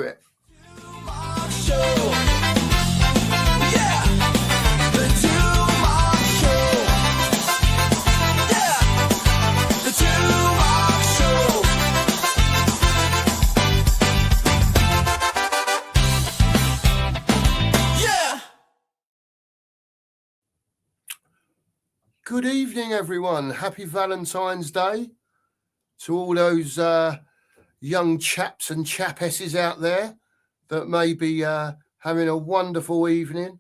it. Good evening, everyone. Happy Valentine's Day to all those young chaps and chapesses out there that may be having a wonderful evening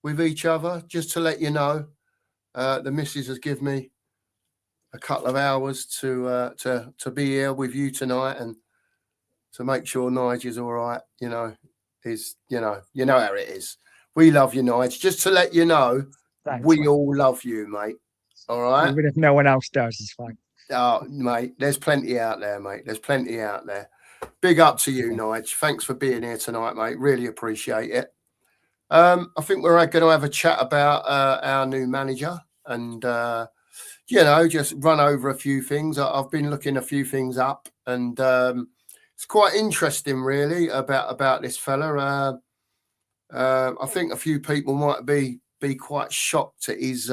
with each other. Just to let you know, the missus has given me a couple of hours to be here with you tonight and to make sure Nigel's all right. You know how it is. We love you, Nigel. Just to let you know. Thanks, we all love you, mate. All right. Even if no one else does, it's fine. Oh, mate, there's plenty out there, mate. There's plenty out there. Big up to you, Nigel. Thanks for being here tonight, mate. Really appreciate it. I think we're going to have a chat about our new manager and, just run over a few things. I've been looking a few things up and it's quite interesting, really, about this fella. I think a few people might be quite shocked at his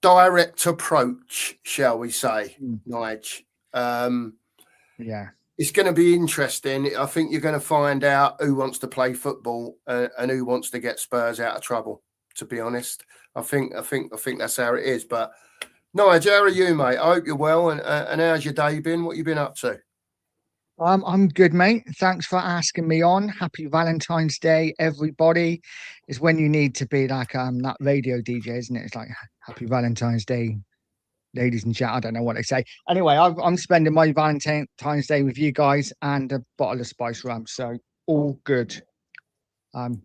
direct approach, shall we say, Nige. Yeah. It's going to be interesting. I think you're going to find out who wants to play football and who wants to get Spurs out of trouble, to be honest. I think that's how it is. But Nige, how are you, mate? I hope you're well. And how's your day been? What you been up to? I'm good, mate. Thanks for asking me on. Happy Valentine's Day, everybody. It's when you need to be like that radio DJ, isn't it? It's like Happy Valentine's Day, ladies and gentlemen. I don't know what they say. Anyway, I'm spending my Valentine's Day with you guys and a bottle of spice rum. So all good.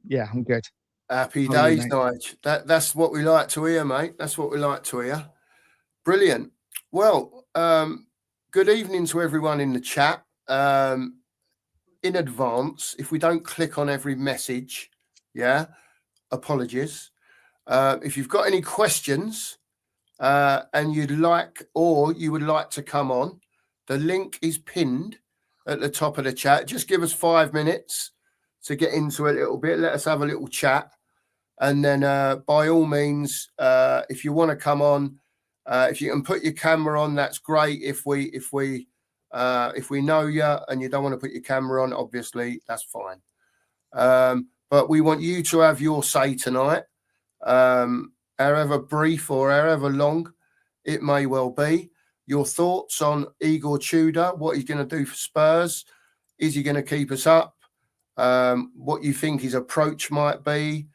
Yeah, I'm good. Happy days, Nige. That's what we like to hear, mate. That's what we like to hear. Brilliant. Well, good evening to everyone in the chat. In advance, if we don't click on every message, apologies. If you've got any questions and you would like to come on, the link is pinned at the top of the chat. Just give us 5 minutes to get into a little bit. Let us have a little chat, and then by all means, if you want to come on, if you can put your camera on, that's great. If we know you and you don't want to put your camera on, obviously, that's fine. But we want you to have your say tonight, however brief or however long it may well be. Your thoughts on Igor Tudor, what he's going to do for Spurs. Is he going to keep us up? What you think his approach might be.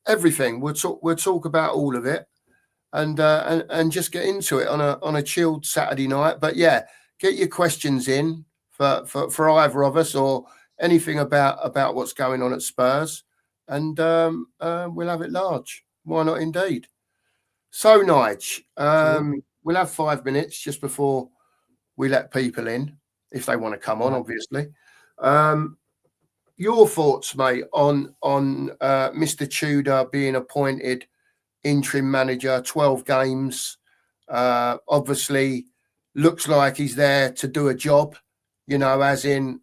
Everything. We'll talk about all of it. And just get into it on a chilled Saturday night. But yeah, get your questions in for either of us or anything about what's going on at Spurs, and we'll have it large. Why not, indeed? So, Nige, we'll have 5 minutes just before we let people in, if they want to come on, obviously. Your thoughts, mate, on Mr. Tudor being appointed interim manager, 12 games. Obviously, looks like he's there to do a job, as in,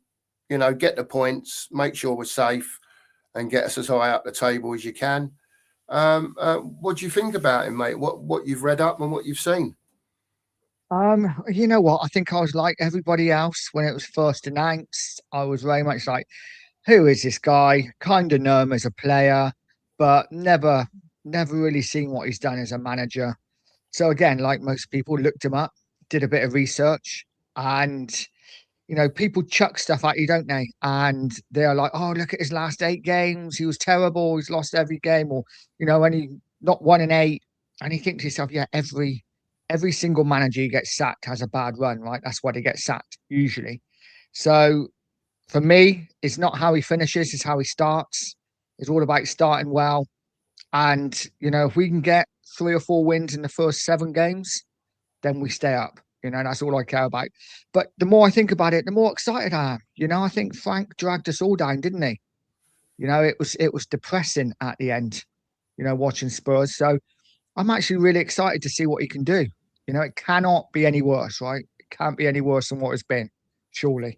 get the points, make sure we're safe, and get us as high up the table as you can. What do you think about him, mate? What you've read up and what you've seen? You know what? I think I was like everybody else when it was first announced. I was very much like, who is this guy? Kind of know him as a player, but never really seen what he's done as a manager. So again, like most people, looked him up, did a bit of research, and people chuck stuff at you, don't they? And they're like, oh, look at his last 8 games. He was terrible. He's lost every game, or only not 1 in 8. And you think to yourself, yeah, every single manager who gets sacked has a bad run, right? That's why they get sacked usually. So for me, it's not how he finishes, it's how he starts. It's all about starting well. And, if we can get 3 or 4 wins in the first 7 games, then we stay up. That's all I care about. But the more I think about it, the more excited I am. I think Frank dragged us all down, didn't he? It was depressing at the end, watching Spurs. So I'm actually really excited to see what he can do. It cannot be any worse, right? It can't be any worse than what it's been, surely.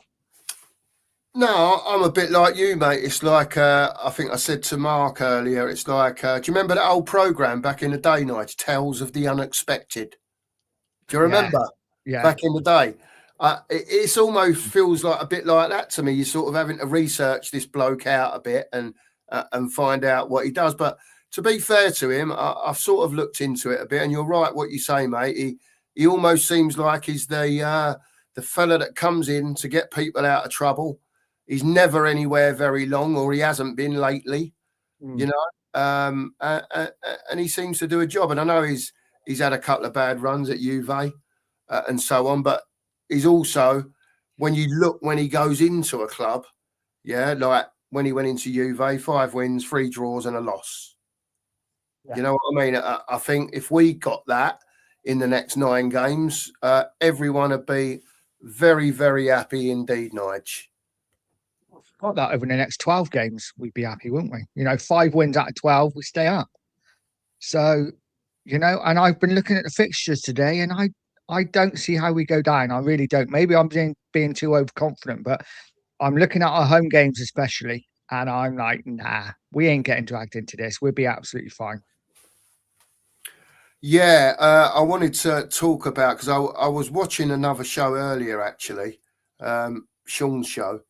No, I'm a bit like you, mate. It's like I think I said to Mark earlier. It's like, do you remember that old program back in the day, Nigel? Tales of the Unexpected. Do you Yeah, remember yeah. back in the day? It's almost feels like a bit like that to me. You're sort of having to research this bloke out a bit and find out what he does. But to be fair to him, I've sort of looked into it a bit, and you're right what you say, mate. He almost seems like he's the fella that comes in to get people out of trouble. He's never anywhere very long, or he hasn't been lately. You Mm. know, and he seems to do a job. And I know he's had a couple of bad runs at Juve and so on, but he's also, when you look when he goes into a club, yeah, like when he went into Juve, 5 wins, 3 draws, and a loss. Yeah. You know what I mean? I think if we got that in the next 9 games, everyone would be very, very happy indeed, Nige. Got that over the next 12 games, we'd be happy, wouldn't we? 5 wins out of 12, we stay up. So, and I've been looking at the fixtures today, and I don't see how we go down. I really don't. Maybe I'm being too overconfident, but I'm looking at our home games especially, and I'm like, nah, we ain't getting dragged into this. We'll be absolutely fine. Yeah, I wanted to talk about, because I was watching another show earlier, actually, Sean's show,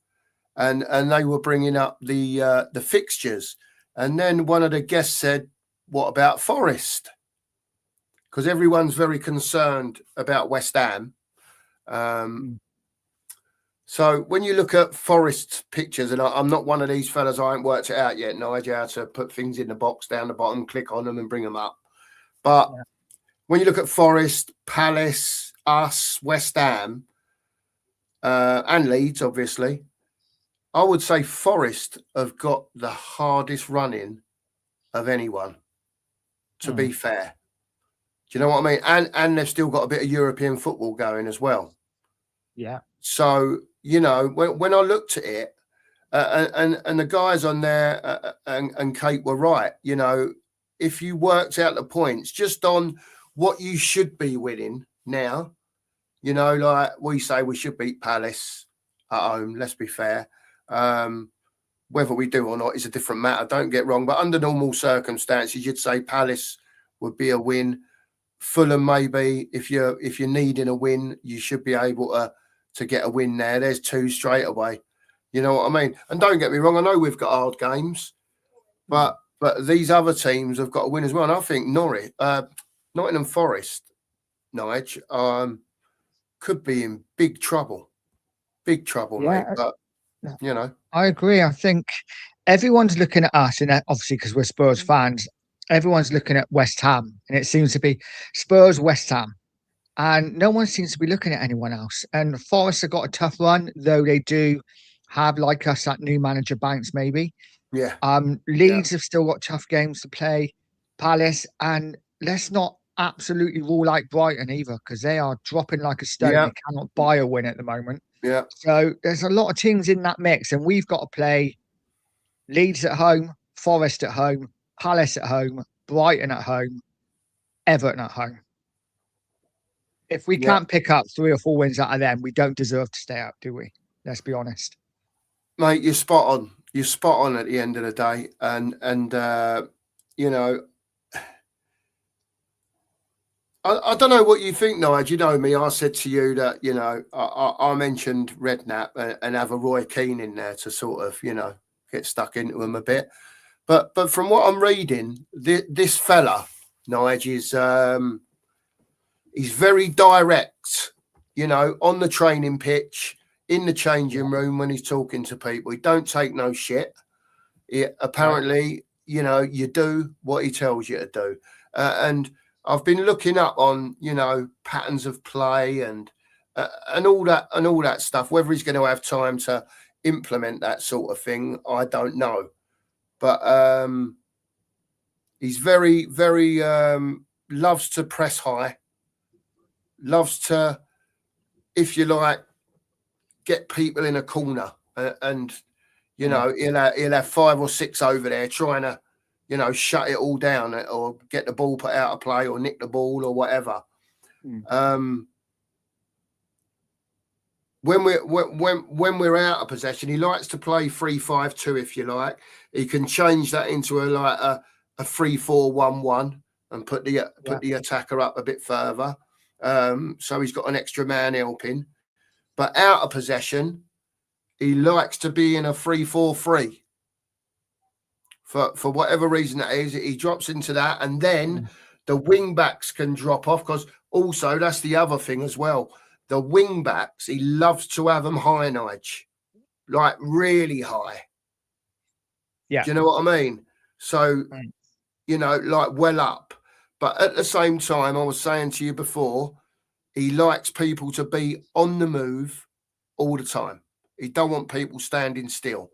and they were bringing up the fixtures, and then one of the guests said, "What about Forest?" Because everyone's very concerned about West Ham. Mm. So when you look at Forest pictures, and I'm not one of these fellas, I ain't worked it out yet, Nigel, how to put things in the box down the bottom, click on them, and bring them up, but Yeah. when you look at Forest, Palace, us, West Ham, and Leeds, obviously, I would say Forest have got the hardest running of anyone, to be Mm. fair. Do you know what I mean? And they've still got a bit of European football going as well. Yeah. So, when I looked at it, and the guys on there and Kate were right, if you worked out the points just on what you should be winning now, like we say, we should beat Palace at home. Let's be fair. Whether we do or not is a different matter. Don't get wrong. But under normal circumstances, you'd say Palace would be a win. Fulham, maybe if you're needing a win, you should be able to get a win there. There's 2 straight away. You know what I mean? And don't get me wrong. I know we've got hard games, Mm. but these other teams have got to win as well. And I think Nottingham Forest, Nige, could be in big trouble, mate. Yeah. But Yeah. you know, I agree. I think everyone's looking at us, and obviously because we're Spurs fans, everyone's looking at West Ham, and it seems to be Spurs, West Ham, and no one seems to be looking at anyone else. And Forest have got a tough run, though they do have, like us, that new manager bounce maybe. yeah, yeah, Leeds have still got tough games to play. Palace, and let's not absolutely rule out Brighton either, because they are dropping like a stone. yeah, They cannot buy a win at the moment. yeah, So there's a lot of teams in that mix, and we've got to play Leeds at home, Forest at home, Palace at home, Brighton at home, Everton at home. If we yeah, can't pick up 3 or 4 wins out of them, we don't deserve to stay up, do we? Let's be honest. mate. You're spot on. You're spot on at the end of the day, and you know, I don't know what you think, Nigel. You know me. I said to you that I mentioned Redknapp and have a Roy Keane in there to sort of get stuck into him a bit. But from what I'm reading, this fella, Nigel, is he's very direct. On the training pitch, in the changing room when he's talking to people, he don't take no shit. Apparently, you do what he tells you to do, and I've been looking up on patterns of play and all that stuff. Whether he's going to have time to implement that sort of thing, I don't know. But he's very, very loves to press high, loves to, if you like, get people in a corner, and he'll have 5 or 6 over there trying to shut it all down or get the ball put out of play or nick the ball or whatever. Mm. when we're out of possession, he likes to play 3-5-2, if you like. He can change that into a 3-4-1-1 and put the attacker up a bit further. So he's got an extra man helping. But out of possession, he likes to be in a 3-4-3. For whatever reason that is, he drops into that, and then the wing backs can drop off, because also that's the other thing as well. The wing backs, he loves to have them high, Nige, like really high. Yeah. Do you know what I mean? So, like well up. But at the same time, I was saying to you before, he likes people to be on the move all the time. He don't want people standing still.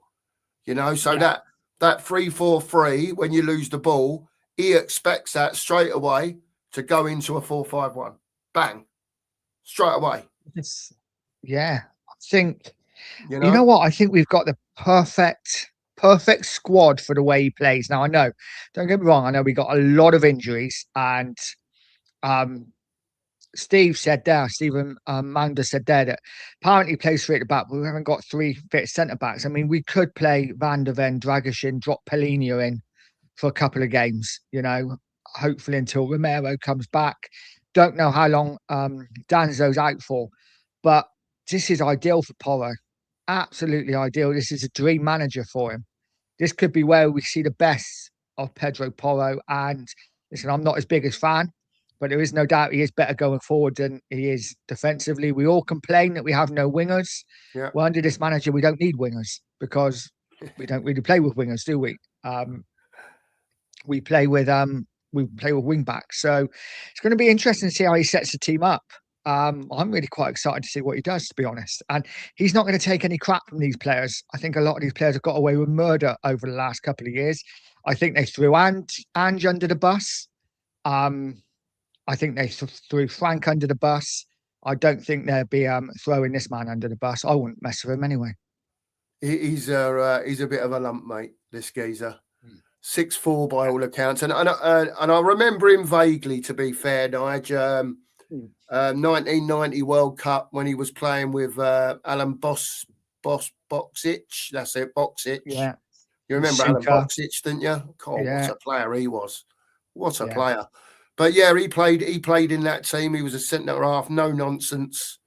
So that 3-4-3, when you lose the ball, he expects that straight away to go into a 4-5-1. Bang. Straight away. I think, you know what? I think we've got the perfect squad for the way he plays. Now, I know, don't get me wrong, I know we got a lot of injuries, and Stephen Manda said there that apparently he plays three at the back, but we haven't got three fit centre backs. I mean, we could play Van der Ven, Dragishin, drop Pellegrini in for a couple of games, hopefully until Romero comes back. Don't know how long Danzo's out for, but this is ideal for Porro. Absolutely ideal. This is a dream manager for him. This could be where we see the best of Pedro Porro. And listen, I'm not as big as fan, but there is no doubt he is better going forward than he is defensively. We all complain that we have no wingers. Yeah. Well, under this manager, we don't need wingers, because we don't really play with wingers, do we? We play with wing backs. So it's going to be interesting to see how he sets the team up. I'm really quite excited to see what he does, to be honest. And he's not going to take any crap from these players. I think a lot of these players have got away with murder over the last couple of years. I think they threw Ange under the bus. I think they threw Frank under the bus. I don't think they'll be throwing this man under the bus. I wouldn't mess with him anyway. He's a bit of a lump, mate, this geezer. 6'4" by all accounts. And I remember him vaguely, to be fair, Nige. 1990 World Cup, when he was playing with Alan Boksic. That's it, Boksic. Yeah. You remember Alan Boksic, didn't you? God, what a player he was. What a player. But yeah, he played in that team. He was a centre half, no nonsense.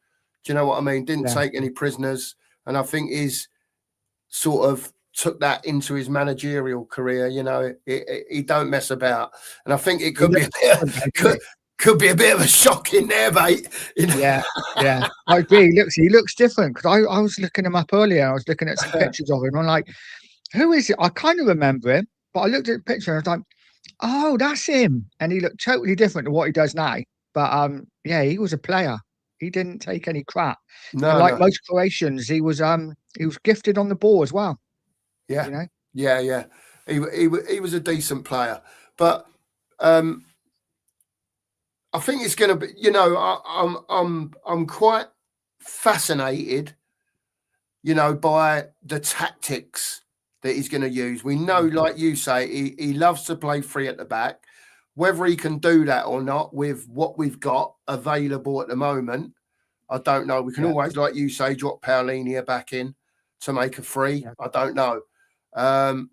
Do you know what I mean? Didn't take any prisoners. And I think he's sort of took that into his managerial career. He don't mess about. And I think it could be could be a bit of a shock in there, mate. Yeah. I agree. He looks different, because I was looking him up earlier. I was looking at some pictures of him. I'm like, who is it? I kind of remember him, but I looked at the picture and I was like, oh, that's him. And he looked totally different to what he does now. But he was a player. He didn't take any crap. No. Most Croatians, he was gifted on the ball as well. Yeah. Yeah. He was a decent player. But I think it's going to be, I'm quite fascinated, by the tactics that he's going to use. We know, like you say, he loves to play free at the back. Whether he can do that or not with what we've got available at the moment, I don't know. We can always, like you say, drop Paulinho back in to make a free. Yeah. I don't know.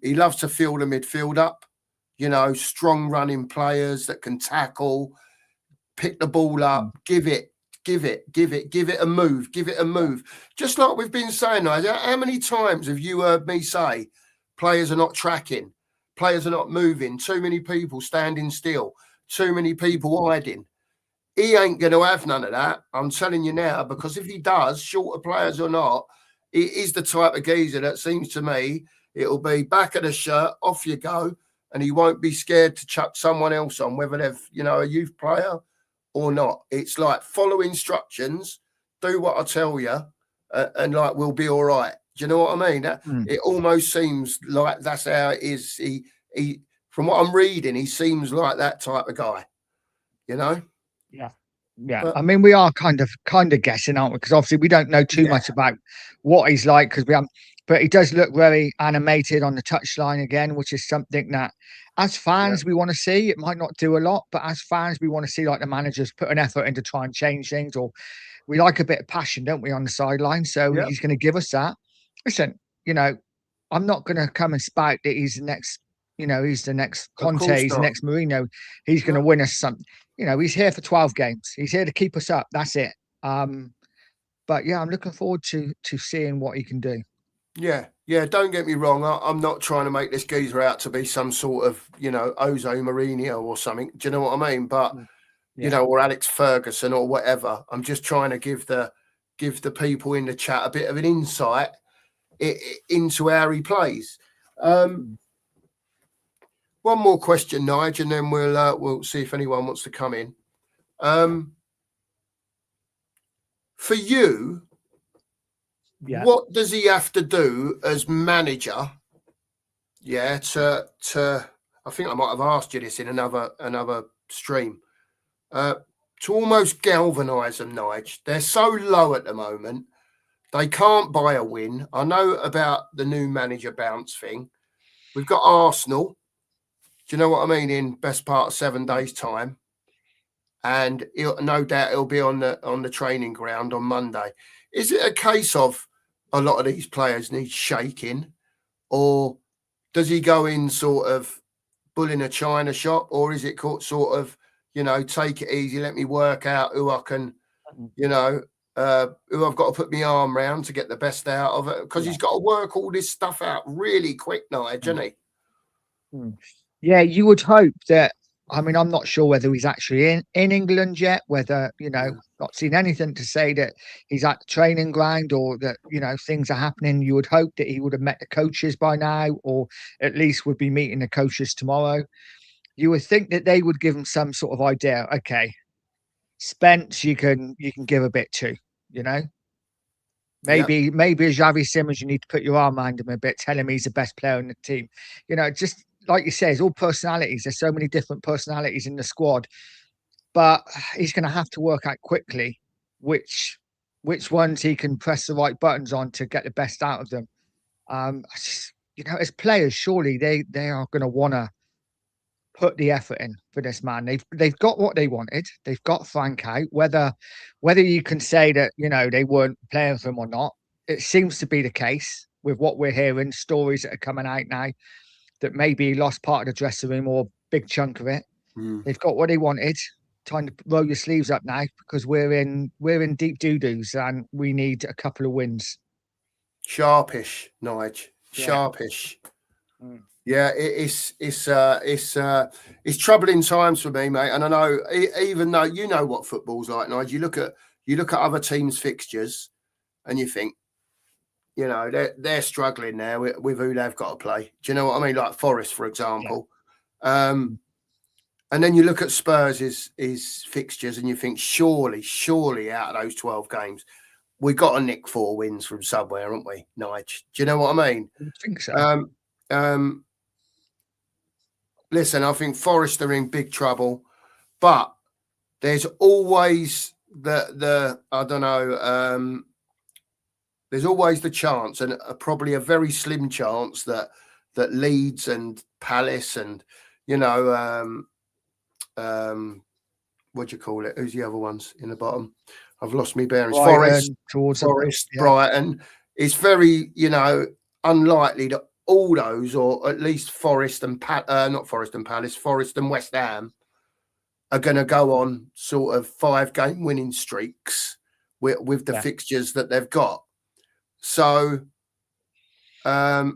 He loves to fill the midfield up, strong running players that can tackle, pick the ball up, give it a move. Just like we've been saying, how many times have you heard me say players are not tracking, players are not moving, too many people standing still, too many people hiding? He ain't going to have none of that, I'm telling you now, because if he does, short of players or not, he is the type of geezer that seems to me it'll be back of the shirt, off you go, and he won't be scared to chuck someone else on, whether they've, a youth player or not. It's like, follow instructions, do what I tell you, and we'll be all right. Do you know what I mean? It almost seems like that's how it is. He from what I'm reading, he seems like that type of guy. Yeah. But, I mean, we are kind of guessing, aren't we? Because obviously we don't know too much about what he's like, because but he does look very animated on the touchline again, which is something that, as Yeah. fans, we want to see. It might not do a lot, but as fans, we want to see like the managers put an effort in to try and change things, or we like a bit of passion, don't we, on the sideline? So Yeah. he's going to give us that. Listen, I'm not going to come and spout that he's the next, he's the next Of Conte, course he's the not. next Mourinho. He's going to No. win us something. He's here for 12 games. He's here to keep us up. That's it. But yeah, I'm looking forward to seeing what he can do. Yeah, yeah. Don't get me wrong. I'm not trying to make this geezer out to be some sort of, Jose Mourinho or something. Do you know what I mean? But Yeah. or Alex Ferguson or whatever. I'm just trying to give the people in the chat a bit of an insight into how he plays. One more question, Nigel, and then we'll see if anyone wants to come in. For you, what does he have to do as manager? Yeah, to I think I might have asked you this in another stream. To almost galvanise them, Nigel. They're so low at the moment. They can't buy a win. I know about the new manager bounce thing. We've got Arsenal. Do you know what I mean? In best part of 7 days' time, and no doubt he'll be on the training ground on Monday. Is it a case of a lot of these players need shaking, or does he go in sort of bull in a china shop, or is it sort of, take it easy, let me work out who I can, who I've got to put my arm round to get the best out of it? Because he's got to work all this stuff out really quick, Nigel, isn't he? Yeah, you would hope that. I mean, I'm not sure whether he's actually in England yet, whether, not seen anything to say that he's at the training ground or that, things are happening. You would hope that he would have met the coaches by now, or at least would be meeting the coaches tomorrow. You would think that they would give him some sort of idea. Okay, Spence, you can give a bit to, Maybe as Xavi Simmons, you need to put your arm around him a bit, tell him he's the best player in the team. Just like you say, it's all personalities. There's so many different personalities in the squad, but he's going to have to work out quickly which ones he can press the right buttons on to get the best out of them. As players, surely they are going to want to put the effort in for this man. They've got what they wanted. They've got Frank out. Whether you can say that they weren't playing for him or not, it seems to be the case with what we're hearing. Stories that are coming out now that maybe he lost part of the dressing room or a big chunk of it. They've got what they wanted. Time to roll your sleeves up now, because we're in deep doo-doos and we need a couple of wins. Sharpish, Nigel. Sharpish. Yeah, it's troubling times for me, mate. And I know, even though you know what football's like, Nigel, you look at other teams' fixtures, and you think, they're struggling now with who they've got to play. Do you know what I mean? Like Forest, for example. Yeah. And then you look at Spurs' fixtures, and you think, surely out of those 12 games, we got to nick 4 wins from somewhere, haven't we, Nigel? Do you know what I mean? I think so. Listen, I think Forest are in big trouble, but there's always the I don't know. There's always the chance, and probably a very slim chance, that Leeds and Palace and what do you call it? Who's the other ones in the bottom? I've lost my bearings. Brighton, Forest, Brighton. It's very unlikely that all those, or at least Forest and not Forest and Palace, Forest and West Ham, are going to go on sort of 5-game winning streaks with the fixtures that they've got. So I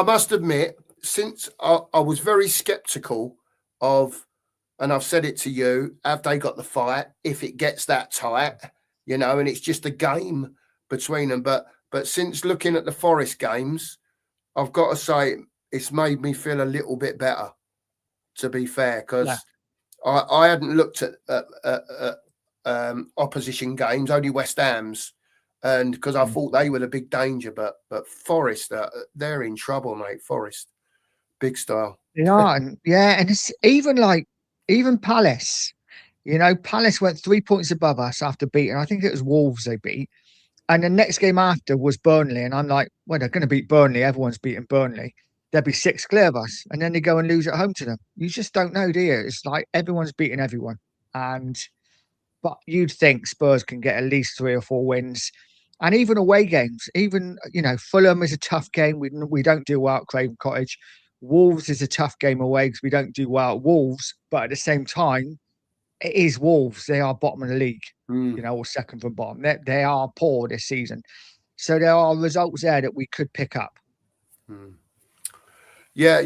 must admit, since I was very sceptical of, and I've said it to you, have they got the fight if it gets that tight, and it's just a game between them. But since looking at the Forest games, I've got to say it's made me feel a little bit better, to be fair, because I hadn't looked at opposition games, only West Ham's, and because I thought they were the big danger. But Forest, they're in trouble, mate. Forest, big style. Yeah, and it's even Palace. Palace went 3 points above us after beating, I think it was Wolves they beat. And the next game after was Burnley. And I'm like, well, they're going to beat Burnley. Everyone's beating Burnley. There'll be 6 clear of us. And then they go and lose at home to them. You just don't know, do you? It's like everyone's beating everyone. But you'd think Spurs can get at least 3 or 4 wins. And even away games, even, Fulham is a tough game. We don't do well at Craven Cottage. Wolves is a tough game away because we don't do well at Wolves. But at the same time, it is Wolves. They are bottom of the league, or second from bottom. They are poor this season. So there are results there that we could pick up. Yeah.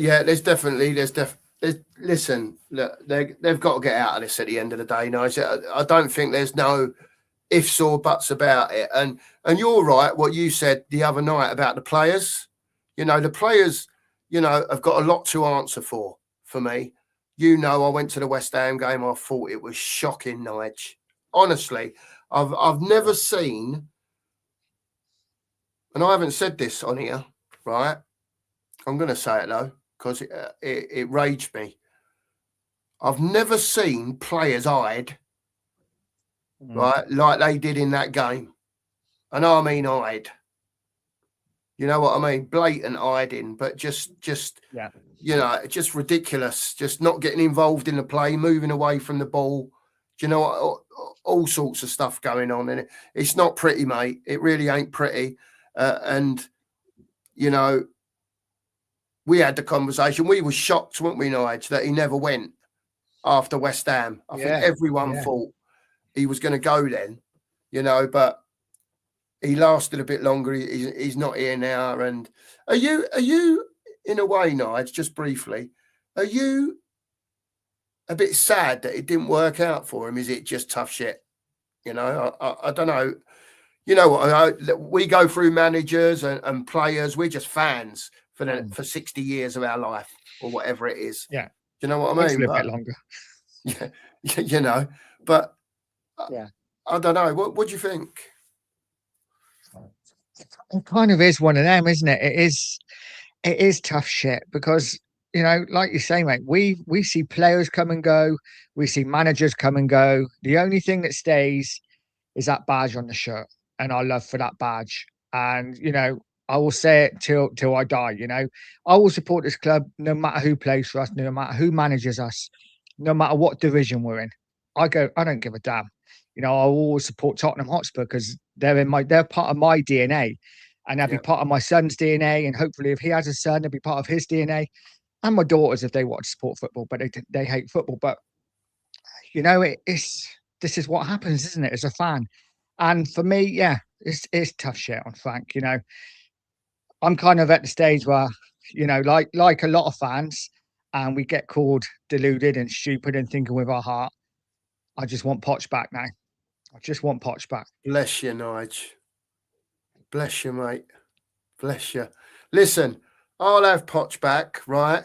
Listen, look, they've got to get out of this at the end of the day. Nige. I don't think there's no ifs or buts about it. And you're right, what you said the other night about the players. The players, have got a lot to answer for me. I went to the West Ham game. I thought it was shocking, Nige. Honestly, I've never seen, and I haven't said this on here, right? I'm going to say it though, because it raged me. I've never seen players hide, right, like they did in that game. And I mean hide. You know what I mean? Blatant hiding, but just just ridiculous. Just not getting involved in the play, moving away from the ball. Do you know what? All sorts of stuff going on in it. It's not pretty, mate. It really ain't pretty. And we had the conversation. We were shocked, weren't we, Nige, that he never went after West Ham. I think everyone thought he was going to go then, but he lasted a bit longer. He's not here now. And are you in a way, Nige, just briefly, are you a bit sad that it didn't work out for him? Is it just tough shit? I don't know. You know what? We go through managers and players. We're just fans for 60 years of our life or whatever it is. Yeah. Do you know what I mean? A bit longer. Yeah. But I don't know. What do you think? It kind of is one of them, isn't it? It is tough shit because, like you say, mate, we see players come and go. We see managers come and go. The only thing that stays is that badge on the shirt and our love for that badge. And, I will say it till I die, I will support this club no matter who plays for us, no matter who manages us, no matter what division we're in. I don't give a damn. I always support Tottenham Hotspur because they're part of my DNA. And they'll be part of my son's DNA. And hopefully if he has a son, they'll be part of his DNA. And my daughters if they want to support football, but they hate football. But, this is what happens, isn't it, as a fan? And for me, it's tough shit on Frank. I'm kind of at the stage where, like a lot of fans, and we get called deluded and stupid and thinking with our heart. I just want Poch back now. I just want Poch back. Bless you, Nige. Bless you, mate. Bless you. Listen, I'll have Poch back, right?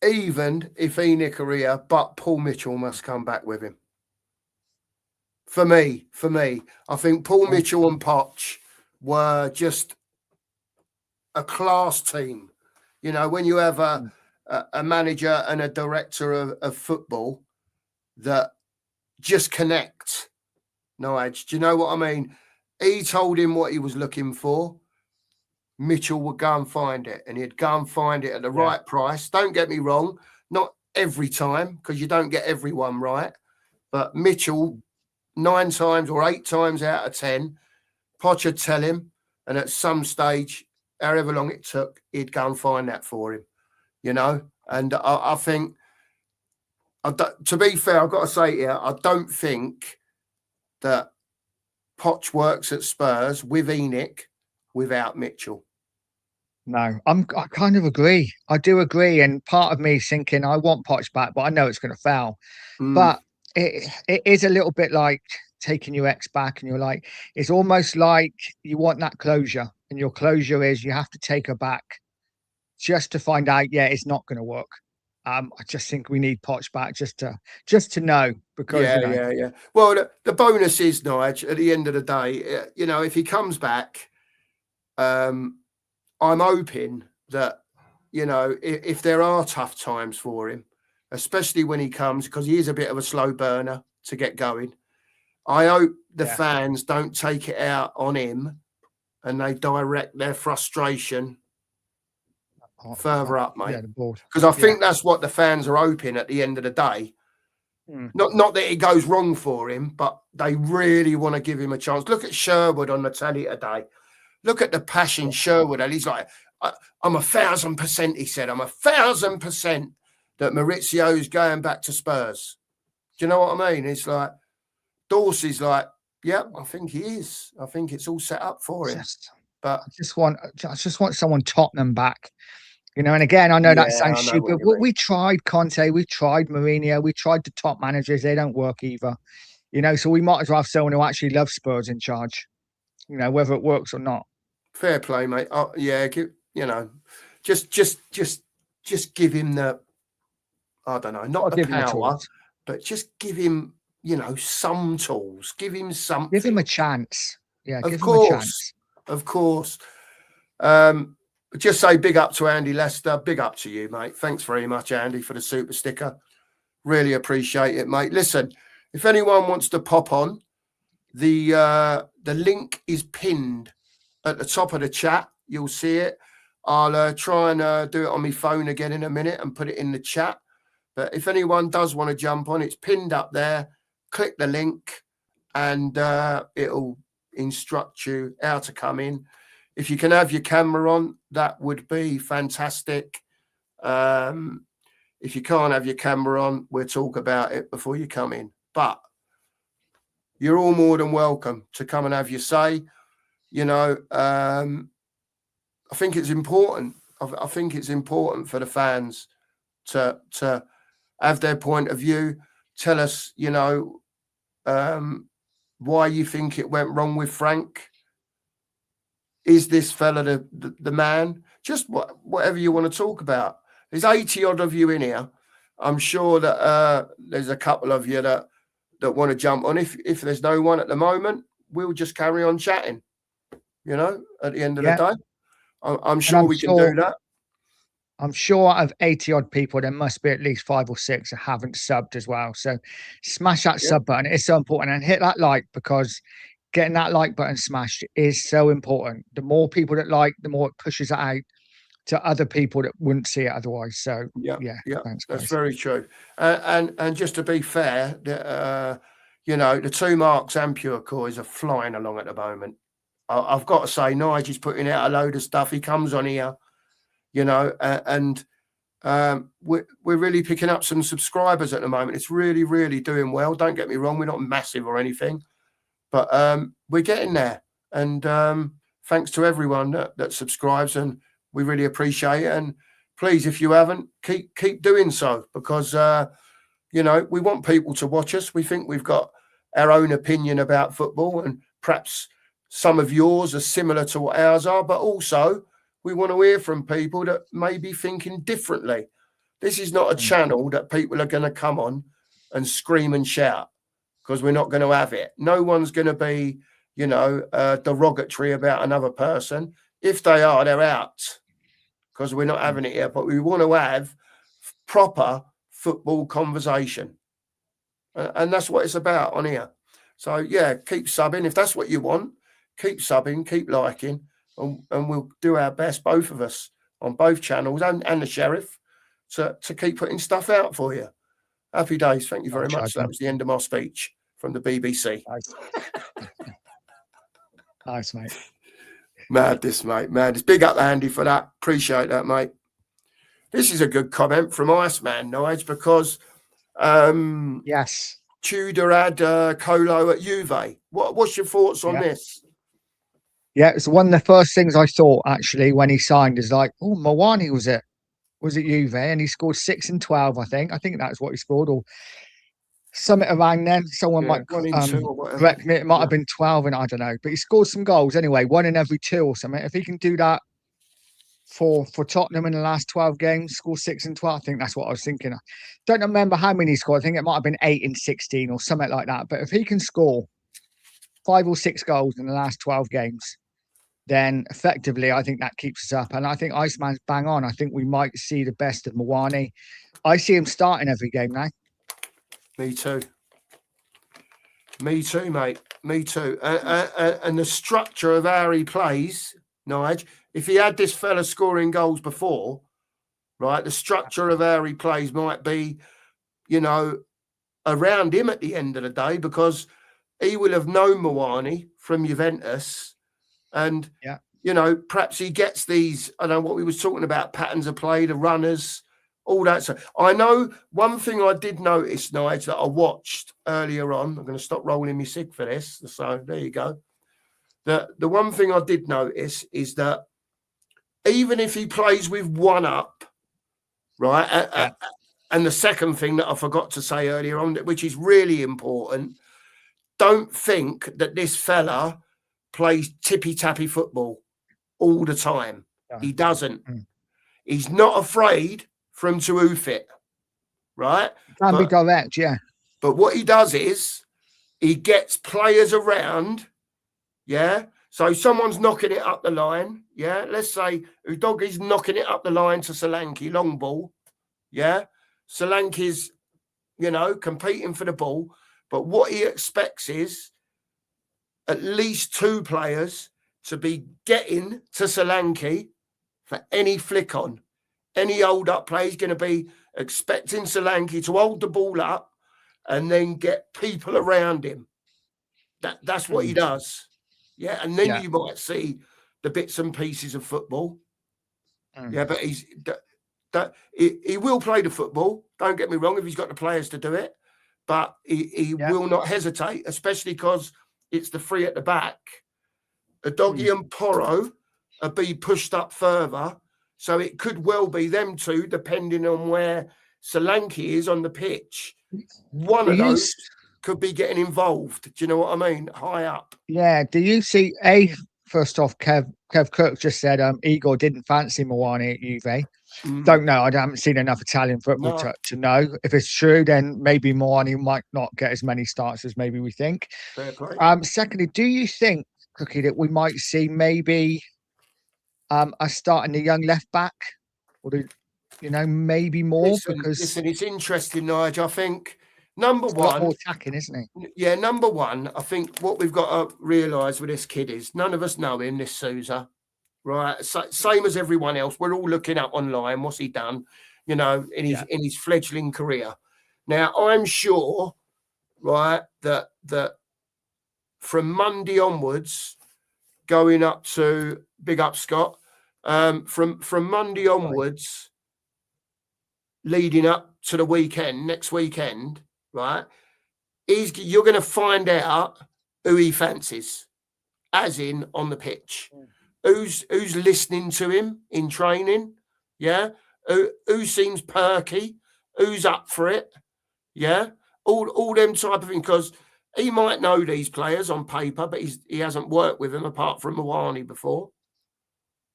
Even if ENIC are here, but Paul Mitchell must come back with him. For me, I think Paul Mitchell and Poch were just a class team. When you have a manager and a director of football that just connect. Nige, do you know what I mean? He told him what he was looking for. Mitchell would go and find it, and he'd go and find it at the right price. Don't get me wrong, not every time, because you don't get everyone right. But Mitchell, 9 times or 8 times out of 10, Poch would tell him, and at some stage, however long it took, he'd go and find that for him. And I think, to be fair, I've got to say here, I don't think that Poch works at Spurs with ENIC without Mitchell. No, I kind of agree. I do agree. And part of me is thinking I want Poch back, but I know it's going to fail. But it is a little bit like taking your ex back and you're like, it's almost like you want that closure. And your closure is you have to take her back just to find out, it's not going to work. I just think we need Poch back just to know because yeah. Well, the bonus is, Nige, at the end of the day, if he comes back, I'm hoping that if there are tough times for him, especially when he comes, because he is a bit of a slow burner, to get going. I hope the Yeah. fans don't take it out on him and they direct their frustration further up, mate. The board. Because I think that's what the fans are hoping at the end of the day. Not that it goes wrong for him, but they really want to give him a chance. Look at Sherwood on the telly today. Look at the passion Sherwood had. He's like, I'm 1,000%, he said. I'm 1,000% that Maurizio's going back to Spurs. Do you know what I mean? It's like, Dorsey's like, yeah, I think he is. I think it's all set up for him. But I just want someone Tottenham back. You know, and again, I know that sounds stupid. We tried Conte, we tried Mourinho, we tried the top managers. They don't work either. You know, so we might as well have someone who actually loves Spurs in charge. You know, whether it works or not. Fair play, mate. Just give him the, I don't know, not the power, but just give him, some tools. Give him something. Give him a chance. Yeah, give him a chance. Of course. Just say big up to Andy Lester. Big up to you, mate. Thanks very much, Andy, for the super sticker. Really appreciate it, mate. Listen, if anyone wants to pop on, the link is pinned at the top of the chat. You'll see it. I'll try and do it on my phone again in a minute and put it in the chat. But if anyone does want to jump on, it's pinned up there. Click the link and it'll instruct you how to come in. If you can have your camera on, that would be fantastic. If you can't have your camera on, we'll talk about it before you come in. But you're all more than welcome to come and have your say. I think it's important. I think it's important for the fans to have their point of view. Tell us, why you think it went wrong with Frank. Is this fella the man? Just whatever you want to talk about. There's 80 odd of you in here. I'm sure that there's a couple of you that want to jump on. If there's no one at the moment, we'll just carry on chatting. At the end of the day, I'm sure we can do that. I'm sure out of 80 odd people, there must be at least 5 or 6 that haven't subbed as well. So smash that sub button. It's so important, and hit that like, because getting that like button smashed is so important. The more people that like, the more it pushes it out to other people that wouldn't see it otherwise. So yeah, thanks, that's very true. And just to be fair, the 2 Marks and Pure Coys are flying along at the moment. I've got to say, Nigel's putting out a load of stuff. He comes on here, and we're really picking up some subscribers at the moment. It's really, really doing well. Don't get me wrong, we're not massive or anything, but we're getting there. And thanks to everyone that subscribes, and we really appreciate it. And please, if you haven't, keep doing so, because we want people to watch us. We think we've got our own opinion about football, and perhaps some of yours are similar to what ours are, but also we want to hear from people that may be thinking differently. This is not a channel that people are going to come on and scream and shout, because we're not going to have it. No one's going to be, derogatory about another person. If they are, they're out, because we're not having it here. But we want to have proper football conversation. And that's what it's about on here. So, yeah, keep subbing. If that's what you want, keep subbing, keep liking, and we'll do our best, both of us, on both channels and the Sheriff, to keep putting stuff out for you. Happy days. Thank you very much. That was the end of my speech from the BBC. Nice, mate. Madness, mate. Madness. Big up, Andy, for that. Appreciate that, mate. This is a good comment from Iceman, Nige, because yes, Tudor had Colo at Juve. What's your thoughts on this? Yeah, it's one of the first things I thought, actually, when he signed, is like, oh, Mawani was at Juve, and he scored 6 and 12, I think. I think that's what he scored, or something around then. Someone might correct me. It might have been 12, and I don't know. But he scored some goals anyway, 1 in every 2 or something. If he can do that for Tottenham in the last 12 games, score 6 and 12, I think that's what I was thinking. I don't remember how many he scored. I think it might have been 8 and 16 or something like that. But if he can score 5 or 6 goals in the last 12 games, then effectively I think that keeps us up. And I think Iceman's bang on. I think we might see the best of Mawani. I see him starting every game now. Me too. Me too, mate. Me too. And the structure of how he plays, Nige, if he had this fella scoring goals before, right, the structure of how he plays might be, around him at the end of the day, because he will have known Moani from Juventus. And, perhaps he gets these, I don't know what we was talking about, patterns of play, the runners, all that. So I know one thing I did notice, Nige, that I watched earlier on. I'm going to stop rolling my cig for this. So there you go. The one thing I did notice is that even if he plays with one up, right? And the second thing that I forgot to say earlier on, which is really important, don't think that this fella plays tippy-tappy football all the time. He doesn't. He's not afraid for him to oof it, right? Can be direct, yeah. But what he does is he gets players around, yeah? So someone's knocking it up the line, yeah? Let's say Udogi's knocking it up the line to Solanke, long ball, yeah? Solanke's, competing for the ball. But what he expects is at least two players to be getting to Solanke for any flick on. Any hold up play is going to be expecting Solanke to hold the ball up and then get people around him. That's what he does. Yeah. And then you might see the bits and pieces of football. Yeah, but he will play the football. Don't get me wrong, if he's got the players to do it. But he will not hesitate, especially because it's the three at the back. Udogi and Porro are being pushed up further. So it could well be them two, depending on where Solanke is on the pitch. One of those could be getting involved. Do you know what I mean? High up. Yeah. Do you see, first off, Kev Cook just said Igor didn't fancy Moani at Juve. Don't know. I haven't seen enough Italian football to know. If it's true, then maybe Moani might not get as many starts as maybe we think. Fair play. Secondly, do you think, Cookie, that we might see maybe us starting the young left back? Or maybe more? Listen, it's interesting, Nigel. I think number one, a lot more attacking, isn't it? Yeah, number one, I think what we've got to realise with this kid is none of us know him, this Sousa. Right, same as everyone else. We're all looking up online. What's he done? In his fledgling career. Now, I'm sure, right, that from Monday onwards, going up to big up Scott, from Monday onwards, leading up to the weekend, next weekend, right, you're going to find out who he fancies, as in on the pitch. Who's listening to him in training? Yeah. Who seems perky? Who's up for it? Yeah. All them type of things, because he might know these players on paper, but he hasn't worked with them apart from Moani before.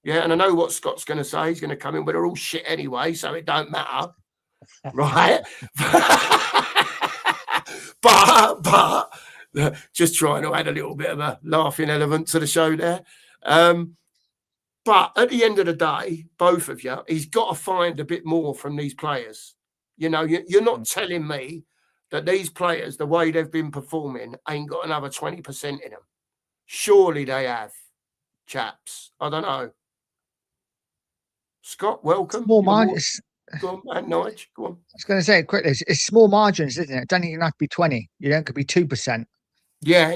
Yeah. And I know what Scott's going to say. He's going to come in, but they're all shit anyway, so it don't matter. Right. but just trying to add a little bit of a laughing element to the show there. But at the end of the day, both of you, he's got to find a bit more from these players. You're not telling me that these players, the way they've been performing, ain't got another 20% in them. Surely they have, chaps. I don't know. Scott, welcome. Small margins. Go on, and Nige, go on. I was going to say it quickly. It's small margins, isn't it? It doesn't even have to be 20. It could be 2%. Yeah.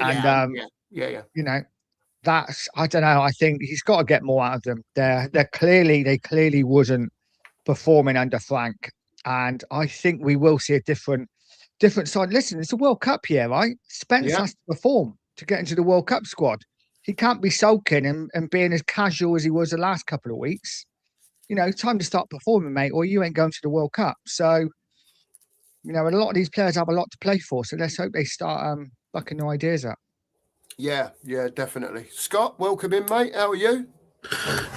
That's, I don't know. I think he's got to get more out of them. They clearly wasn't performing under Frank, and I think we will see a different side. Listen, it's a World Cup year, right? Spence has to perform to get into the World Cup squad. He can't be sulking and being as casual as he was the last couple of weeks. Time to start performing, mate, or you ain't going to the World Cup. So, and a lot of these players have a lot to play for. So let's hope they start bucking their ideas up. Yeah, definitely. Scott, welcome in, mate. How are you?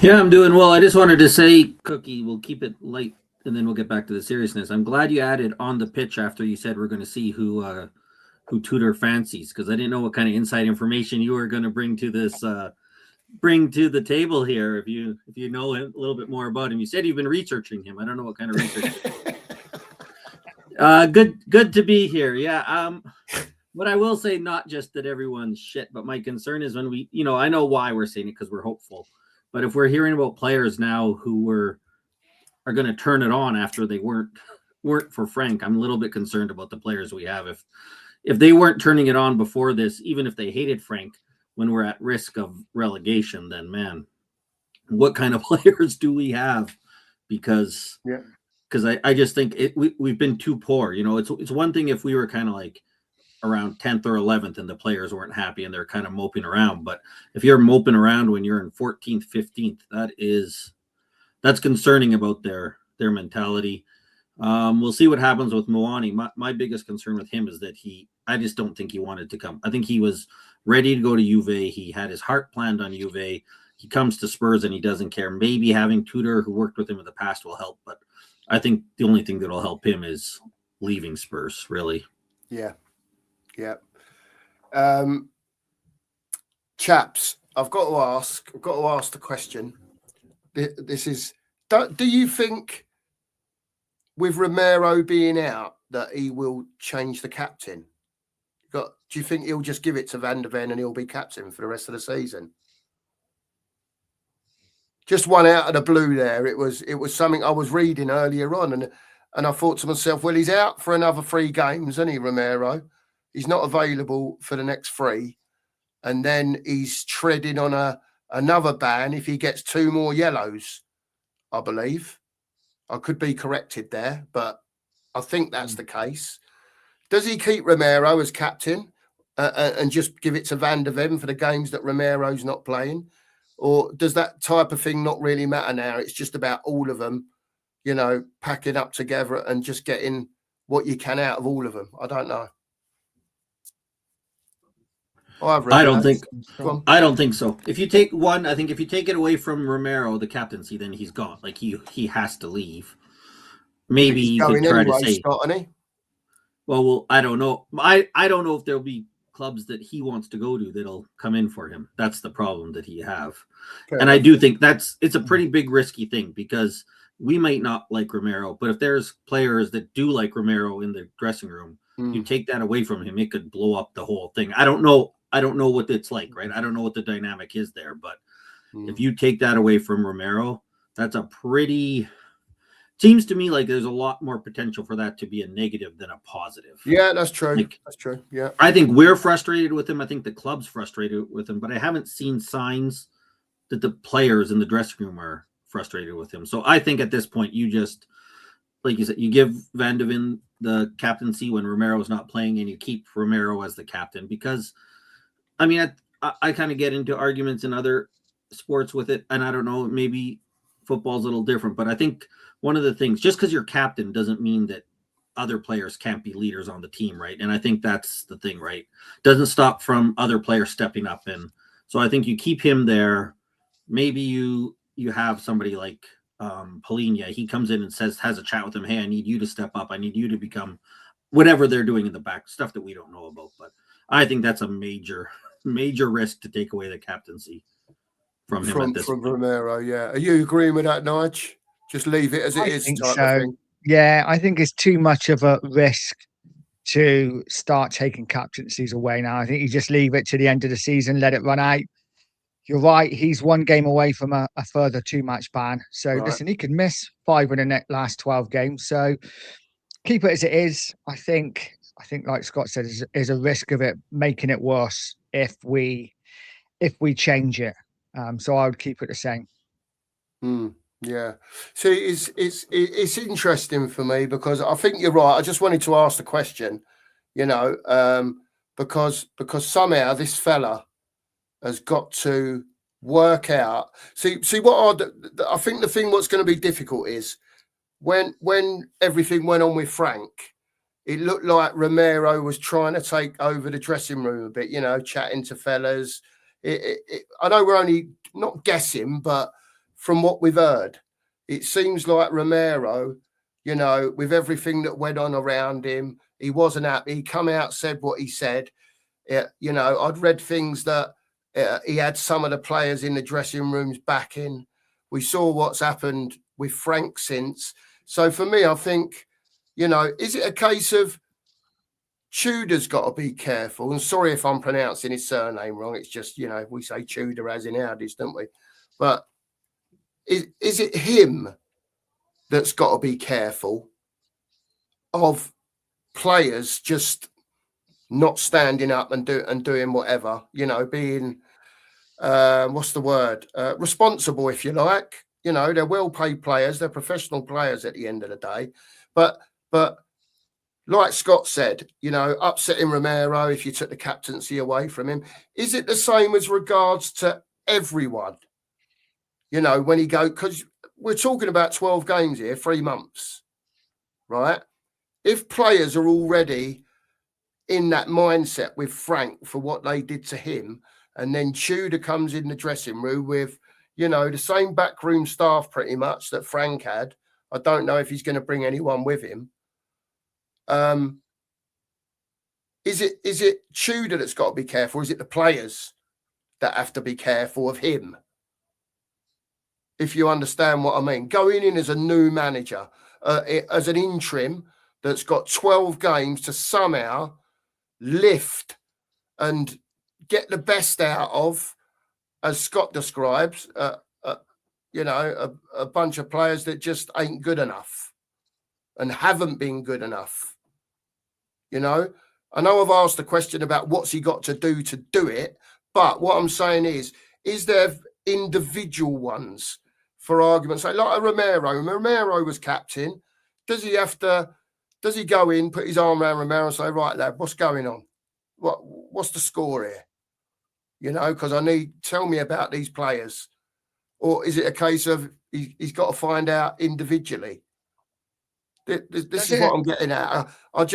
Yeah, I'm doing well. I just wanted to say, Cookie, we'll keep it light and then we'll get back to the seriousness. I'm glad you added on the pitch after you said we're going to see who Tudor fancies, because I didn't know what kind of inside information you were going to bring to this bring to the table here. If you know a little bit more about him, you said you've been researching him. I don't know what kind of research. Good to be here. Yeah. But I will say, not just that everyone's shit, but my concern is when I know why we're saying it because we're hopeful. But if we're hearing about players now who are going to turn it on after they weren't for Frank, I'm a little bit concerned about the players we have. If they weren't turning it on before this, even if they hated Frank when we're at risk of relegation, then man, what kind of players do we have? Because I just think we've been too poor. It's one thing if we were kind of like around 10th or 11th and the players weren't happy and they're kind of moping around. But if you're moping around when you're in 14th, 15th, that's concerning about their mentality. We'll see what happens with Moani. My biggest concern with him is that I just don't think he wanted to come. I think he was ready to go to Juve. He had his heart planned on Juve. He comes to Spurs and he doesn't care. Maybe having Tudor, who worked with him in the past, will help. But I think the only thing that will help him is leaving Spurs, really. Yeah. Yeah. Chaps, I've got to ask the question. This is, do you think with Romero being out that he will change the captain? Do you think he'll just give it to Van der Ven and he'll be captain for the rest of the season? Just one out of the blue there. It was something I was reading earlier on, and I thought to myself, well, he's out for another 3 games, isn't he, Romero? He's not available for the next 3, and then he's treading on another ban if he gets 2 more yellows, I believe. I could be corrected there, but I think that's the case. Does he keep Romero as captain and just give it to Van der Ven for the games that Romero's not playing? Or does that type of thing not really matter now? It's just about all of them, packing up together and just getting what you can out of all of them. I don't know. I don't think so. If you take one, I think if you take it away from Romero, the captaincy, then he's gone. Like he has to leave. Maybe you could try to say, Scott, isn't he? Well, I don't know. I don't know if there'll be clubs that he wants to go to that'll come in for him. That's the problem that he have. And I do think it's a pretty big risky thing because we might not like Romero, but if there's players that do like Romero in the dressing room, you take that away from him, it could blow up the whole thing. I don't know what it's like, right? I don't know what the dynamic is there, but if you take that away from Romero, that's seems to me like there's a lot more potential for that to be a negative than a positive. Yeah, that's true. That's true. Yeah. I think we're frustrated with him. I think the club's frustrated with him, but I haven't seen signs that the players in the dressing room are frustrated with him. So I think at this point, you just, like you said, you give Van de Ven the captaincy when Romero is not playing and you keep Romero as the captain because, I mean, I kind of get into arguments in other sports with it. And I don't know, maybe football's a little different, but I think one of the things, just because you're captain doesn't mean that other players can't be leaders on the team, right? And I think that's the thing, right? Doesn't stop from other players stepping up. And so I think you keep him there. Maybe you have somebody like Polina. He comes in and has a chat with him. Hey, I need you to step up. I need you to become whatever they're doing in the back, stuff that we don't know about. But I think that's a major risk to take away the captaincy from him from Romero. Yeah. Are you agreeing with that, Nige? Just leave it as it is. Type of thing. Yeah, I think it's too much of a risk to start taking captaincies away now. I think you just leave it to the end of the season, let it run out. You're right. He's 1 game away from a further 2-match ban. So listen, he could miss 5 in the last 12 games. So keep it as it is. I think, like Scott said, is a risk of it making it worse if we change it. So I would keep it the same. Yeah. See, it's interesting for me because I think you're right. I just wanted to ask the question, because somehow this fella has got to work out. See what I think the thing what's going to be difficult is when everything went on with Frank, it looked like Romero was trying to take over the dressing room a bit, chatting to fellas. I know we're only not guessing, but from what we've heard, it seems like Romero, with everything that went on around him, he wasn't happy. He come out, said what he said. I'd read things that he had some of the players in the dressing rooms backing. We saw what's happened with Frank since. So for me, I think, is it a case of Tudor's got to be careful. And sorry if I'm pronouncing his surname wrong. It's just, we say Tudor as in Audis, don't we? But is it him that's got to be careful of players just not standing up and doing whatever, being what's the word? Responsible, if you like. They're well-paid players, they're professional players at the end of the day. But like Scott said, upsetting Romero if you took the captaincy away from him. Is it the same as regards to everyone? When he goes, because we're talking about 12 games here, 3 months, right? If players are already in that mindset with Frank for what they did to him, and then Tudor comes in the dressing room with, the same backroom staff pretty much that Frank had. I don't know if he's going to bring anyone with him. Is it Tudor that's got to be careful? Or is it the players that have to be careful of him? If you understand what I mean. Going in as a new manager, as an interim that's got 12 games to somehow lift and get the best out of, as Scott describes, a bunch of players that just ain't good enough and haven't been good enough. I know I've asked a question about what's he got to do it, but what I'm saying is there individual ones, for argument's sake, like a Romero? Romero was captain. Does he go in, put his arm around Romero and say, right, lad, what's going on? What's the score here? Because tell me about these players. Or is it a case of he's got to find out individually? This is what I'm getting at. I'm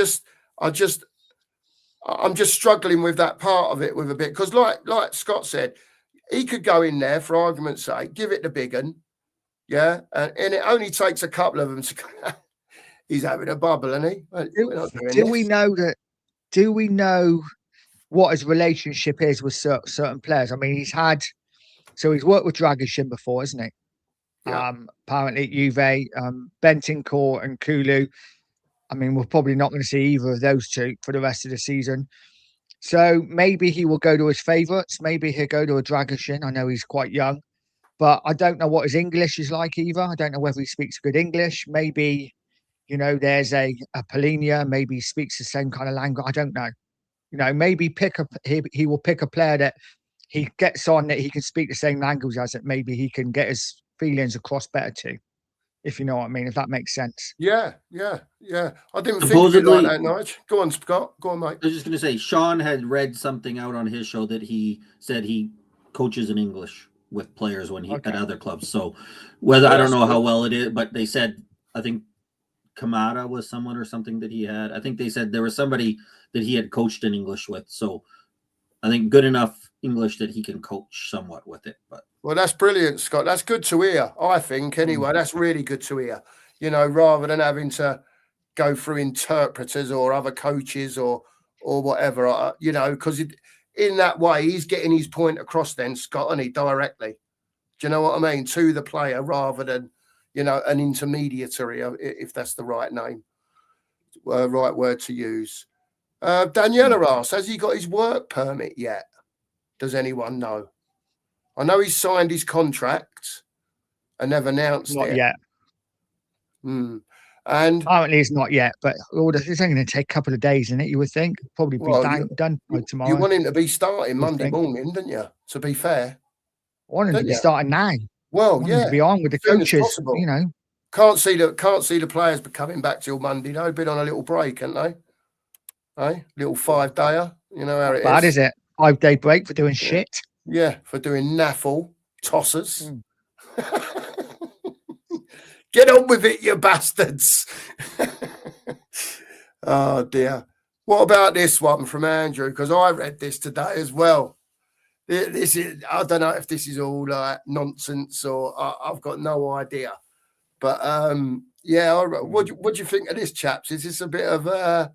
just struggling with that part of it with a bit, because like Scott said, he could go in there, for argument's sake, give it the big un, yeah, and it only takes a couple of them to go, he's having a bubble, isn't he? Do we know what his relationship is with certain players? I mean, he's worked with Dragishin before, isn't he? Yeah. Apparently Juve, Bentancur and Kulu. I mean, we're probably not going to see either of those two for the rest of the season. So maybe he will go to his favourites. Maybe he'll go to a Dragishin. I know he's quite young, but I don't know what his English is like either. I don't know whether he speaks good English. Maybe, there's a Polinia. Maybe he speaks the same kind of language. I don't know. Maybe he will pick a player that he gets on, that he can speak the same language as, that maybe he can get his feelings across better to, if you know what I mean, if that makes sense. Yeah. I didn't think of it like that, Nige. Go on, Scott. Go on, mate. I was just going to say, Sean had read something out on his show that he said he coaches in English with players when at other clubs. So I don't know how well it is, but they said, I think Kamada was someone or something that he had. I think they said there was somebody that he had coached in English with. So I think good enough English that he can coach somewhat with it. But well, that's brilliant, Scott. That's good to hear, I think, anyway. That's really good to hear, rather than having to go through interpreters or other coaches or whatever, because in that way, he's getting his point across then, Scott, and he directly. Do you know what I mean? To the player rather than, an intermediary, if that's the right name, right word to use. Daniela asks, has he got his work permit yet? Does anyone know? I know he's signed his contract and they've announced it. Not yet. And apparently it's not yet, but it's only going to take a couple of days, isn't it? You would think probably be done by tomorrow. You want him to be starting Monday morning, didn't you? To be fair, I want him to be starting now. Well, to be on with the coaches. Can't see the players coming back till Monday. Though, been on a little break, haven't they? Little 5-dayer. You know how it is. Bad, is it? 5-day break for doing shit. Yeah, for doing naffle tossers. Get on with it, you bastards. Oh, dear. What about this one from Andrew? Because I read this today as well. This is, I don't know if this is all nonsense or I've got no idea. But, what do you think of this, chaps? Is this a bit of,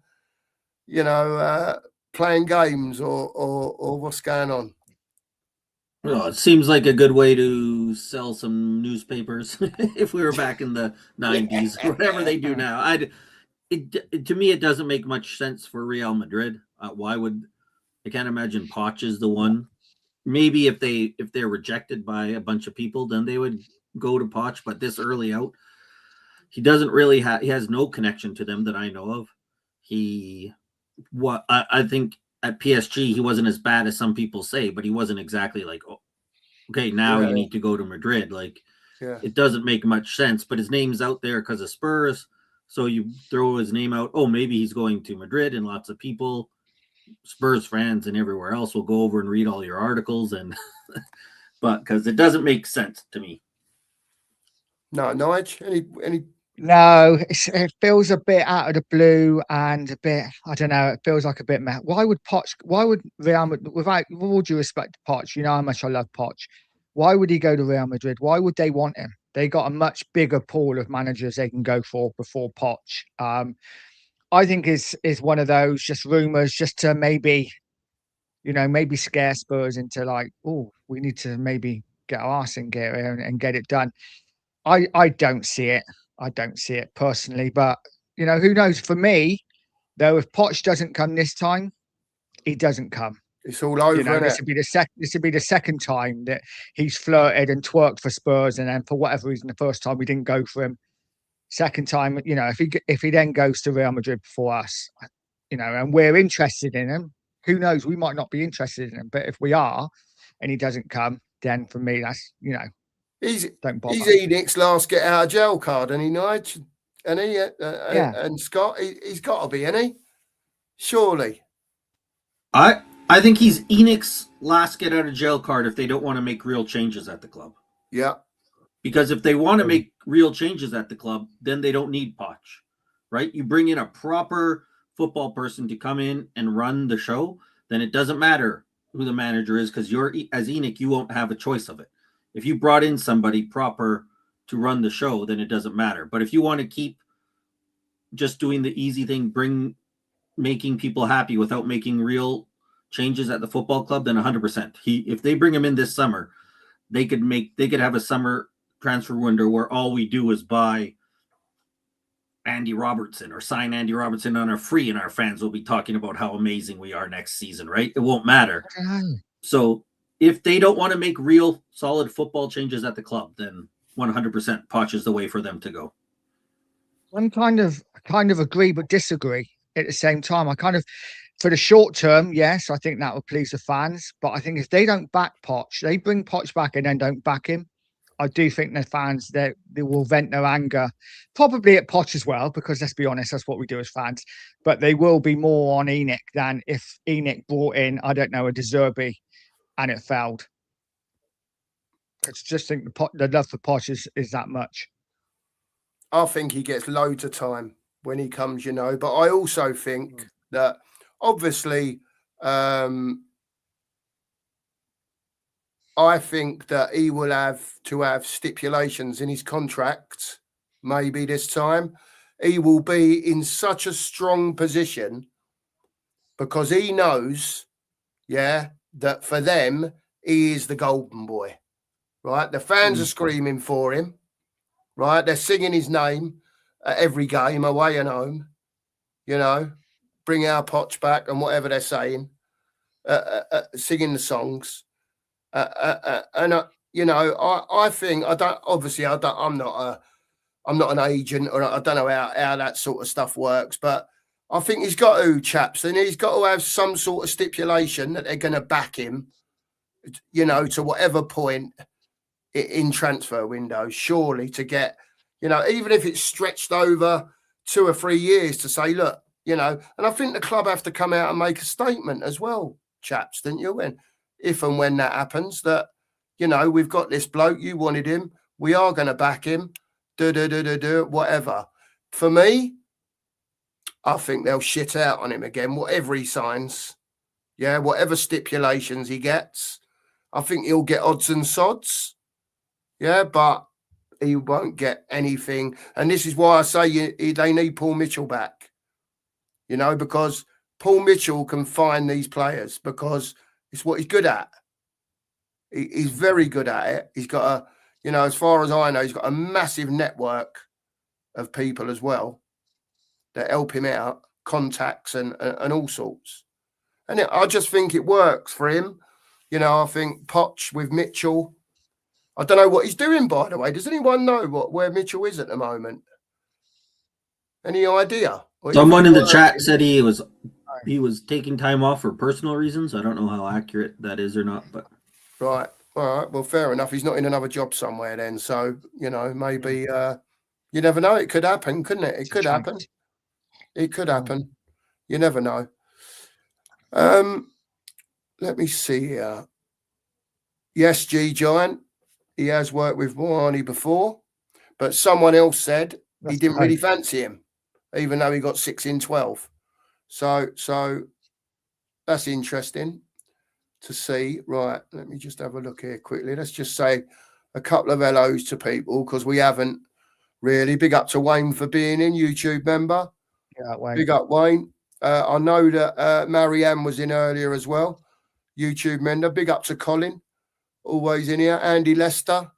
playing games or what's going on? Well, it seems like a good way to sell some newspapers if we were back in the 90s, whatever they do now. To me, it doesn't make much sense for Real Madrid. Why would I can't imagine Poch is the one. Maybe if they're rejected by a bunch of people, then they would go to Poch. But this early out, he doesn't really have. He has no connection to them that I know of. I think at PSG he wasn't as bad as some people say, but he wasn't exactly like, oh, okay, now you need to go to Madrid. Like, it doesn't make much sense. But his name's out there because of Spurs, so you throw his name out. Oh, maybe he's going to Madrid, and lots of people, Spurs fans and everywhere else, will go over and read all your articles, and but because it doesn't make sense to me. No, Nige, any? No, it feels a bit out of the blue and a bit, I don't know, it feels like a bit meh. Why would Real Madrid, with all due respect to Poch, you know how much I love Poch, why would he go to Real Madrid? Why would they want him? They got a much bigger pool of managers they can go for before Poch. I think is one of those just rumours just to maybe scare Spurs into like, oh, we need to maybe get our arse in gear here and get it done. I don't see it. I don't see it personally, but who knows? For me, though, if Poch doesn't come this time, he doesn't come. It's all over. This would be the second time that he's flirted and twerked for Spurs, and then for whatever reason, the first time we didn't go for him. Second time, if he then goes to Real Madrid before us, and we're interested in him, who knows? We might not be interested in him, but if we are, and he doesn't come, then for me, that's don't bother. He's Enix's last get out of jail card, and he Nige, and he and Scott, he's got to be, isn't he? Surely. I think he's Enix's last get out of jail card if they don't want to make real changes at the club. Yeah. Because if they want to make real changes at the club, then they don't need Poch, right? You bring in a proper football person to come in and run the show, then it doesn't matter who the manager is, because as Enix, you won't have a choice of it. If you brought in somebody proper to run the show, then it doesn't matter. But if you want to keep just doing the easy thing, making people happy without making real changes at the football club, then 100%. If they bring him in this summer, they could have a summer transfer window where all we do is buy Andy Robertson or sign Andy Robertson on a free, and our fans will be talking about how amazing we are next season, right? It won't matter. So if they don't want to make real solid football changes at the club, then 100% Poch is the way for them to go. I'm kind of agree but disagree at the same time. For the short term, yes, I think that will please the fans. But I think if they don't back Poch, they bring Poch back and then don't back him, I do think the fans they will vent their anger, probably at Poch as well, because let's be honest, that's what we do as fans. But they will be more on Enix than if Enix brought in, I don't know, a De Zerbi and it failed. I just think the love for Poch is that much. I think he gets loads of time when he comes, but I also think that obviously I think that he will have to have stipulations in his contract. Maybe this time he will be in such a strong position because he knows, that for them, he is the golden boy, right? The fans are screaming for him, right? They're singing his name at every game, away and home, bring our Poch back and whatever they're saying, singing the songs. I think I'm not an agent, or I don't know how that sort of stuff works, but I think he's got to, chaps, and he's got to have some sort of stipulation that they're going to back him, to whatever point in transfer windows, surely, to get, even if it's stretched over 2 or 3 years, to say, look, and I think the club have to come out and make a statement as well, chaps, didn't you? If and when that happens, that, we've got this bloke, you wanted him, we are going to back him, whatever. For me, I think they'll shit out on him again, whatever he signs. Yeah, whatever stipulations he gets. I think he'll get odds and sods. Yeah, but he won't get anything. And this is why I say they need Paul Mitchell back. Because Paul Mitchell can find these players because it's what he's good at. He's very good at it. He's got as far as I know, he's got a massive network of people as well. that help him out, contacts and all sorts. And I just think it works for him. You know, I think Poch with Mitchell. I don't know what he's doing, by the way. Does anyone know where Mitchell is at the moment? Any idea? Someone in the chat said he was taking time off for personal reasons. I don't know how accurate that is or not, but right. All right. Well, fair enough. He's not in another job somewhere then. So, you know, maybe you never know. It could happen, couldn't it? It could happen. It could happen. You never know. Let me see here. Yes, G Giant. He has worked with Moani before, but someone else said he didn't really fancy him, even though he got 6 in 12. So that's interesting to see. Right, let me just have a look here quickly. Let's just say a couple of hellos to people because we haven't really. Big up to Wayne for being in, YouTube member. Yeah, Wayne. Big up, Wayne. I know that Marianne was in earlier as well. YouTube member. Big up to Colin. Always in here. Andy Lester.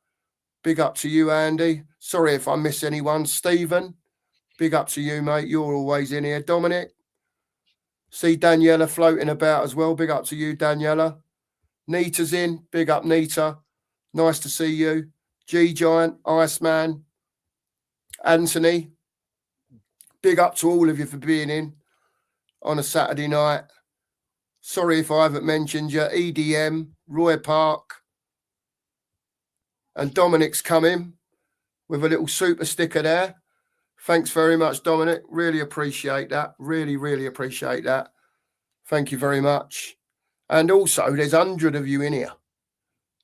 Big up to you, Andy. Sorry if I miss anyone. Stephen. Big up to you, mate. You're always in here. Dominic. See Daniela floating about as well. Big up to you, Daniela. Nita's in. Big up, Nita. Nice to see you. G Giant, Iceman, Anthony. Big up to all of you for being in on a Saturday night. Sorry if I haven't mentioned you. EDM, Roy Park. And Dominic's coming with a little super sticker there. Thanks very much, Dominic. Really appreciate that. Really, really appreciate that. Thank you very much. And also, there's 100 of you in here.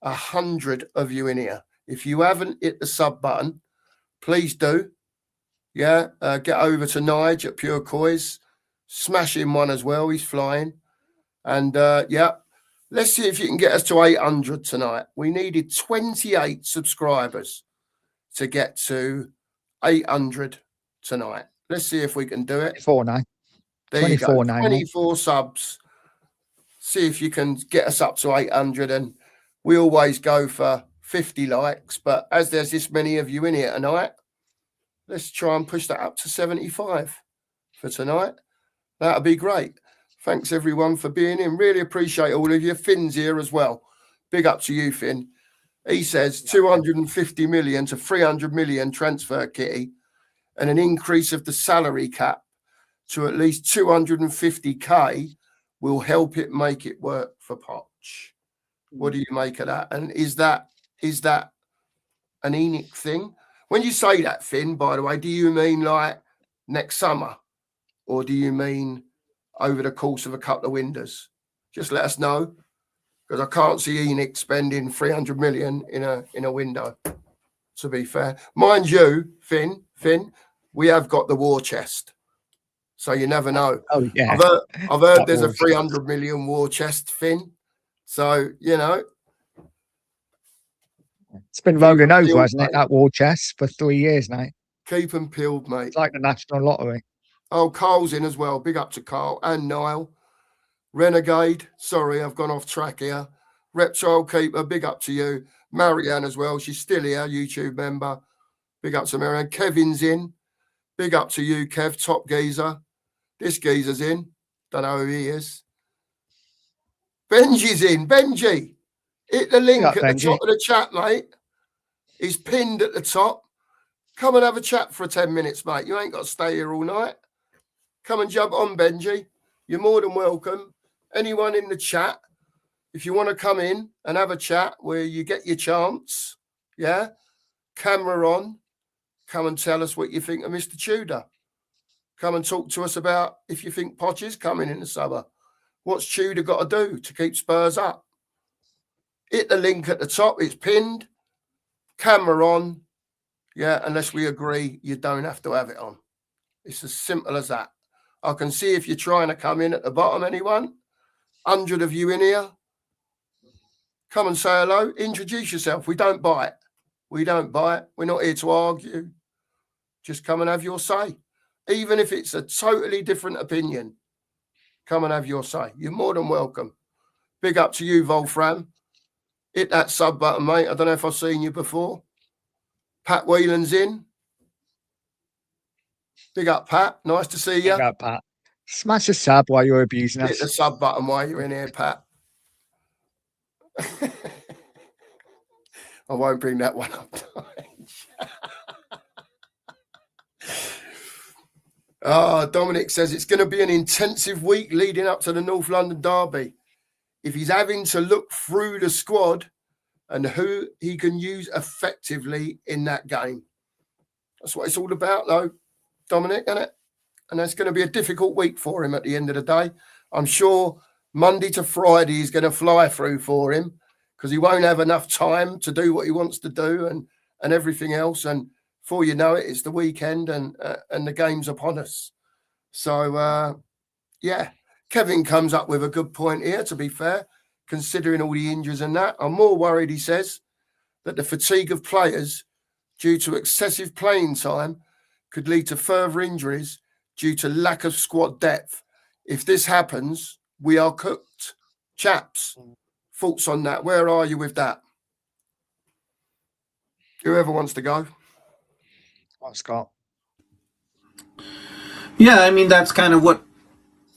100 of you in here. If you haven't hit the sub button, please do. Yeah, get over to Nige at Pure Coys. Smash him one as well. He's flying. And yeah, let's see if you can get us to 800 tonight. We needed 28 subscribers to get to 800 tonight. Let's see if we can do it. 24 now. There you go. 24 now. 24 subs. See if you can get us up to 800. And we always go for 50 likes. But as there's this many of you in here tonight, let's try and push that up to 75 for tonight. That'd be great. Thanks, everyone, for being in. Really appreciate all of you. Finn's here as well. Big up to you, Finn. He says 250 million to 300 million transfer kitty and an increase of the salary cap to at least 250k will help it make it work for Poch. What do you make of that? And is that an ENIC thing? When you say that, Finn, by the way, do you mean like next summer or do you mean over the course of a couple of windows? Just let us know, because I can't see ENIC spending 300 million in a window, to be fair. Mind you, Finn, we have got the war chest. So you never know. Oh, yeah. I've heard there's a 300 million war chest, Finn. So, you know. It's been rolling over, hasn't it, that war chest for 3 years now. Keep them peeled, mate. It's like the national lottery. Oh, Carl's in as well. Big up to Carl and Niall. Renegade. Sorry, I've gone off track here. Reptile Keeper. Big up to you. Marianne as well. She's still here, YouTube member. Big up to Marianne. Kevin's in. Big up to you, Kev. Top geezer. This geezer's in. Don't know who he is. Benji's in. Benji. Hit the link at the top of the chat, mate. He's pinned at the top. Come and have a chat for 10 minutes, mate. You ain't got to stay here all night. Come and jump on, Benji. You're more than welcome. Anyone in the chat, if you want to come in and have a chat where you get your chance, yeah, camera on, come and tell us what you think of Mr. Tudor. Come and talk to us about if you think Poch is coming in the summer. What's Tudor got to do to keep Spurs up? Hit the link at the top. It's pinned. Camera on. Yeah, unless we agree, you don't have to have it on. It's as simple as that. I can see if you're trying to come in at the bottom, anyone. 100 of you in here. Come and say hello. Introduce yourself. We don't bite. We don't bite. We're not here to argue. Just come and have your say. Even if it's a totally different opinion, come and have your say. You're more than welcome. Big up to you, Wolfram. Hit that sub button, mate. I don't know if I've seen you before. Pat Whelan's in. Big up, Pat. Nice to see you. Big up, Pat. Smash the sub while you're abusing Hit the us. sub button while you're in here, Pat. I won't bring that one up. Dominic says it's going to be an intensive week leading up to the North London derby. If he's having to look through the squad and who he can use effectively in that game. That's what it's all about, though, Dominic, isn't it? And that's going to be a difficult week for him at the end of the day. I'm sure Monday to Friday is going to fly through for him because he won't have enough time to do what he wants to do and everything else. And before you know it, it's the weekend and the game's upon us. So, yeah, Kevin comes up with a good point here, to be fair, considering all the injuries and that. I'm more worried, he says, that the fatigue of players due to excessive playing time could lead to further injuries due to lack of squad depth. If this happens, we are cooked. Chaps, thoughts on that? Where are you with that? Whoever wants to go. Oh, Scott. Yeah, I mean, that's kind of what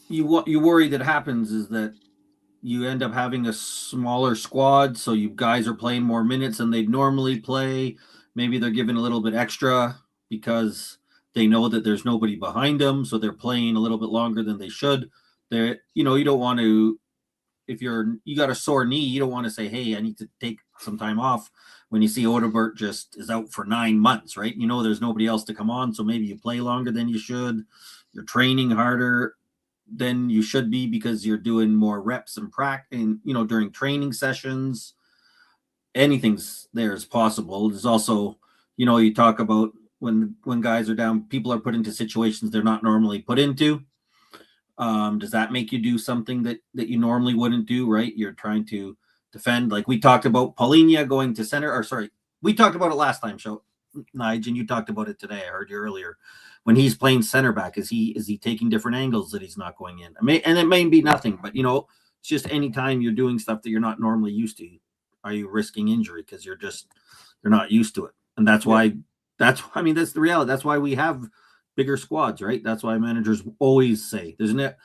you worry that happens is that you end up having a smaller squad, so you guys are playing more minutes than they'd normally play. Maybe they're giving a little bit extra because they know that there's nobody behind them, so they're playing a little bit longer than they should. You don't want to, if you got a sore knee, you don't want to say, hey, I need to take some time off when you see Odebert just is out for 9 months, right? You know there's nobody else to come on, so maybe you play longer than you should. You're training harder than you should be because you're doing more reps and practice, during training sessions. Anything's there is possible. There's also, you talk about when guys are down, people are put into situations they're not normally put into. Does that make you do something that you normally wouldn't do, right? You're trying to defend. Like we talked about Paulinho going to center, we talked about it last time, Nigel, and you talked about it today. I heard you earlier. When he's playing center back, is he taking different angles that he's not going in? And it may be nothing, but it's just any time you're doing stuff that you're not normally used to, are you risking injury because you're not used to it? And that's why that's the reality. That's why we have bigger squads, right? That's why managers always say there's I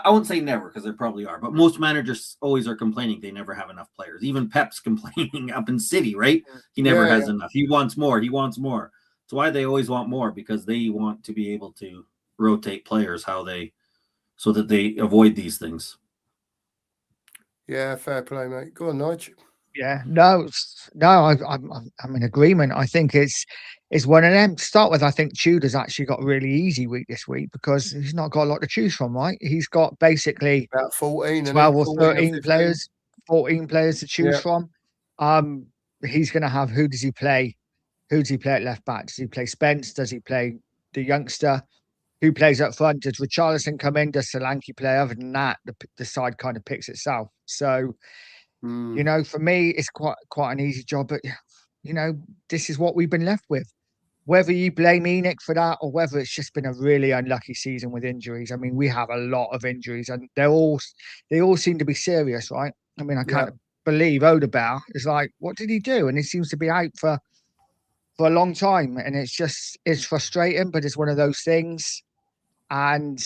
won't say never because there probably are, but most managers always are complaining they never have enough players. Even Pep's complaining up in City, right? He never has enough. He wants more. That's why they always want more, because they want to be able to rotate players so that they avoid these things. Yeah, fair play, mate. Go on, Nigel. Yeah, no, I'm in agreement. I think it's one of them. To start with, I think Tudor's actually got a really easy week this week because he's not got a lot to choose from, right? He's got basically about 14, 12 or 14 13 players, 14 players to choose from. He's going to have, who does he play? Who does he play at left back? Does he play Spence? Does he play the youngster? Who plays up front? Does Richarlison come in? Does Solanke play? Other than that, the side kind of picks itself. So, for me, it's quite an easy job. But, this is what we've been left with. Whether you blame Enoch for that or whether it's just been a really unlucky season with injuries. I mean, we have a lot of injuries and they all seem to be serious, right? I mean, I can't believe Odebert is like, what did he do? And he seems to be out for a long time. And it's frustrating, but it's one of those things. And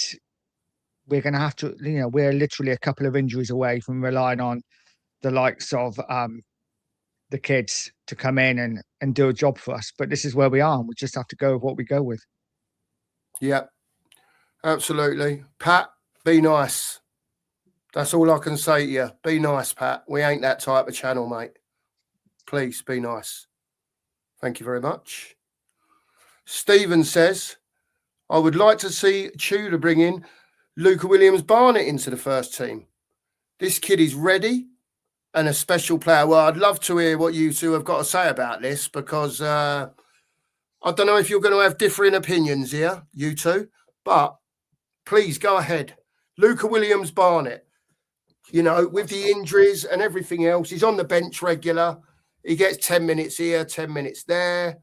we're going to have to, we're literally a couple of injuries away from relying on the likes of the kids to come in and do a job for us. But this is where we are. And we just have to go with what we go with. Yeah, absolutely. Pat, be nice. That's all I can say to you. Be nice, Pat. We ain't that type of channel, mate. Please be nice. Thank you very much. Stephen says, I would like to see Tudor bring in Luca Williams-Barnett into the first team. This kid is ready and a special player. Well, I'd love to hear what you two have got to say about this because I don't know if you're going to have differing opinions here, you two, but please go ahead. Luca Williams-Barnett, with the injuries and everything else, he's on the bench regular. He gets 10 minutes here, 10 minutes there.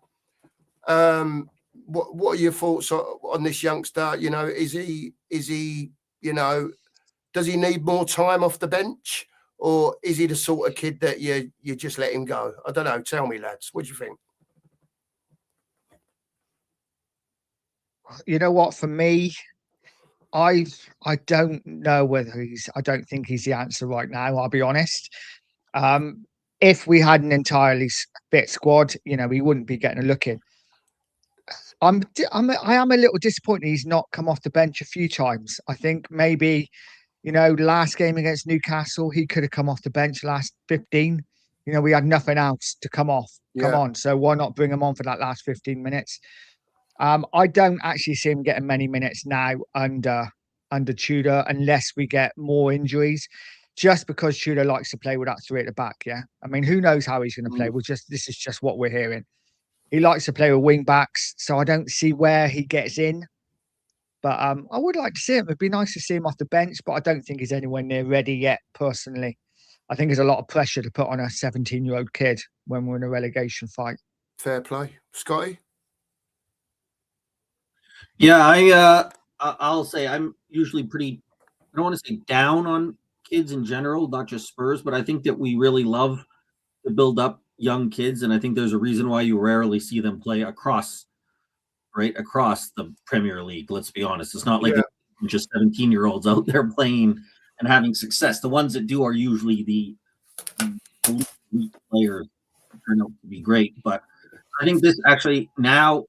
What are your thoughts on this youngster? Is he, does he need more time off the bench? Or is he the sort of kid that you just let him go? I don't know. Tell me, lads. What do you think? You know what? For me, I don't know whether I don't think he's the answer right now. I'll be honest. Um, if we had an entirely fit squad, he wouldn't be getting a look in. I am a little disappointed he's not come off the bench a few times. I think maybe, last game against Newcastle, he could have come off the bench last 15. We had nothing else to come Yeah. on. So why not bring him on for that last 15 minutes? I don't actually see him getting many minutes now under Tudor unless we get more injuries. Just because Tudor likes to play with that three at the back, yeah. I mean, who knows how he's going to play? This is just what we're hearing. He likes to play with wing backs, so I don't see where he gets in. But I would like to see him. It'd be nice to see him off the bench, but I don't think he's anywhere near ready yet, personally. I think there's a lot of pressure to put on a 17-year-old kid when we're in a relegation fight. Fair play. Scotty? Yeah, I'll say I'm usually pretty, I don't want to say down on kids in general, not just Spurs, but I think that we really love to build up young kids. And I think there's a reason why you rarely see them play across the Premier League. Let's be honest. It's not like just 17-year-olds out there playing and having success. The ones that do are usually the elite players who turn out to be great. But I think this actually now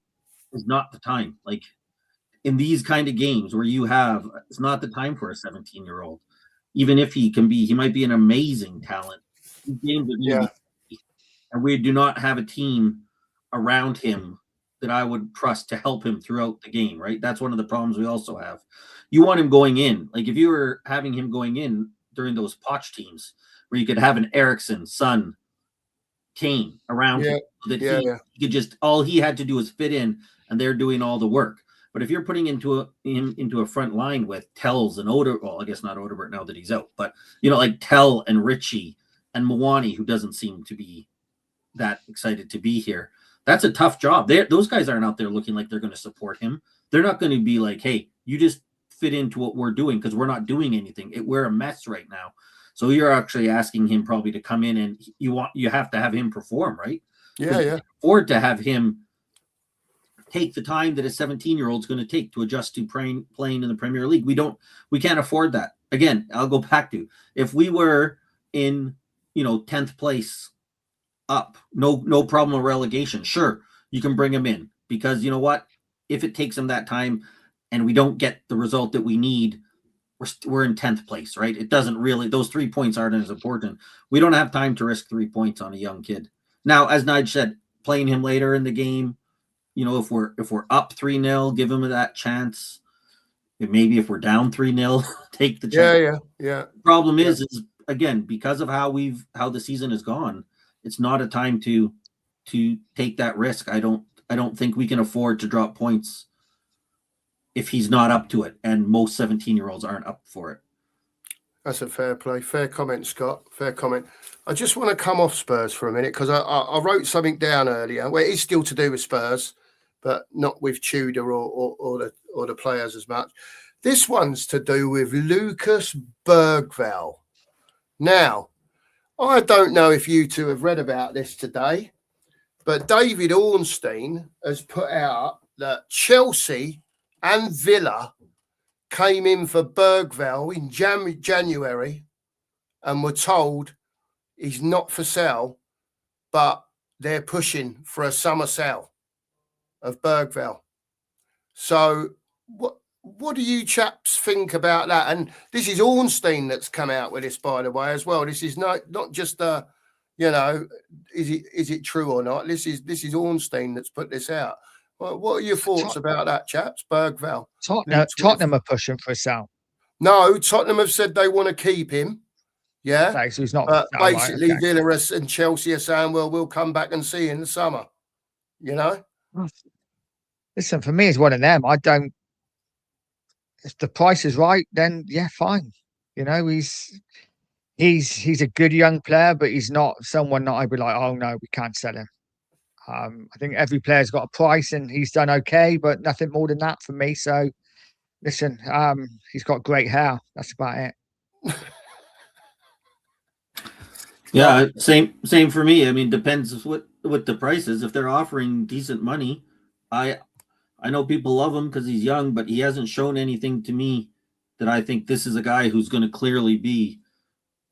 is not the time. Like, in these kind of games where it's not the time for a 17-year-old. Even if he might be an amazing talent. These games are and we do not have a team around him that I would trust to help him throughout the game, right? That's one of the problems we also have. You want him going in. Like, if you were having him going in during those Poch teams where you could have an Ericsson, Son, Kane around him, that he could just, all he had to do was fit in and they're doing all the work. But if you're putting him into a front line with Tells and I guess not Oderbert now that he's out, but like Tell and Richie and Mwani, who doesn't seem to be that excited to be here. That's a tough job. Those guys aren't out there looking like they're going to support him. They're not going to be like, hey, you just fit into what we're doing because we're not doing anything. We're a mess right now. So you're actually asking him probably to come in and you have to have him perform, right? Yeah. Or to have him take the time that a 17-year-old is going to take to adjust to playing in the Premier League. We can't afford that. Again, I'll go back to, if we were in 10th place up, no problem with relegation, sure, you can bring him in, because you know what, if it takes him that time and we don't get the result that we need, we're in 10th place, right? It doesn't really, those 3 points aren't as important. We don't have time to risk 3 points on a young kid. Now, as Nige said, playing him later in the game, if we're up 3-0, give him that chance. Maybe if we're down 3-0, take the chance. Yeah. The problem is again, because of how the season has gone, it's not a time to take that risk. I don't think we can afford to drop points if he's not up to it, and most 17-year-olds aren't up for it. That's a fair play. Fair comment, Scott. Fair comment. I just want to come off Spurs for a minute because I wrote something down earlier. Well, it is still to do with Spurs, but not with Tudor or the players as much. This one's to do with Lucas Bergvall. Now, I don't know if you two have read about this today, but David Ornstein has put out that Chelsea and Villa came in for Bergvall in January and were told he's not for sale, but they're pushing for a summer sale of Bergvall. So what do you chaps think about that? And this is Ornstein that's come out with this, by the way, as well. This is not just is it true or not? This is Ornstein that's put this out. What are your thoughts about that, chaps? Bergvall. Tottenham are pushing for a sale. No, Tottenham have said they want to keep him. Yeah. Okay, so he's not. But basically, right, okay. Villa and Chelsea are saying, well, we'll come back and see you in the summer. Listen, for me, it's one of them. I don't. If the price is right, then yeah, fine. He's a good young player, but he's not someone that I'd be like, oh no, we can't sell him. I think every player's got a price, and he's done okay, but nothing more than that for me. So, listen, he's got great hair. That's about it. Yeah, same for me. I mean, depends what the price is. If they're offering decent money, I I know people love him because he's young, but he hasn't shown anything to me that I think this is a guy who's going to clearly be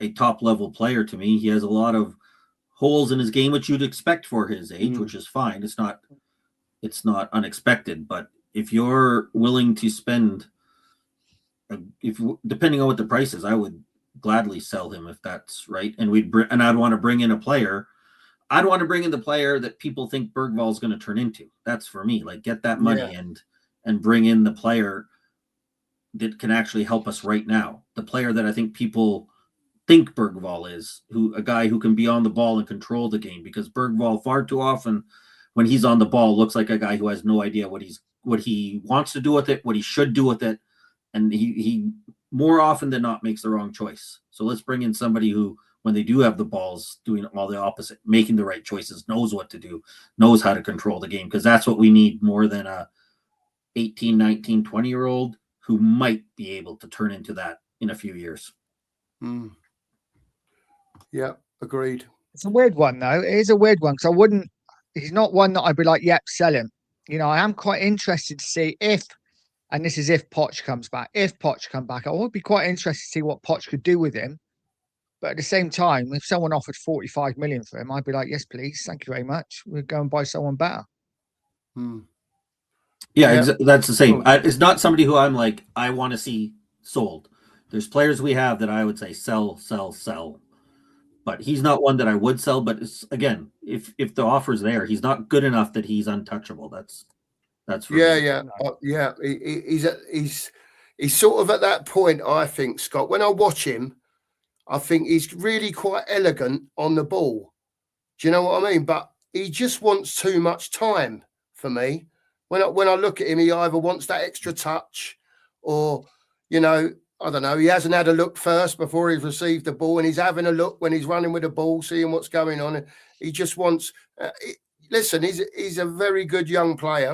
a top level player to me. He has a lot of holes in his game, which you'd expect for his age, which is fine. It's not unexpected, but if you're willing to spend, if depending on what the price is, I would gladly sell him if that's right. And I'd want to bring in a player. I'd want to bring in the player that people think Bergvall is going to turn into. That's for me. Like, get that money and bring in the player that can actually help us right now. The player that I think people think Bergvall is, a guy who can be on the ball and control the game, because Bergvall far too often when he's on the ball looks like a guy who has no idea what he wants to do with it, what he should do with it, and he more often than not makes the wrong choice. So let's bring in somebody who, when they do have the balls, doing all the opposite, making the right choices, knows what to do, knows how to control the game, because that's what we need more than a 18, 19, 20-year-old who might be able to turn into that in a few years. Yeah, agreed. It's a weird one, though. It is a weird one because he's not one that I'd be like, yep, sell him. You know, I am quite interested to see and this is if Poch comes back. If Poch come back, I would be quite interested to see what Poch could do with him. But at the same time, if someone offered 45 million for him, I'd be like, yes, please. Thank you very much. We'll go and buy someone better. Yeah, that's the same. It's not somebody who I'm like, I want to see sold. There's players we have that I would say sell. But he's not one that I would sell. But it's, again, if the offer's there, he's not good enough that he's untouchable. That's for me. He's sort of at that point, I think, Scott. When I watch him, I think he's really quite elegant on the ball. Do you know what I mean? But he just wants too much time for me. When I look at him, he either wants that extra touch, or, you know, I don't know, he hasn't had a look first before he's received the ball, and he's having a look when he's running with the ball, seeing what's going on. He just wants. Listen, he's a very good young player.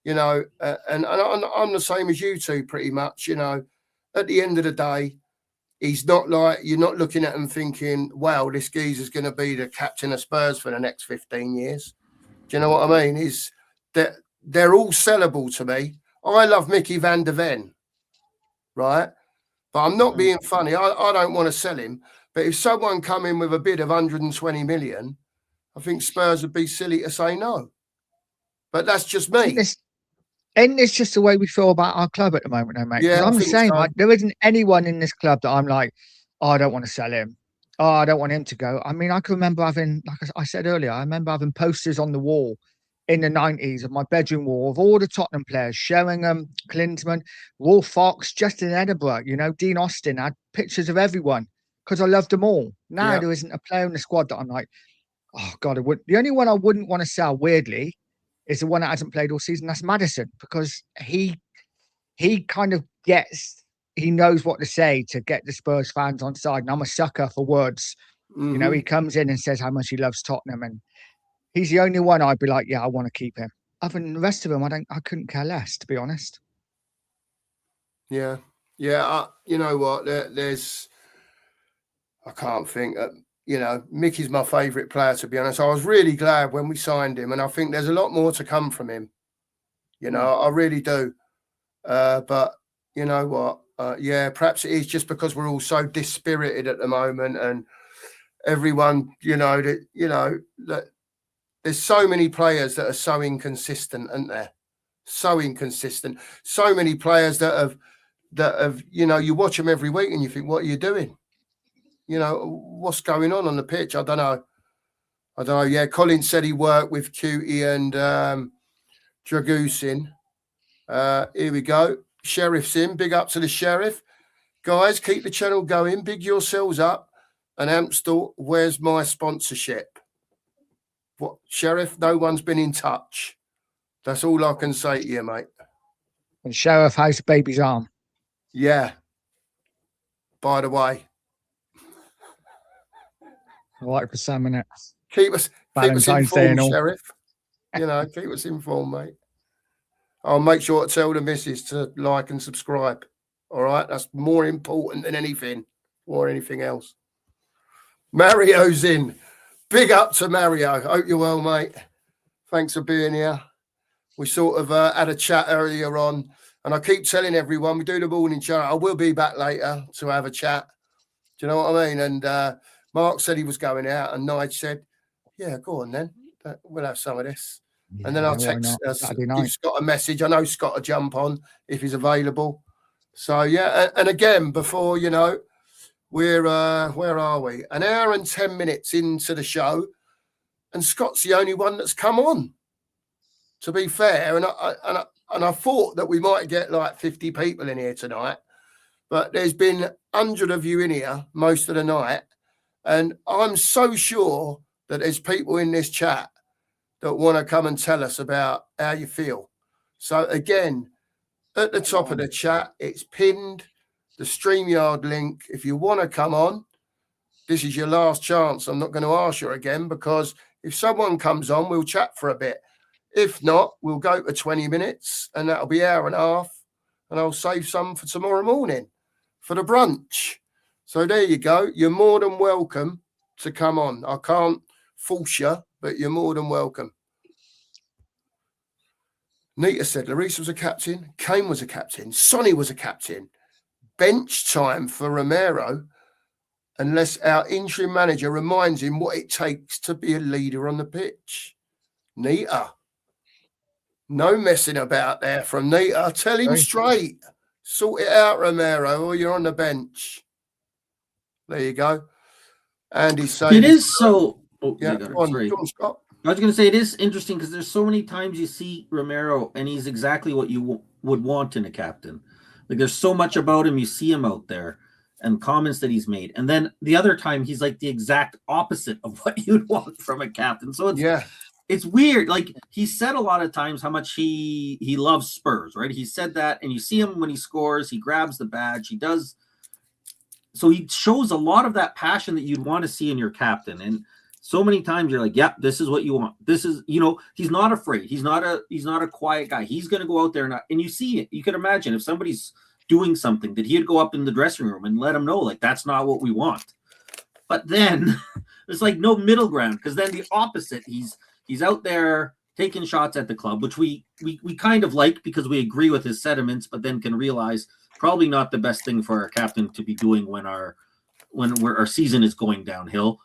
And I'm the same as you two, pretty much. You know, at the end of the day, he's not like, you're not looking at him thinking, wow, this geezer's going to be the captain of Spurs for the next 15 years. Do you know what I mean? They're all sellable to me. I love Mickey van der Ven, right? But I'm not being funny. I don't want to sell him. But if someone come in with a bid of 120 million, I think Spurs would be silly to say no. But that's just me. And it's just the way we feel about our club at the moment, though, mate. Yeah, I'm the same. So. There isn't anyone in this club that I'm like, oh, I don't want to sell him. Oh, I don't want him to go. I mean, I can remember having, like I said earlier, I remember having posters on the wall in the 90s of my bedroom wall of all the Tottenham players, Sheringham, Klinsmann, Wolf Fox, Justin Edinburgh, you know, Dean Austin. I had pictures of everyone because I loved them all. Now there isn't a player in the squad that I'm like, oh, God, the only one I wouldn't want to sell, weirdly, is the one that hasn't played all season. That's Maddison, because he kind of he knows what to say to get the Spurs fans on side. And I'm a sucker for words. Mm-hmm. You know, he comes in and says how much he loves Tottenham, and he's the only one I'd be like, yeah, I want to keep him. Other than the rest of them, I couldn't care less, to be honest. Yeah. You know what? I can't think. You know, Mickey's my favourite player, to be honest. I was really glad when we signed him, and I think there's a lot more to come from him. You know, I really do. But you know what? Perhaps it is just because we're all so dispirited at the moment, and everyone, that there's so many players that are so inconsistent, aren't there? So inconsistent. So many players that have, you watch them every week and you think, what are you doing? You know, what's going on the pitch? I don't know. Yeah, Colin said he worked with Cutie and Dragusin. Here we go. Sheriff's in. Big up to the Sheriff. Guys, keep the channel going. Big yourselves up. And Amstel, where's my sponsorship? What, Sheriff? No one's been in touch. That's all I can say to you, mate. And Sheriff has baby's arm. Yeah. By the way. I like for some minutes. Keep us informed, Sheriff. You know, keep us informed, mate. I'll make sure to tell the missus to like and subscribe. All right? That's more important than anything or anything else. Mario's in. Big up to Mario. Hope you're well, mate. Thanks for being here. We sort of had a chat earlier on, and I keep telling everyone we do the morning chat. I will be back later to have a chat. Do you know what I mean? And Mark said he was going out, and Nigel said, "Yeah, go on then. We'll have some of this." And then I'll text give Scott a message. I know Scott will jump on if he's available. So yeah, and again, before you know, we're where are we? An hour and 10 minutes into the show, and Scott's the only one that's come on. To be fair, and I thought that we might get like 50 people in here tonight, but there's been 100 of you in here most of the night, and I'm so sure that there's people in this chat that want to come and tell us about how you feel. So again, at the top of the chat, it's pinned, the StreamYard link. If you want to come on, this is your last chance. I'm not going to ask you again, because if someone comes on, we'll chat for a bit. If not, we'll go to 20 minutes, and that'll be an hour and a half, and I'll save some for tomorrow morning for the brunch. So there you go. You're more than welcome to come on. I can't force you, but you're more than welcome. Nita said Lloris was a captain, Kane was a captain, Sonny was a captain. Bench time for Romero, unless our interim manager reminds him what it takes to be a leader on the pitch. Nita. No messing about there from Nita. Tell him straight. Sort it out, Romero, or you're on the bench. There you go. And he's saying it is so. Oh, yeah, go on, Scott. I was going to say it is interesting because there's so many times you see Romero and he's exactly what you would want in a captain. Like there's so much about him. You see him out there and comments that he's made. And then the other time he's like the exact opposite of what you'd want from a captain. So it's weird. Like he said a lot of times how much he loves Spurs, right? He said that, and you see him when he scores, he grabs the badge, he does. So he shows a lot of that passion that you'd want to see in your captain. And so many times you're like, yep, this is what you want. This is, he's not afraid. He's not a quiet guy. He's going to go out there and you see it. You can imagine if somebody's doing something that he'd go up in the dressing room and let them know, like, that's not what we want. But then there's like no middle ground, because then the opposite, he's out there taking shots at the club, which we kind of like because we agree with his sentiments, but then can realize probably not the best thing for our captain to be doing when our season is going downhill.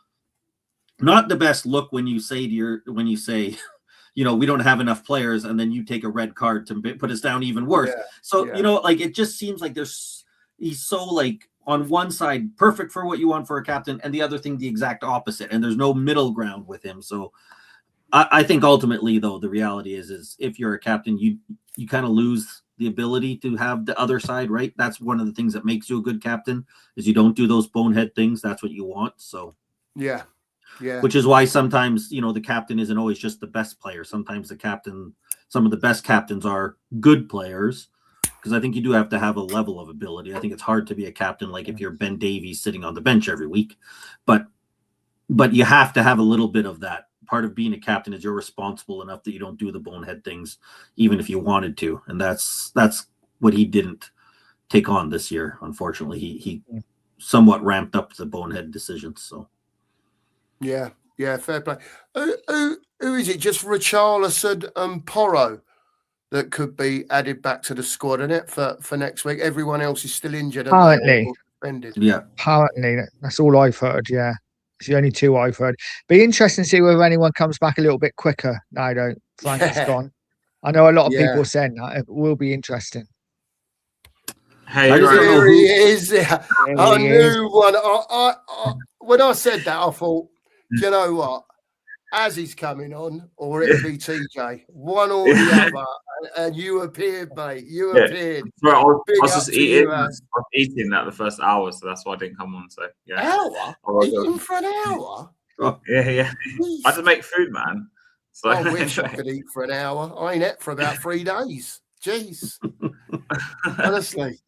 Not the best look when you say we don't have enough players, and then you take a red card to put us down even worse. Yeah, so like it just seems like he's so like on one side perfect for what you want for a captain, and the other thing the exact opposite, and there's no middle ground with him. So I think ultimately, though, the reality is if you're a captain, you kind of lose the ability to have the other side, right? That's one of the things that makes you a good captain, is you don't do those bonehead things. That's what you want. So yeah. Which is why sometimes, the captain isn't always just the best player. Sometimes some of the best captains are good players, because I think you do have to have a level of ability. I think it's hard to be a captain like if you're Ben Davies sitting on the bench every week, but you have to have a little bit of that. Part of being a captain is you're responsible enough that you don't do the bonehead things, even if you wanted to. And that's what he didn't take on this year. Unfortunately, he somewhat ramped up the bonehead decisions. So, yeah, fair play. Who is it? Just Richarlison and Porro that could be added back to the squad, isn't it, for next week? Everyone else is still injured. Apparently. Yeah. Apparently. That's all I've heard, yeah. It's the only two I've heard. Be interesting to see whether anyone comes back a little bit quicker now that Frank is gone. I know a lot of people are saying that. It will be interesting. Hey, here he is. I knew one. When I said that, I thought, do you know what? As he's coming on, or it'll be TJ, one or the other. And you appeared, mate. You appeared. Right, I was just eating. I was eating that the first hour, so that's why I didn't come on. So hour? Eating for an hour? Oh, yeah. I had to make food, man. So I wish I could eat for an hour. I ain't ate for about 3 days. Jeez. Honestly.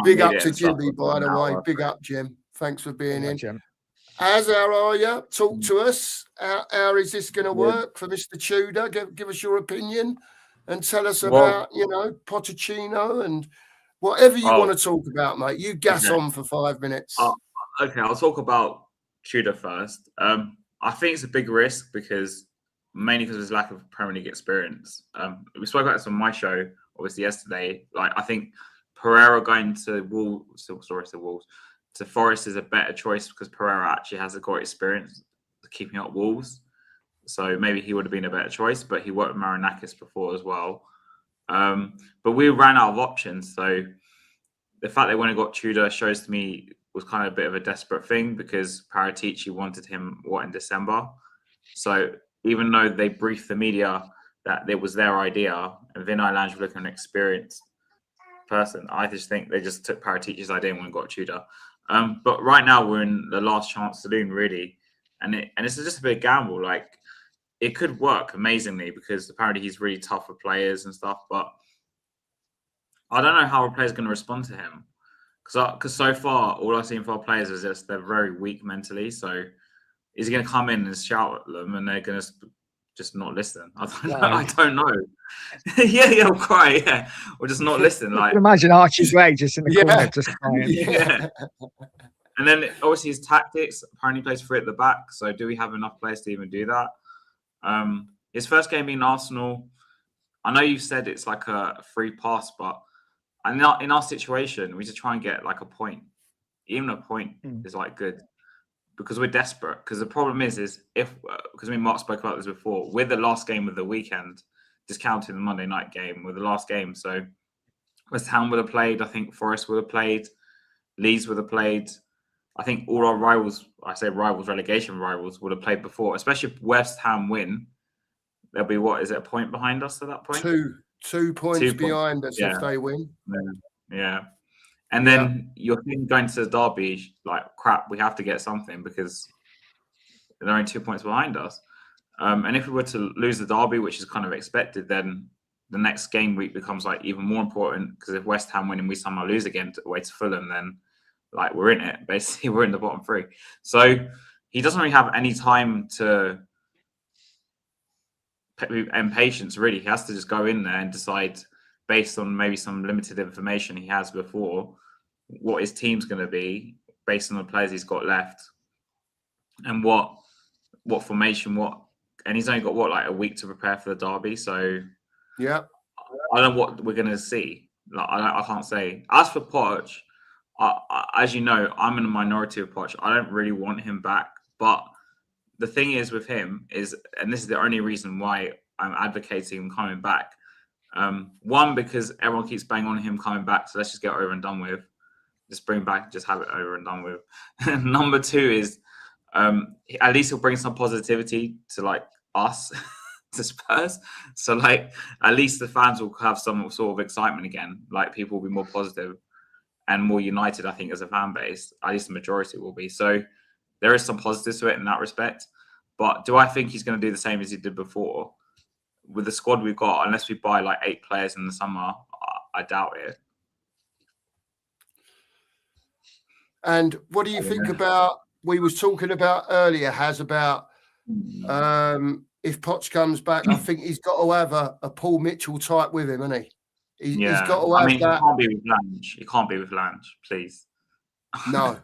Big up to Jimmy, by the way. Big up, Jim. Thanks for being in. Jim. How are you? Talk to us. How is this going to work for Mr. Tudor? Give us your opinion and tell us about, Pochettino and whatever you want to talk about, mate. You gas on for 5 minutes. Okay, I'll talk about Tudor first. I think it's a big risk because mainly because of his lack of Premier League experience. We spoke about this on my show, obviously, yesterday. Like, I think Pereira going to Forest is a better choice because Pereira actually has got experience keeping up Wolves. So maybe he would have been a better choice, but he worked with Marinakis before as well. But we ran out of options. So the fact they went and got Tudor shows to me was kind of a bit of a desperate thing because Paratici wanted him, in December? So even though they briefed the media that it was their idea and Vinay Lange was looking at an experienced person, I just think they just took Paratici's idea and went and got Tudor. But right now we're in the last chance saloon, really. And it's just a bit of gamble. Like, it could work amazingly because apparently he's really tough with players and stuff, but I don't know how a player's going to respond to him. Because so far, all I've seen for our players is just they're very weak mentally. So is he going to come in and shout at them and they're going to just not listen? I don't know. yeah, I'll cry, yeah. Or just not listen. Like, imagine Archie Gray just in the corner, just crying. Yeah. And then obviously his tactics, apparently plays free at the back. So do we have enough players to even do that? His first game being Arsenal, I know you said it's like a free pass, but in our situation, we just try and get like a point. Even a point is like good because we're desperate. Because the problem is if because me and Mark spoke about this before, we're the last game of the weekend, discounting the Monday night game, we're the last game. So West Ham would have played. I think Forest would have played. Leeds would have played. I think all our rivals, I say rivals, relegation rivals, would have played before. Especially if West Ham win, there'll be a point behind us at that point? 2 points behind us if they win. Yeah. And then you're going to the derby, like, crap, we have to get something because they're only 2 points behind us. And if we were to lose the derby, which is kind of expected, then the next game week becomes like even more important because if West Ham win and we somehow lose again away to Fulham, then like we're in it. Basically, we're in the bottom three. So he doesn't really have any time and patience, really. He has to just go in there and decide based on maybe some limited information he has before what his team's going to be based on the players he's got left and what formation, and he's only got like a week to prepare for the derby. So yeah, I don't know what we're going to see. Like, I can't say. As for Poch, as you know, I'm in a minority of Poch. I don't really want him back, but the thing is with him is, and this is the only reason why I'm advocating him coming back. One, because everyone keeps banging on him coming back, so let's just get it over and done with. Just bring back, just have it over and done with. Number two is, at least he'll bring some positivity to like us, to Spurs. So like, at least the fans will have some sort of excitement again. Like people will be more positive and more united, I think, as a fan base. At least the majority will be. So there is some positives to it in that respect. But do I think he's going to do the same as he did before? With the squad we've got, unless we buy like 8 players in the summer, I doubt it. And what do you think about, we was talking about earlier, about if Poch comes back, I think he's got to have a Paul Mitchell type with him, hasn't he? He's got to have that. He can't be with Lange. He can't be with Lange, please. No.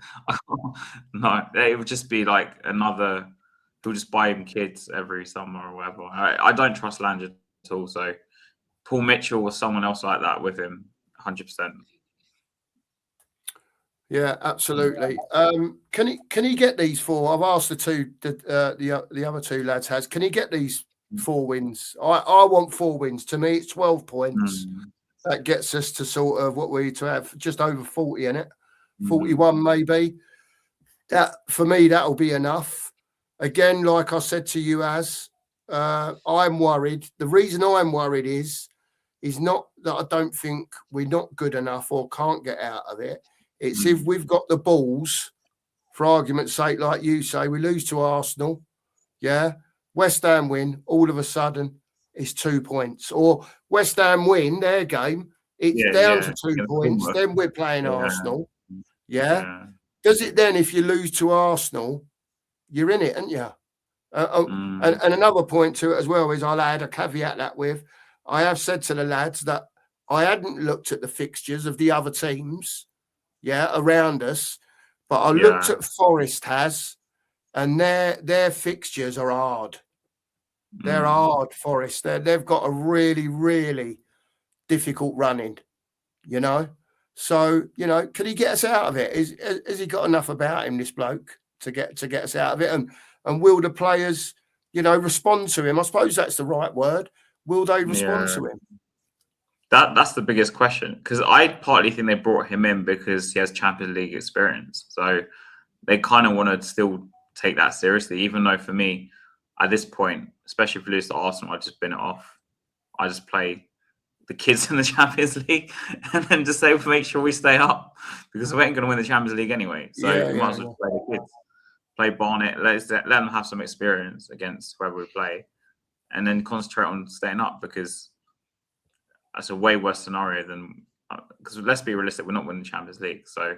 No, it would just be like another, he'll just buy him kids every summer or whatever. I don't trust Lange at all. So Paul Mitchell or someone else like that with him, 100%. Yeah, absolutely. Can he get these 4? I've asked the other 2 lads can he get these 4 wins? I want 4 wins. To me, it's 12 points. That gets us to sort of what we to have just over 40 in it, 41 maybe. That for me, that'll be enough. Again, like I said to you, I'm worried. The reason I'm worried is not that I don't think we're not good enough or can't get out of it. It's if we've got the balls, for argument's sake, like you say, we lose to Arsenal, West Ham win, all of a sudden it's 2 points. Or West Ham win their game, it's down to 2 points, then we're playing Arsenal. Does it then, if you lose to Arsenal, you're in it, aren't you? And another point to it as well is I'll add a caveat that with, I have said to the lads that I hadn't looked at the fixtures of the other teams, around us, but I looked at Forest and their fixtures are hard. They're hard, Forest. They've got a really, really difficult running, you know. So, you know, can he get us out of it? Has he got enough about him, this bloke, to get us out of it? And will the players, you know, respond to him? I suppose that's the right word. Will they respond to him? That's the biggest question, because I partly think they brought him in because he has Champions League experience. So they kind of want to still take that seriously, even though for me, at this point, especially if we lose to Arsenal, I just bin it off. I just play the kids in the Champions League and then just say, make sure we stay up, because we ain't going to win the Champions League anyway. So we might as well play the kids, play Barnet, let them have some experience against whoever we play, and then concentrate on staying up, because that's a way worse scenario than, because let's be realistic, we're not winning the Champions League. So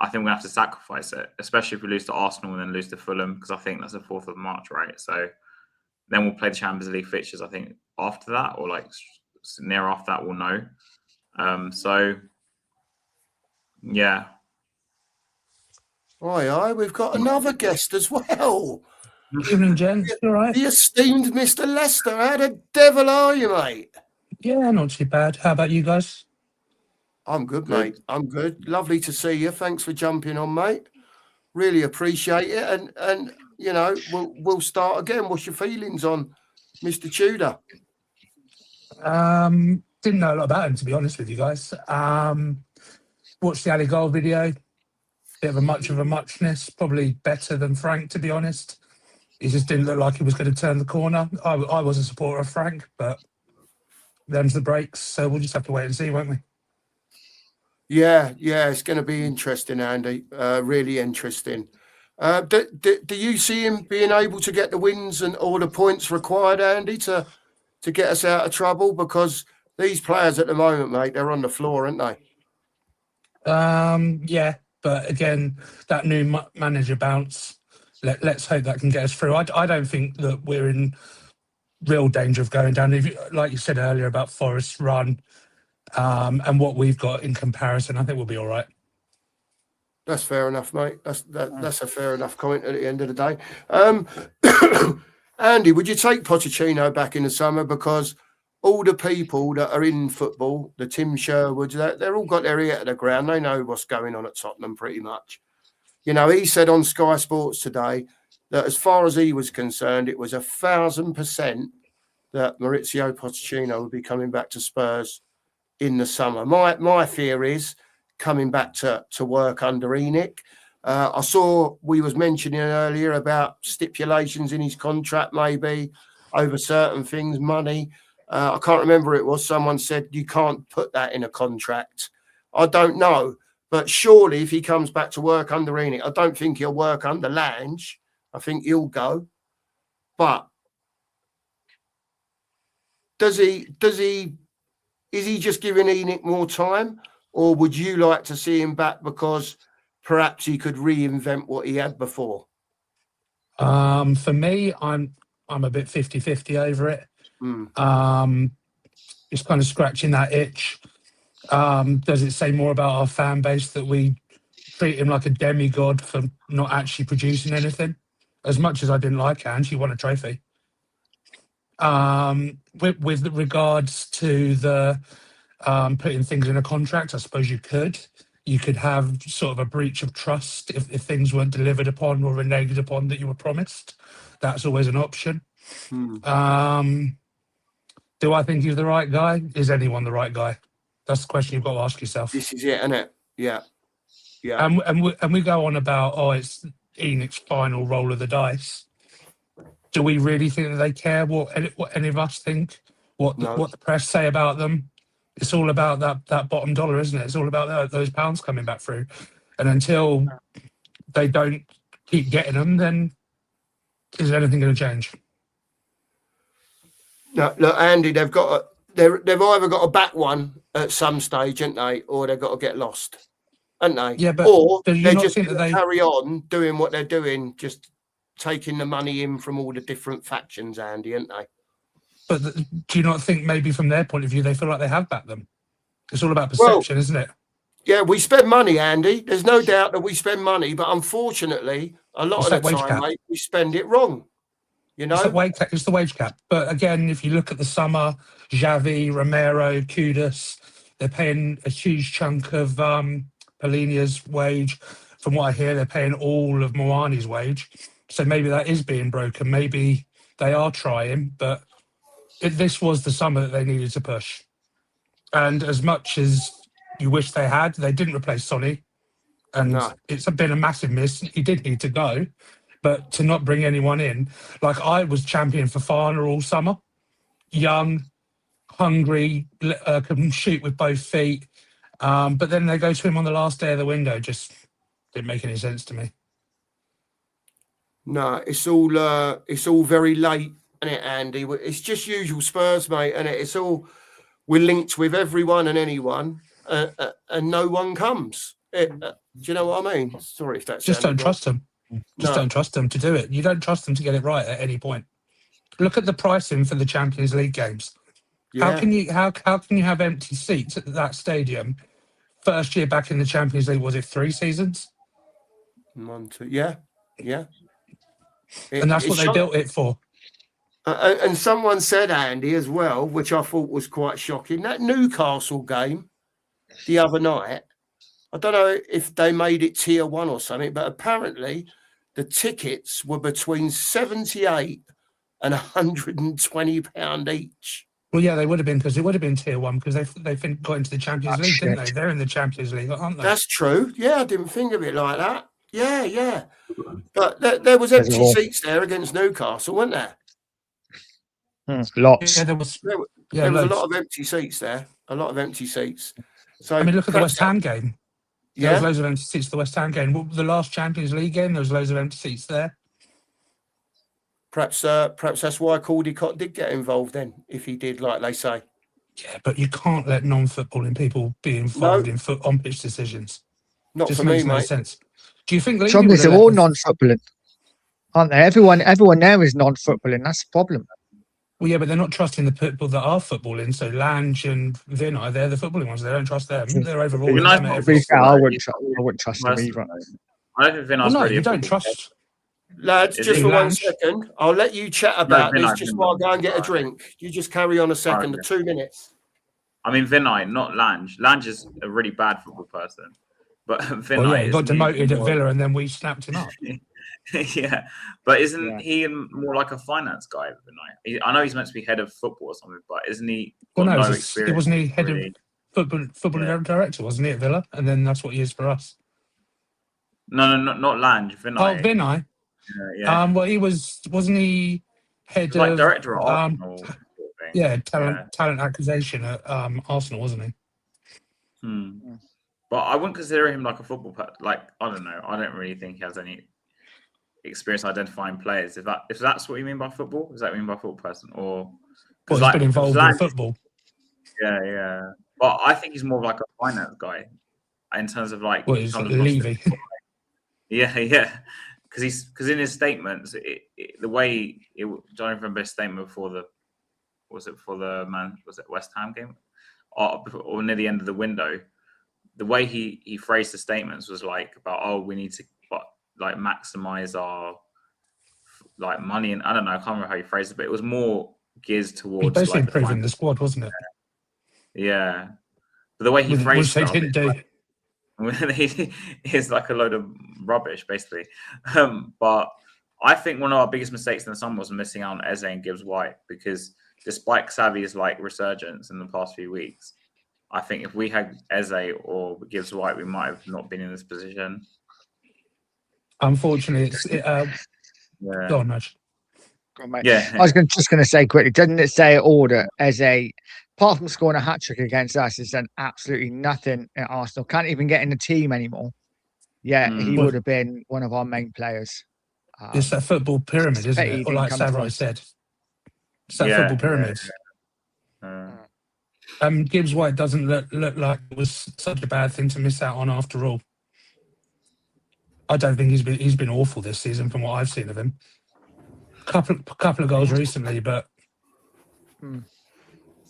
I think we're going to have to sacrifice it, especially if we lose to Arsenal and then lose to Fulham, because I think that's the 4th of March, right? So then we'll play the Champions League fixtures, I think, after that, or like near after that, we'll know. So, yeah. Aye, we've got another guest as well. Good evening, gents. You all right? The esteemed Mr. Lester. How the devil are you, mate? Yeah, not too bad. How about you guys? I'm good, mate. I'm good. Lovely to see you. Thanks for jumping on, mate. Really appreciate it. And you know, we'll start again. What's your feelings on Mr. Tudor? Didn't know a lot about him, to be honest with you guys. Watched the Ali Goal video. Bit of a muchness. Probably better than Frank, to be honest. He just didn't look like he was going to turn the corner. I was a supporter of Frank, but them's the breaks. So we'll just have to wait and see, won't we? Yeah, it's going to be interesting, Andy. Really interesting. Do you see him being able to get the wins and all the points required, Andy, to get us out of trouble? Because these players at the moment, mate, they're on the floor, aren't they? Yeah, but again, that new manager bounce, let's hope that can get us through. I don't think that we're in real danger of going down. Like you said earlier about Forest's run, and what we've got in comparison, I think we'll be all right. That's fair enough, mate. That's a fair enough comment at the end of the day. Andy, would you take Pochettino back in the summer? Because all the people that are in football, the Tim Sherwoods, they're all got their ear to the ground. They know what's going on at Tottenham pretty much. You know, he said on Sky Sports today that as far as he was concerned, it was 1,000% that Maurizio Pochettino would be coming back to Spurs in the summer. My fear is coming back to work under ENIC. I saw we was mentioning earlier about stipulations in his contract, maybe over certain things, money. I can't remember who it was. Someone said you can't put that in a contract. I don't know. But surely if he comes back to work under ENIC, I don't think he'll work under Lange. I think he'll go. But is he just giving ENIC more time? Or would you like to see him back because perhaps he could reinvent what he had before? For me, I'm a bit 50-50 over it. Just kind of scratching that itch. Does it say more about our fan base that we treat him like a demigod for not actually producing anything? As much as I didn't like Ange, he won a trophy. With regards to the putting things in a contract, I suppose you could have sort of a breach of trust if things weren't delivered upon or reneged upon that you were promised. That's always an option. Do I think he's the right guy? Is anyone the right guy? That's the question you've got to ask yourself. This is it, isn't it? Yeah. And we go on about, it's ENIC's final roll of the dice. Do we really think that they care what any of us think? What the press say about them? It's all about that bottom dollar, isn't it? It's all about those pounds coming back through. And until they don't keep getting them, then is anything going to change? No, look, Andy, they've either got to back one at some stage, haven't they, or they've got to get lost, haven't they? Yeah, but or they're just going to carry on doing what they're doing, just taking the money in from all the different factions, Andy, haven't they? But do you not think maybe from their point of view they feel like they have backed them? It's all about perception, isn't it? Yeah, we spend money, Andy. There's no doubt that we spend money, but unfortunately, a lot of the time, mate, we spend it wrong. You It's the know, wage cap. It's the wage cap. But again, if you look at the summer, Xavi, Romero, Kudus, they're paying a huge chunk of Palhinha's wage. From what I hear, they're paying all of Moani's wage. So maybe that is being broken. Maybe they are trying, but this was the summer that they needed to push. And as much as you wish they had, they didn't replace Sonny. And No. it's been a massive miss. He did need to go, but to not bring anyone in, like I was champion for Fana all summer, young, hungry, can shoot with both feet. But then they go to him on the last day of the window. Just didn't make any sense to me. No, it's all very late, isn't it, Andy? It's just usual Spurs, mate, and it's all we're linked with everyone and anyone, and no one comes. Do you know what I mean? Sorry if that's Just don't trust them. Just don't trust them to do it. You don't trust them to get it right at any point. Look at the pricing for the Champions League games. Yeah. How can you have empty seats at that stadium? First year back in the Champions League, was it 3 seasons? 1, 2, yeah. And that's what they built it for. And someone said, Andy, as well, which I thought was quite shocking, that Newcastle game the other night, I don't know if they made it tier 1 or something, but apparently the tickets were between 78 and £120 each. Well, yeah, they would have been, because it would have been tier 1 because they got into the Champions League, didn't they? They're in the Champions League, aren't they? That's true. Yeah, I didn't think of it like that. Yeah. But there was empty seats there against Newcastle, weren't there? Lots. Yeah, there was. There was a lot of empty seats there. A lot of empty seats. So I mean, look at the West Ham game. There was Yeah. loads of empty seats at the West Ham game. Well, the last Champions League game, there was loads of empty seats there. Perhaps that's why Caldicott did get involved then, if he did, like they say. Yeah, but you can't let non-footballing people be involved in on-pitch decisions. Not Just for me, makes no mate. sense. Do you think? Trouble is, they're all non-footballing, aren't they? Everyone there is non-footballing. That's the problem. Well, yeah, but they're not trusting the people that are footballing. So Lange and Vinay, they're the footballing ones. They don't trust them. They're overall. I wouldn't trust them either. I don't think Vinay's No, really you a don't football trust. Lads, Is just he for 1 Lange? second, I'll let you chat about Vinay, this just while I go and get a drink. You just carry on a second, Okay. 2 minutes. I mean, Vinay, not Lange. Lange is a really bad football person, but Vinay. Well, yeah, he got isn't demoted at more- Villa, and then we snapped him up. Yeah, but isn't he more like a finance guy? Vinay? I know he's meant to be head of football or something, but isn't he? Well, got no, no it experience. wasn't he head really. of football director, wasn't he, at Villa? And then that's what he is for us. No, not Lange. Vinay. Oh, Vinay. Yeah. Well, wasn't he head Like of director of Arsenal. Sort of thing. yeah, talent acquisition at Arsenal, wasn't he? But I wouldn't consider him like a football like, I don't know. I don't really think he has any experience identifying players. If that's what you mean by football, is that what you mean by football person? Or Well, he's been involved in football. Yeah. But I think he's more of like a finance guy in terms of like. Well, he's like Levy. Yeah. Because in his statements, the way I don't remember his statement before the West Ham game or near the end of the window, the way he phrased the statements was like about we need to like maximize our like money, and I don't know, I can't remember how he phrased it, but it was more geared towards He's basically like improving the squad, wasn't it? Yeah, but the way he phrased Which it, they didn't do. It's like a load of rubbish, basically. But I think one of our biggest mistakes in the summer was missing out on Eze and Gibbs White, because despite Xavi's like resurgence in the past few weeks, I think if we had Eze or Gibbs White, we might have not been in this position. Unfortunately, it's Yeah. go on, Nudge. Yeah. I was just going to say quickly, doesn't it say at all that apart from scoring a hat-trick against us, has done absolutely nothing at Arsenal, can't even get in the team anymore. Yeah, he would have been one of our main players. It's that football pyramid, isn't it? Or like Savroy said. It's that football pyramid. Gibbs White doesn't look like it was such a bad thing to miss out on after all. I don't think he's been awful this season from what I've seen of him. Couple of goals recently, but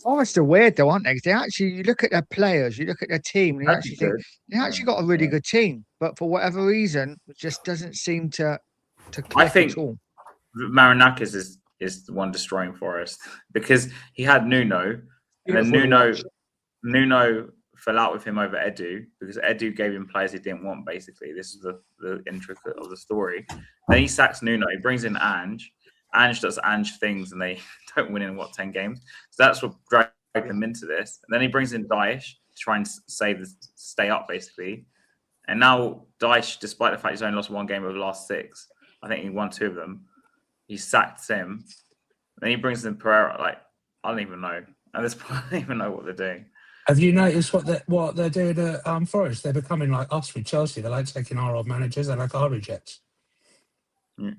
Forest are weird though, aren't they? They actually, you look at their players, you look at their team, and you actually think they actually got a really good team, but for whatever reason, it just doesn't seem to click at all. Marinakis is the one destroying Forest because he had Nuno, and then Nuno fell out with him over Edu because Edu gave him players he didn't want. Basically, this is the intricate of the story. Then he sacks Nuno. He brings in Ange. Ange does Ange things, and they don't win in 10 games. So that's what dragged them into this. And then he brings in Daesh to try and stay up, basically. And now Daesh, despite the fact he's only lost 1 game over the last 6, I think he won 2 of them. He sacked him. Then he brings in Pereira. Like, I don't even know. At this point, I don't even know what they're doing. Have you noticed what they're doing at Forest? They're becoming like us with Chelsea. They're like taking our old managers. They're like our rejects.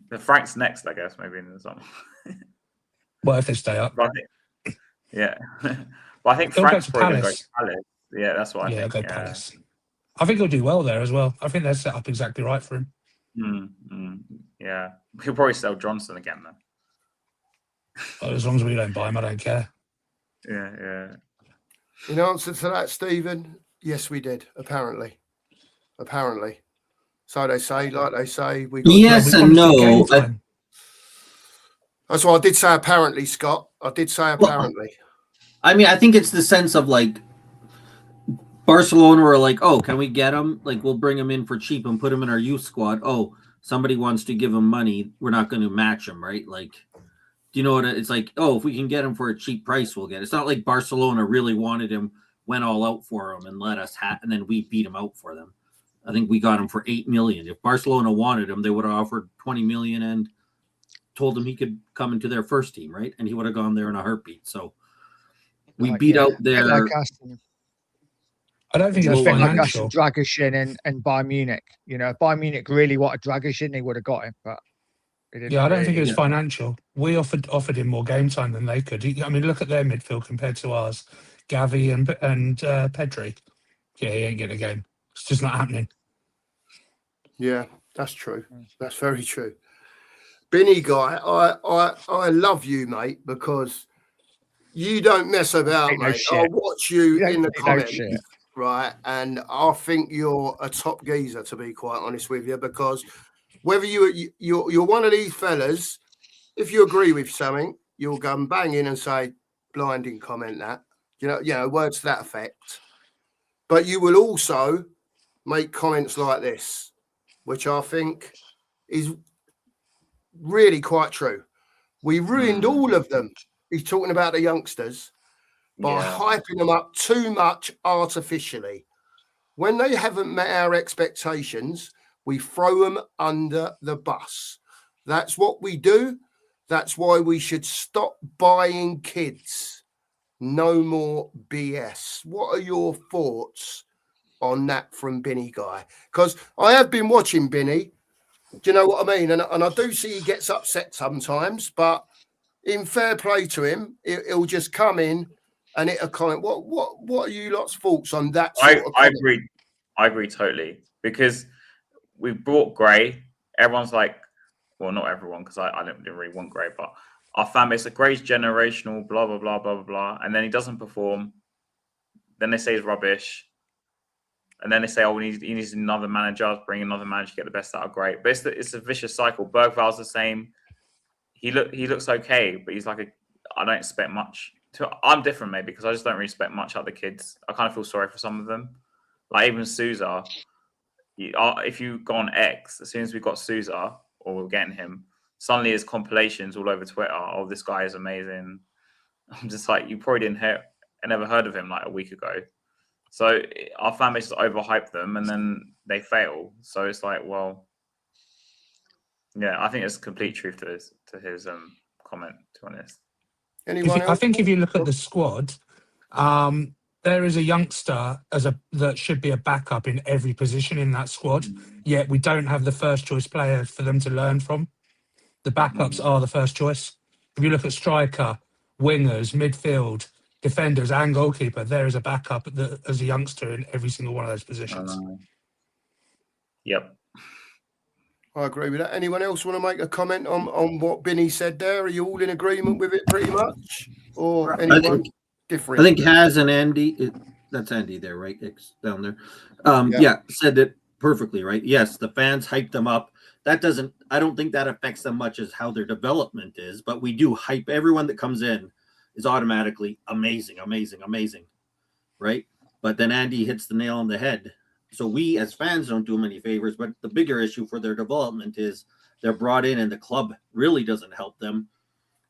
The Frank's next, I guess, maybe in the summer. What if they stay up? Yeah. But I think They'll Frank's go to probably going to Palace. go to Palace. Yeah, that's what I think. Go Palace. I think he'll do well there as well. I think they're set up exactly right for him. Yeah. He'll probably sell Johnson again, though. Well, as long as we don't buy him, I don't care. Yeah. In answer to that, Stephen, yes, we did. Apparently. So they say, like they say, we got. Yes and no. That's why I did say apparently, Scott. I did say apparently. I mean, I think it's the sense of like Barcelona were like, oh, can we get him? Like, we'll bring him in for cheap and put him in our youth squad. Oh, somebody wants to give him money. We're not going to match him, right? Like, do you know what it's like? Oh, if we can get him for a cheap price, we'll get it. It's not like Barcelona really wanted him, went all out for him, and let us and then we beat him out for them. I think we got him for 8 million. If Barcelona wanted him, they would have offered 20 million and told him he could come into their first team, right? And he would have gone there in a heartbeat. So we beat out their. I don't think it's financial. Like Dragishin and Bayern Munich. You know, if Bayern Munich really wanted Dragishin, they would have got him. But I don't think it was financial. We offered him more game time than they could. I mean, look at their midfield compared to ours. Gavi and Pedri. Yeah, he ain't getting a game. It's just not happening. Yeah, that's true. That's very true. Binny guy, I love you, mate, because you don't mess about, mate. I watch you in the comments, right? And I think you're a top geezer, to be quite honest with you, because whether you're one of these fellas, if you agree with something, you'll go and bang in and say, blinding comment that. You know, words to that effect. But you will also make comments like this, which I think is really quite true. We ruined all of them. He's talking about the youngsters by hyping them up too much artificially. When they haven't met our expectations, we throw them under the bus. That's what we do. That's why we should stop buying kids. No more BS. What are your thoughts on that from Binny guy? Because I have been watching Binny. Do you know what I mean? And I do see he gets upset sometimes, but in fair play to him, he'll just come in and hit a comment. What are you lot's thoughts on that? I agree totally, because we brought Gray. Everyone's like, well, not everyone, because I didn't really want Gray, but our fan base, like, Gray's generational, blah, blah, blah, blah, blah, blah. And then he doesn't perform. Then they say he's rubbish. And then they say, oh, he needs another manager, bring another manager, get the best out of Gray. But it's a vicious cycle. Bergval's the same. He looks okay, but he's like, I don't expect much. I'm different, maybe, because I just don't really expect much out of the kids. I kind of feel sorry for some of them. Like even Sousa, if you go on X, as soon as we got Sousa, or we're getting him, suddenly there's compilations all over Twitter. Oh, this guy is amazing. I'm just like, you probably never heard of him like a week ago. So our fan base overhyped them, and then they fail. So it's like, well, yeah, I think it's complete truth to his comment, to be honest. I think if you look at the squad, there is a youngster that should be a backup in every position in that squad. Yet we don't have the first choice player for them to learn from. The backups are the first choice. If you look at striker, wingers, midfield, defenders, and goalkeeper, there is a backup as a youngster in every single one of those positions. Yep. I agree with that. Anyone else want to make a comment on what Binny said there? Are you all in agreement with it pretty much? Or anyone different? I think Haz and Andy, that's Andy there, right? Down there. Yeah, said it perfectly, right? Yes, the fans hyped them up. I don't think that affects them much as how their development is, but we do hype everyone that comes in is automatically amazing, right? But then Andy hits the nail on the head. So we as fans don't do them any favors, but the bigger issue for their development is they're brought in and the club really doesn't help them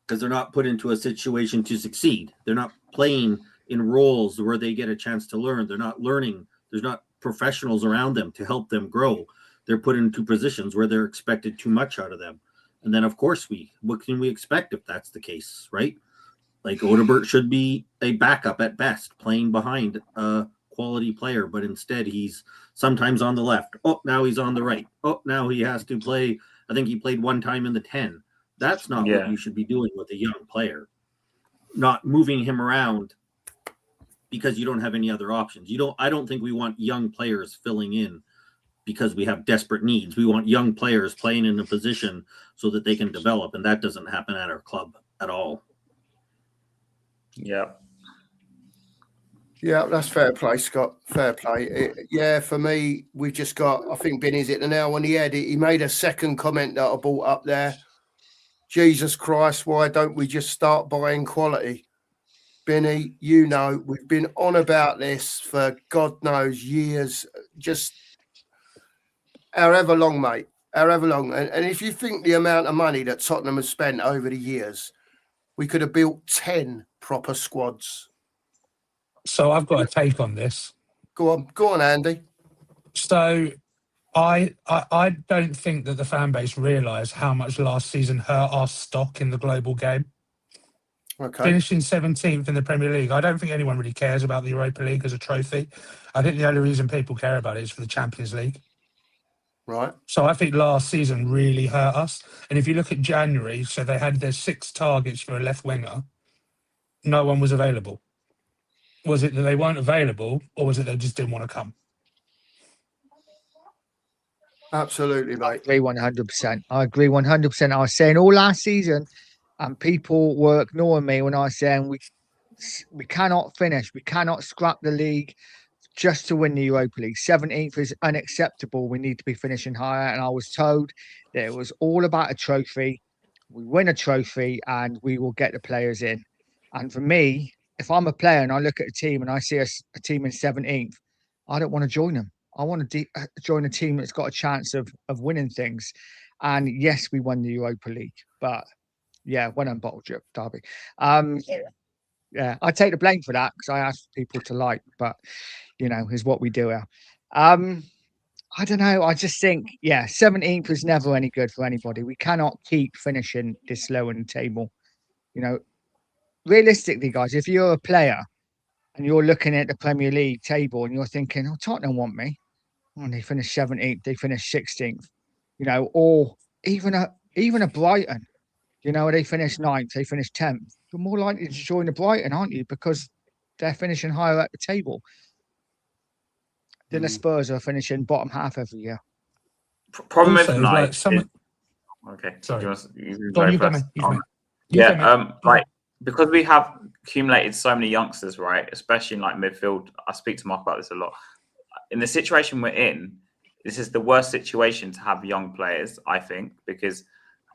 because they're not put into a situation to succeed. They're not playing in roles where they get a chance to learn. They're not learning. There's not professionals around them to help them grow. They're put into positions where they're expected too much out of them. And then, of course, what can we expect if that's the case, right? Like Odebert should be a backup at best, playing behind a quality player, but instead he's sometimes on the left. Oh, now he's on the right. Oh, now he has to play. I think he played one time in the 10. That's not what you should be doing with a young player. Not moving him around because you don't have any other options. I don't think we want young players filling in because we have desperate needs. We want young players playing in a position so that they can develop, and that doesn't happen at our club at all. Yeah. Yeah, that's fair play, Scott. Fair play. For me, we've just got, I think Benny's hit the nail on the head. He made a second comment that I brought up there. Jesus Christ, why don't we just start buying quality? Benny, we've been on about this for God knows years, just however long, mate, however long. And if you think the amount of money that Tottenham has spent over the years, we could have built 10 proper squads. So I've got a take on this. Go on, Andy. So I don't think that the fan base realised how much last season hurt our stock in the global game. Okay. Finishing 17th in the Premier League, I don't think anyone really cares about the Europa League as a trophy. I think the only reason people care about it is for the Champions League. Right. So I think last season really hurt us. And if you look at January, so they had their 6 targets for a left winger. No one was available. Was it that they weren't available, or was it they just didn't want to come? Absolutely, mate. I agree 100%. I agree 100%. I was saying all last season, and people were ignoring me when I was saying we cannot finish, we cannot scrap the league just to win the Europa League. 17th is unacceptable. We need to be finishing higher. And I was told that it was all about a trophy. We win a trophy and we will get the players in. And for me, if I'm a player and I look at a team and I see a team in 17th, I don't want to join them. I want to join a team that's got a chance of winning things. And yes, we won the Europa League, but when I'm bottle drip, Derby. I take the blame for that because I asked people to like, but is what we do here. I don't know. I just think, 17th was never any good for anybody. We cannot keep finishing this low in the table. Realistically, guys, if you're a player and you're looking at the Premier League table and you're thinking, oh, Tottenham want me. And they finished 17th, they finished 16th, or even a Brighton, they finished 9th, they finished 10th. You're more likely to join the Brighton, aren't you? Because they're finishing higher at the table than the Spurs are finishing bottom half every year. Problem Also, with like United. Okay. Sorry. You go, like because we have accumulated so many youngsters, right? Especially in like midfield. I speak to Mark about this a lot. In the situation we're in, this is the worst situation to have young players, I think, because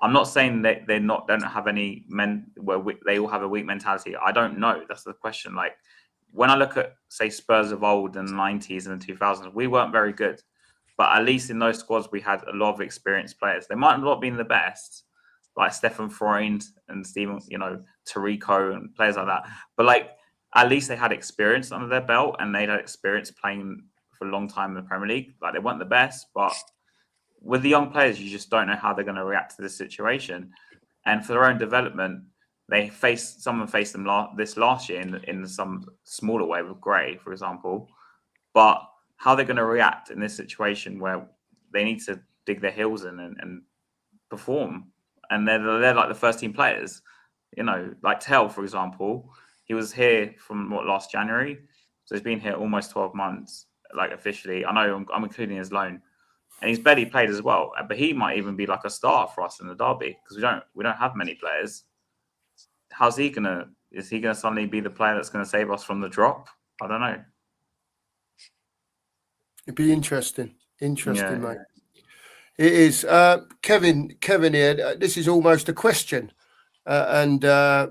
I'm not saying that they don't have any men where they all have a weak mentality. I don't know. That's the question. Like when I look at, say, Spurs of old in the 90s and the 2000s, we weren't very good. But at least in those squads, we had a lot of experienced players. They might not have been the best, like Stefan Freund and Steven, Tarico and players like that. But like at least they had experience under their belt and they had experience playing for a long time in the Premier League. Like they weren't the best, but with the young players, you just don't know how they're going to react to this situation. And for their own development, someone faced them this last year in some smaller way with Gray, for example. But how they're going to react in this situation where they need to dig their heels in and perform, and they're like the first team players, like Tell, for example, he was here from last January, so he's been here almost 12 months, like officially. I know I'm including his loan, and he's barely played as well. But he might even be like a starter for us in the derby because we don't have many players. How's he gonna? Is he gonna suddenly be the player that's gonna save us from the drop? I don't know. It'd be interesting, mate. It is. Kevin here, this is almost a question. And I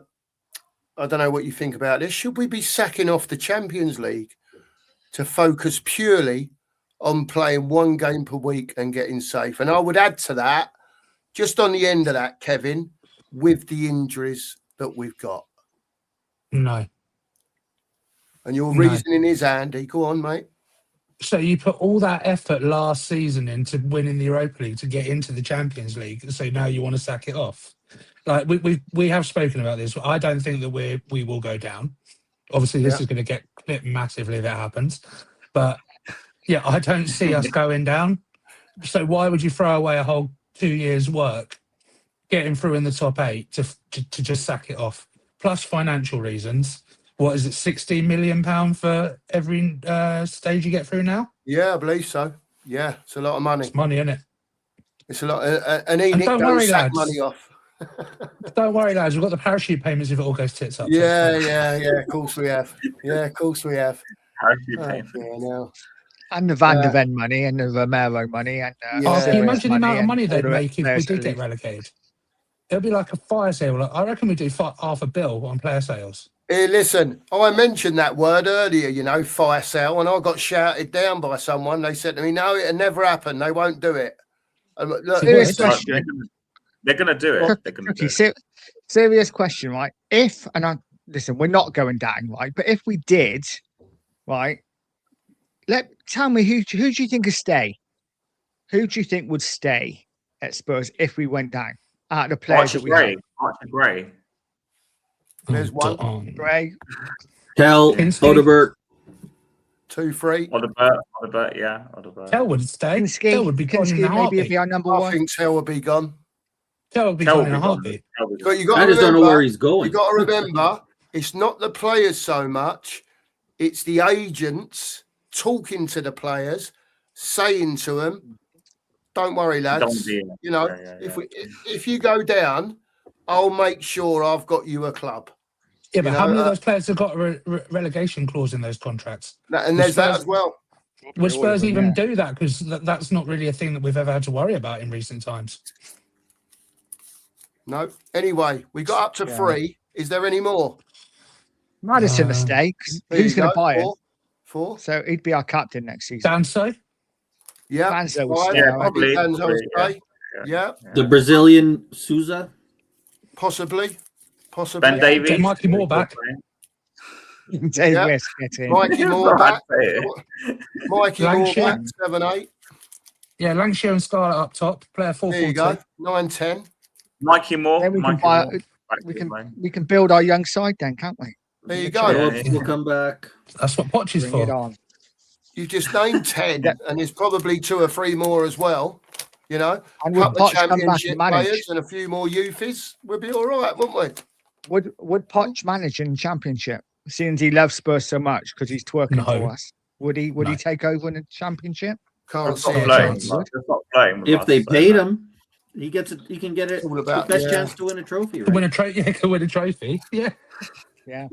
don't know what you think about this. Should we be sacking off the Champions League to focus purely on playing one game per week and getting safe? And I would add to that, just on the end of that, Kevin, with the injuries that we've got. No. And your No. reasoning is, Andy, go on, mate. So you put all that effort last season into winning the Europa League to get into the Champions League. So now you want to sack it off. Like we have spoken about this. I don't think that we will go down. Obviously, this is going to get clipped massively if that happens. But yeah, I don't see us going down. So why would you throw away a whole 2 years' work getting through in the top 8 to just sack it off? Plus financial reasons. What is it, £16 million for every stage you get through now? Yeah, I believe so. Yeah, it's a lot of money. It's money, isn't it? It's a lot. And Enoch don't don't worry, sack lads. money off. Don't worry, lads. We've got the parachute payments if it all goes tits up. Yeah. Of course we have. Yeah, of course we have. Parachute Oh, payment. yeah, now. And the Van de Ven money and the Romero money and Yeah. Oh, can you Sirius imagine the amount of and money all they'd the make if we players did that get leave. relegated? It'll be like a fire sale. Like, I reckon we do half a bill on player sales. Hey, listen, I mentioned that word earlier, fire sale, and I got shouted down by someone. They said to me, no, it'll never happen. They won't do it. And look, Serious Well, question. They're gonna do it. They're gonna do it. Serious question, right? Listen, we're not going down, right? But if we did, right, tell me who do you think would stay? Who do you think would stay at Spurs if we went down? Out of the players that we have. Archie Gray. There's one. Gray, Tell Kinsley. Odebert. 2, 3. Odebert, yeah. Odebert. Tell would stay. Kinski, Tell would be gone in a maybe if heartbeat. he our number I one. think Tell will be gone. Tell would be Tell gone in a will be gone. heartbeat. Tell will be But you gone. got I to just don't know remember, where he's going. you got to remember, it's not the players so much. It's the agents talking to the players, saying to them, "Don't worry, Don't lads. be in it. Yeah. If you go down, I'll make sure I've got you a club." Yeah, but You how know, many of those players have got a relegation clause in those contracts? And there's that as well. Would All of Spurs them, even yeah. do that? Because that's not really a thing that we've ever had to worry about in recent times. No. Anyway, we got up to 3. Is there any more? Madison mistakes. There Who's you going to go. buy him? 4. So he'd be our captain next season. Danso? Yeah. Danzo will 5. stay, I Probably reckon. Danzo will stay. Yeah. The Brazilian Souza. Possibly. Ben Davies. Get Mikey Moore back. Dave Yeah. West get in. Mikey Moore back. Mikey Moore Lancashire. back. 7, 8. Yeah, Lancashire and Scarlett up top. Player 4-4-2. There you go. 9, 10. Mikey Moore. Then we can Mikey buy. Moore. Back We to can playing. we can build our young side then, can't we? There you Yeah. go. Phillips will come back. That's what Poch is Bring it for. on. You just named 10, Yeah. and there's probably 2 or 3 more as well. A And would couple of Poch come back championship and manage? players and a few more youths. We'll be all right, wouldn't we? Would Poch manage in Championship? Seeing as he loves Spurs so much because he's twerking No. for us. Would he No. take over in the Championship? Can't Stop see it. playing. chance. Stop playing with If us, they so paid no. him, he gets it. He can get it. It's all The about- best yeah. chance to win a trophy, Could win right? could win a trophy. Yeah. Yeah.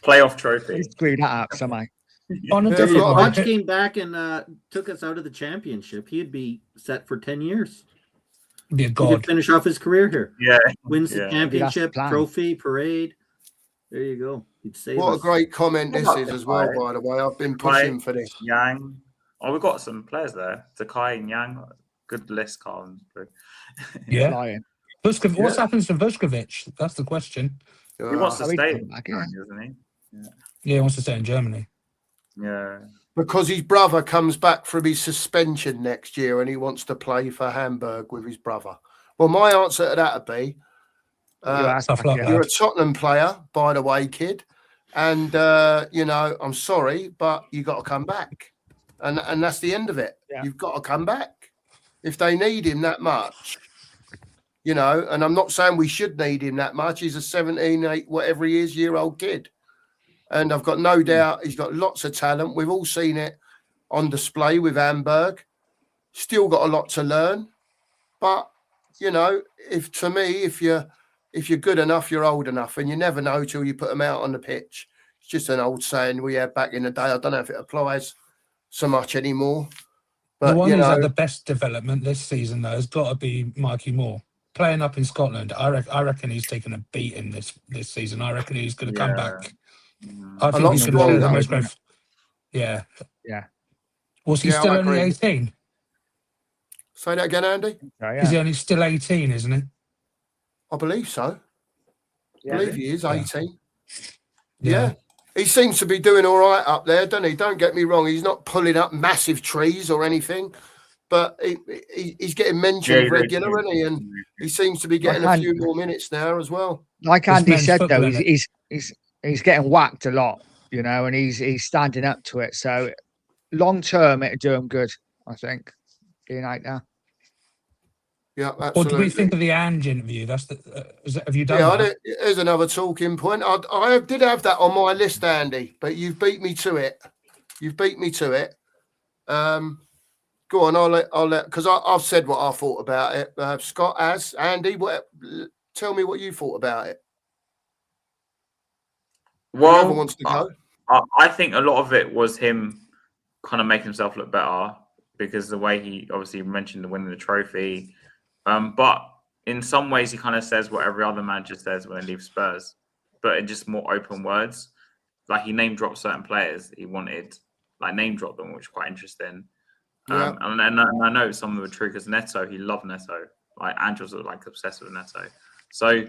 Playoff trophy. He screwed that up somehow. On a Yeah, different got a one. Poch came back and took us out of the championship. He'd be set for 10 years. Be a He god. could finish off his career here. Yeah. Wins the Yeah. Maybe that's the championship, plan. trophy, parade. There you go. He'd save What a us. great comment this is as well, Right. by the way. I've been pushing for this. Yang. Oh, we've got some players there. Takai and Yang. Good list, Colin. Yeah. Flying. What Yeah. happens to Vuskovic? That's the question. He wants to Oh, he'd stay, come back, yeah. doesn't he? Yeah, he wants to stay in Germany. Yeah. Because his brother comes back from his suspension next year and he wants to play for Hamburg with his brother. Well, my answer to that would be, Tough luck, you're lad. a Tottenham player, by the way, kid. And, I'm sorry, but you got to come back. And that's the end of it. Yeah. You've got to come back. If they need him that much, and I'm not saying we should need him that much. He's a 17, 8, whatever he is, year-old kid. And I've got no doubt he's got lots of talent. We've all seen it on display with Hamburg. Still got a lot to learn. But, if you're good enough, you're old enough. And you never know till you put them out on the pitch. It's just an old saying we had back in the day. I don't know if it applies so much anymore. But the one you who's know, had the best development this season, though, has got to be Mikey Moore. Playing up in Scotland, I reckon he's taken a beating this season. I reckon he's going to come Yeah. back. Mm. I A think lot he's going to show the stronger. most growth. Yeah. Yeah. Was he Yeah, still I only agree. 18? Say that again, Andy. So, Is he yeah. only still 18, isn't he? I believe so. Yeah. Believe he is Yeah. 18. Yeah. He seems to be doing all right up there, doesn't he? Don't get me wrong. He's not pulling up massive trees or anything, but he's getting mentioned regular, isn't he? And he seems to be getting a few more minutes now as well. Like It's Andy men's said, though, football, innit? he's getting whacked a lot, you know, and he's standing up to it. So long term, it'll do him good, I think. Being out there. Yeah, What do absolutely. we think of the Ange interview? Have you done Yeah, that? there's another talking point. I did have that on my list, Andy, but you've beat me to it. You've beat me to it. Go on, I'll let because I've said what I thought about it. Scott has. Andy, tell me what you thought about it. Whoever Well, wants to go. I think a lot of it was him kind of making himself look better because the way he obviously mentioned the winning the trophy. But in some ways, he kind of says what every other manager says when they leave Spurs, but in just more open words. Like he name dropped certain players he wanted, like name drop them, which is quite interesting. Yeah. And I know some of them were true because Neto, he loved Neto. Like Angel's like obsessed with Neto. So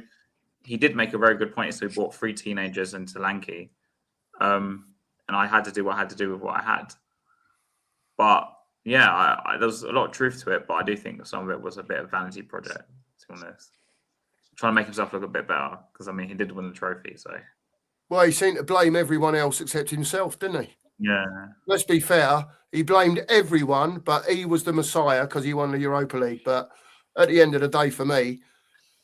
he did make a very good point. So he brought 3 teenagers into Lanky. And I had to do what I had to do with what I had. But yeah, there's a lot of truth to it, but I do think some of it was a bit of vanity project, to be honest. Trying to make himself look a bit better, because I mean he did win the trophy, so Well, he seemed to blame everyone else except himself, didn't he? yeah. Let's be fair. He blamed everyone, but he was the Messiah because he won the Europa League. But at the end of the day, for me,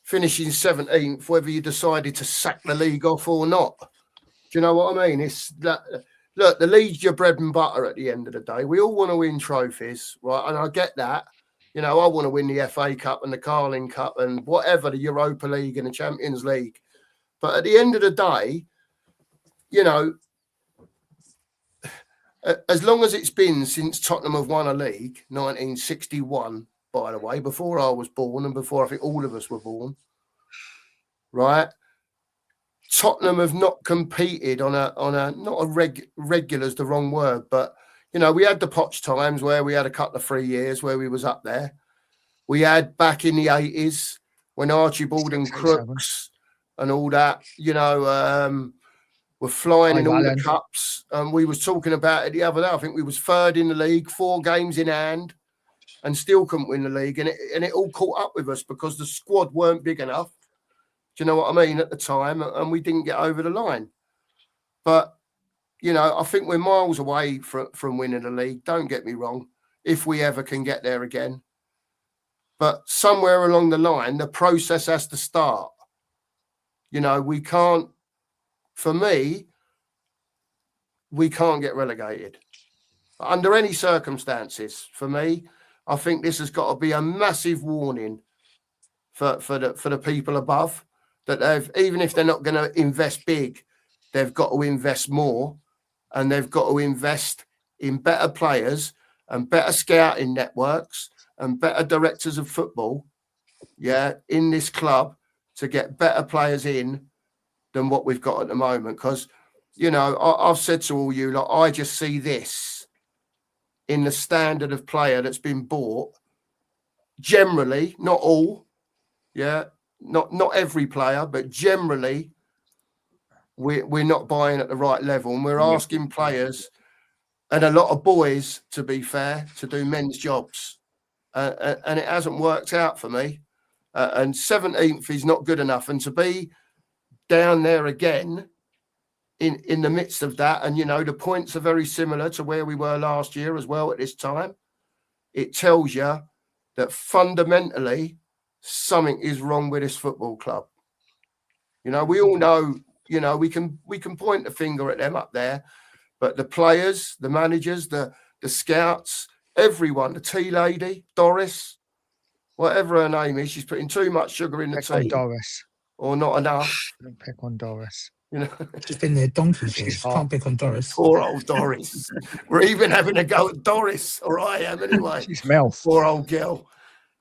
finishing 17th, whether you decided to sack the league off or not, do you know what I mean? It's that. Look, the league's your bread and butter at the end of the day. We all want to win trophies, right? And I get that. You know, I want to win the FA Cup and the Carling Cup and whatever, the Europa League and the Champions League. But at the end of the day, you know, as long as it's been since Tottenham have won a league, 1961, by the way, before I was born and before I think all of us were born, right? Tottenham have not competed on a not a regular's the wrong word, but you know, we had the Poch times where we had a couple of 3 years where we was up there. We had back in the 80s when Archibald and Crooks and all that, you know, were flying in all the cups. We was talking about it the other day. I think we was third in the league, 4 games in hand, and still couldn't win the league. And it all caught up with us because the squad weren't big enough. Do you know what I mean? At the time, and we didn't get over the line. But, you know, I think we're miles away from winning the league. Don't get me wrong, if we ever can get there again. But somewhere along the line, the process has to start. You know, we can't, for me, we can't get relegated. Under any circumstances, for me, I think this has got to be a massive warning for the people above. That even if they're not going to invest big, they've got to invest more, and they've got to invest in better players and better scouting networks and better directors of football, in this club to get better players in than what we've got at the moment. Because, you know, I've said to all you, like, I just see this in the standard of player that's been bought. Generally, not all, not every player, but generally, we're not buying at the right level, and we're asking players and a lot of boys, to be fair, to do men's jobs, and it hasn't worked out for me. And 17th is not good enough, and to be down there again in the midst of that, and you know the points are very similar to where we were last year as well at this time. It tells you that fundamentally something is wrong with this football club. You know, we all know, you know, we can point the finger at them up there, but the players, the managers, the scouts, everyone, the tea lady, Doris, whatever her name is, she's putting too much sugar in the tea. Doris. Or not enough. Don't pick on Doris. You know, Just been there donkey's She's years. hot. Can't pick on Doris. poor old Doris. We're even having a go at Doris, or I am anyway. She's MILF. Poor old girl.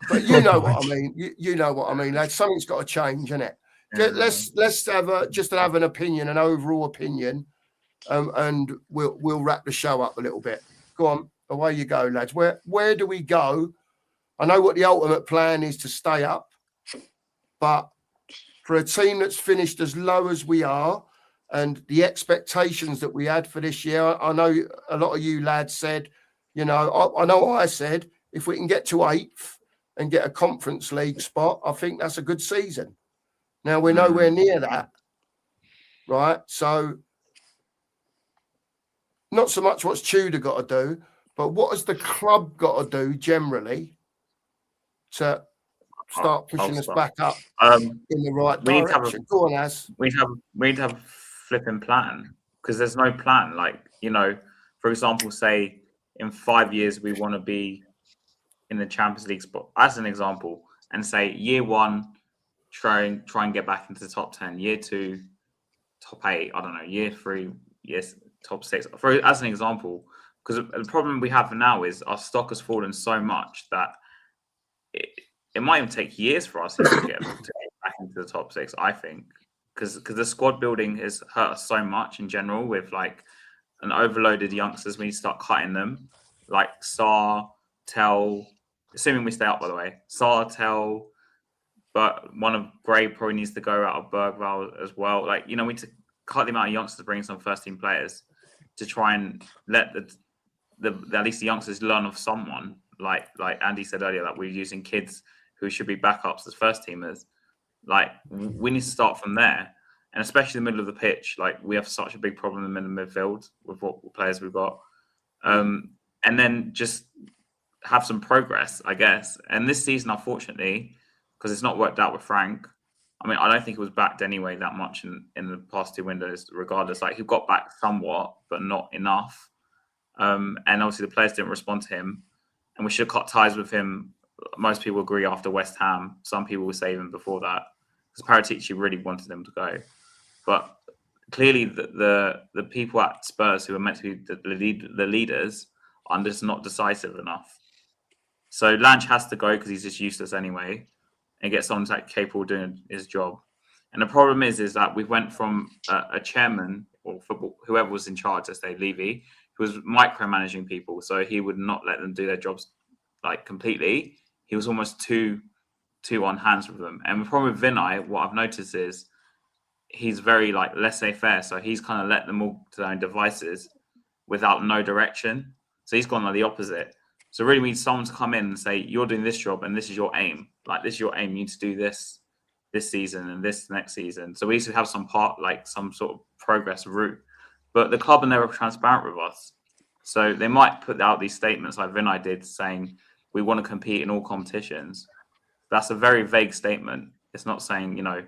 But you God know what I knows. mean. You know what I mean, lads. Something's got to change, isn't it? Yeah. Let's have an opinion, an overall opinion, and we'll wrap the show up a little bit. Go on, away you go, lads. Where do we go? I know what the ultimate plan is, to stay up, but for a team that's finished as low as we are, and the expectations that we had for this year, I know a lot of you lads said, you know, I know I said, if we can get to 8th and get a Conference League spot, I think that's a good season. Now we're nowhere near that, right? So not so much what's Tudor got to do, but what has the club got to do generally to start pushing us back up in the right direction? Go on, Az. We need to have a flipping plan, because there's no plan. Like, you know, for example, say in 5 years we want to be in the Champions League spot, as an example, and say year 1, try and get back into the top 10. Year 2, top 8. I don't know. Year 3, yes, top 6. As an example, because the problem we have now is our stock has fallen so much that it might even take years for us to get back into the top 6. I think, because the squad building has hurt us so much in general, with like an overloaded youngsters. We need to start cutting them, like Sarr, Tell. Assuming we stay up, by the way, Sarr, Tell. But one of Gray probably needs to go out of Bergvall as well. Like, you know, we need to cut the amount of youngsters, bring some first team players to try and let at least the youngsters learn of someone. Like Andy said earlier, that we're using kids who should be backups as first teamers. Like, we need to start from there, and especially the middle of the pitch. Like, we have such a big problem in the midfield with what players we've got, and then just have some progress, I guess. And this season, unfortunately, because it's not worked out with Frank. I mean, I don't think it was backed anyway that much in the past 2 windows, regardless. Like, he got back somewhat, but not enough. And obviously the players didn't respond to him, and we should have cut ties with him. Most people agree after West Ham. Some people will say even before that, because Paratici really wanted them to go. But clearly the people at Spurs who are meant to be the leaders are just not decisive enough. So Lange has to go because he's just useless anyway, and get someone that's capable of doing his job. And the problem is that we went from a chairman or football, whoever was in charge, let's say Levy, who was micromanaging people. So he would not let them do their jobs like completely. He was almost too on hands with them. And the problem with Vinay, what I've noticed is he's very like laissez-faire. So he's kind of let them all to their own devices without no direction. So he's gone like the opposite. So really we need someone to come in and say, you're doing this job and this is your aim. Like, this is your aim. You need to do this season and this next season. So we need to have some sort of progress route. But the club are never transparent with us. So they might put out these statements like Vinay did, saying we want to compete in all competitions. That's a very vague statement. It's not saying, you know,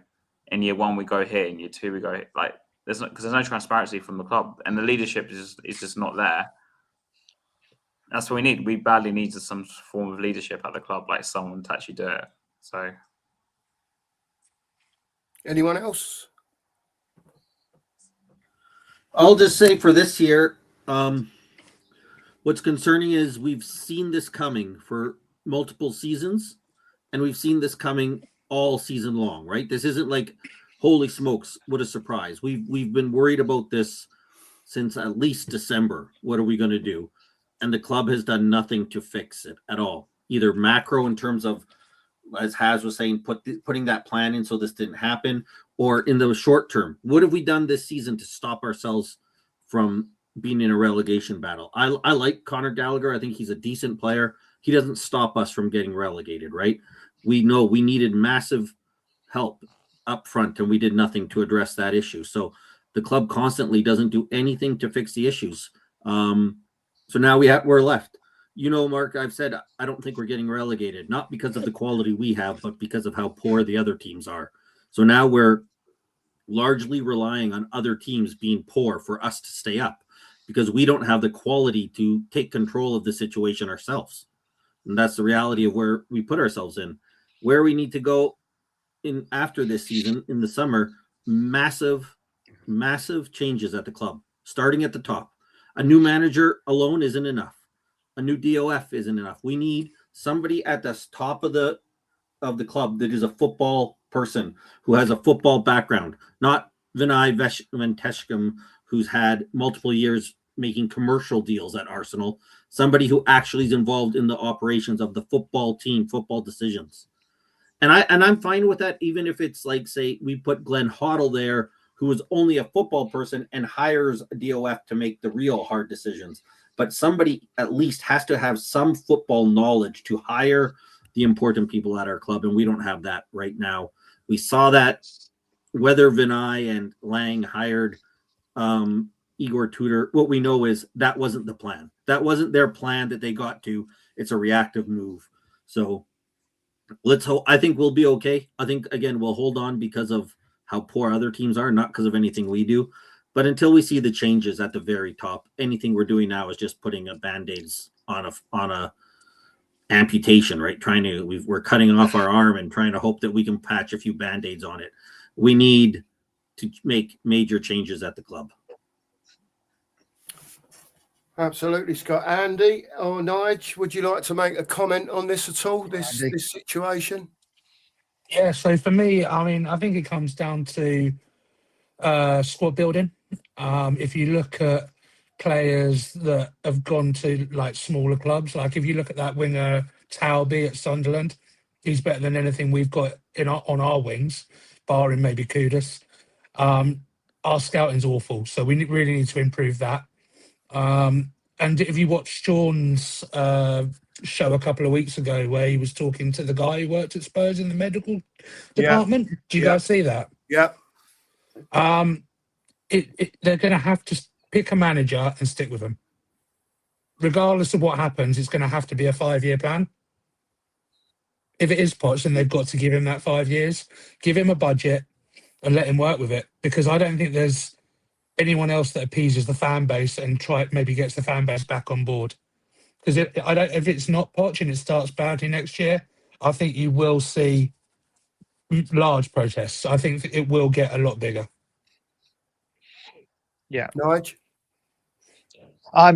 in year 1 we go here, in year 2 we go here. Like, there's no transparency from the club, and the leadership is just not there. That's what we need. We badly need some form of leadership at the club, like someone to actually do it. So, anyone else? I'll just say for this year, what's concerning is we've seen this coming for multiple seasons, and we've seen this coming all season long, right? This isn't like, holy smokes, what a surprise. We've been worried about this since at least December. What are we going to do? And the club has done nothing to fix it at all. Either macro in terms of, as Haz was saying, putting that plan in so this didn't happen, or in the short term. What have we done this season to stop ourselves from being in a relegation battle? I like Conor Gallagher. I think he's a decent player. He doesn't stop us from getting relegated, right? We know we needed massive help up front, and we did nothing to address that issue. So the club constantly doesn't do anything to fix the issues. So now we're left. You know, Mark, I've said I don't think we're getting relegated, not because of the quality we have, but because of how poor the other teams are. So now we're largely relying on other teams being poor for us to stay up, because we don't have the quality to take control of the situation ourselves. And that's the reality of where we put ourselves in. Where we need to go in after this season, in the summer, massive massive changes at the club, starting at the top. A new manager alone isn't enough. A new DOF isn't enough. We need somebody at the top of the club that is a football person who has a football background, not Vinay Venkatesham, who's had multiple years making commercial deals at Arsenal. Somebody who actually is involved in the operations of the football team, football decisions. And I'm fine with that, even if it's like, say, we put Glenn Hoddle there, who is only a football person and hires a DOF to make the real hard decisions. But somebody at least has to have some football knowledge to hire the important people at our club, and we don't have that right now. We saw that whether Vinay and Lang hired Igor Tudor, what we know is that wasn't the plan. That wasn't their plan that they got to. It's a reactive move. So let's hope. I think we'll be okay. I think, again, we'll hold on because of how poor other teams are, not because of anything we do. But until we see the changes at the very top, anything we're doing now is just putting a Band-Aids on a amputation, right? We're cutting off our arm and trying to hope that we can patch a few Band-Aids on it. We need to make major changes at the club. Absolutely, Scott. Andy or Nige, would you like to make a comment on this at all, this situation? Yeah, so for me, I mean, I think it comes down to squad building. If you look at players that have gone to like smaller clubs, like if you look at that winger Talby at Sunderland, he's better than anything we've got on our wings, barring maybe Kudus. Our scouting's awful, so we really need to improve that. And if you watched Sean's show a couple of weeks ago where he was talking to the guy who worked at Spurs in the medical department, do you guys see that? Yeah. They're going to have to pick a manager and stick with him. Regardless of what happens, it's going to have to be a 5-year plan. If it is Poch, then they've got to give him that 5 years, give him a budget and let him work with it. Because I don't think there's anyone else that appeases the fan base and maybe gets the fan base back on board. Because if it's not Poch and it starts badly next year, I think you will see large protests. I think it will get a lot bigger. Yeah. Nige?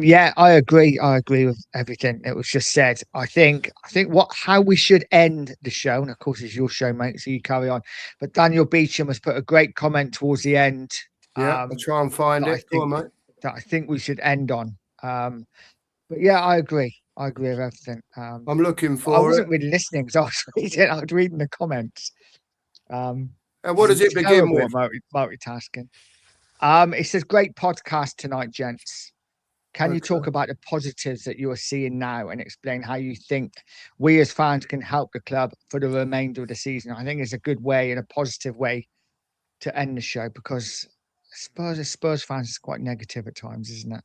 Yeah, I agree. I agree with everything that was just said. I think how we should end the show, and of course it's your show, mate, so you carry on. But Daniel Beecham has put a great comment towards the end. Yeah, I'll try and find it. Go on, mate. That I think we should end on. But yeah, I agree. I agree with everything. I'm looking for I wasn't really listening because I was reading the comments. And what does it begin with? Multitasking. It says, great podcast tonight, gents. Can you talk about the positives that you are seeing now and explain how you think we as fans can help the club for the remainder of the season? I think it's a good way and a positive way to end the show because Spurs fans is quite negative at times, isn't it?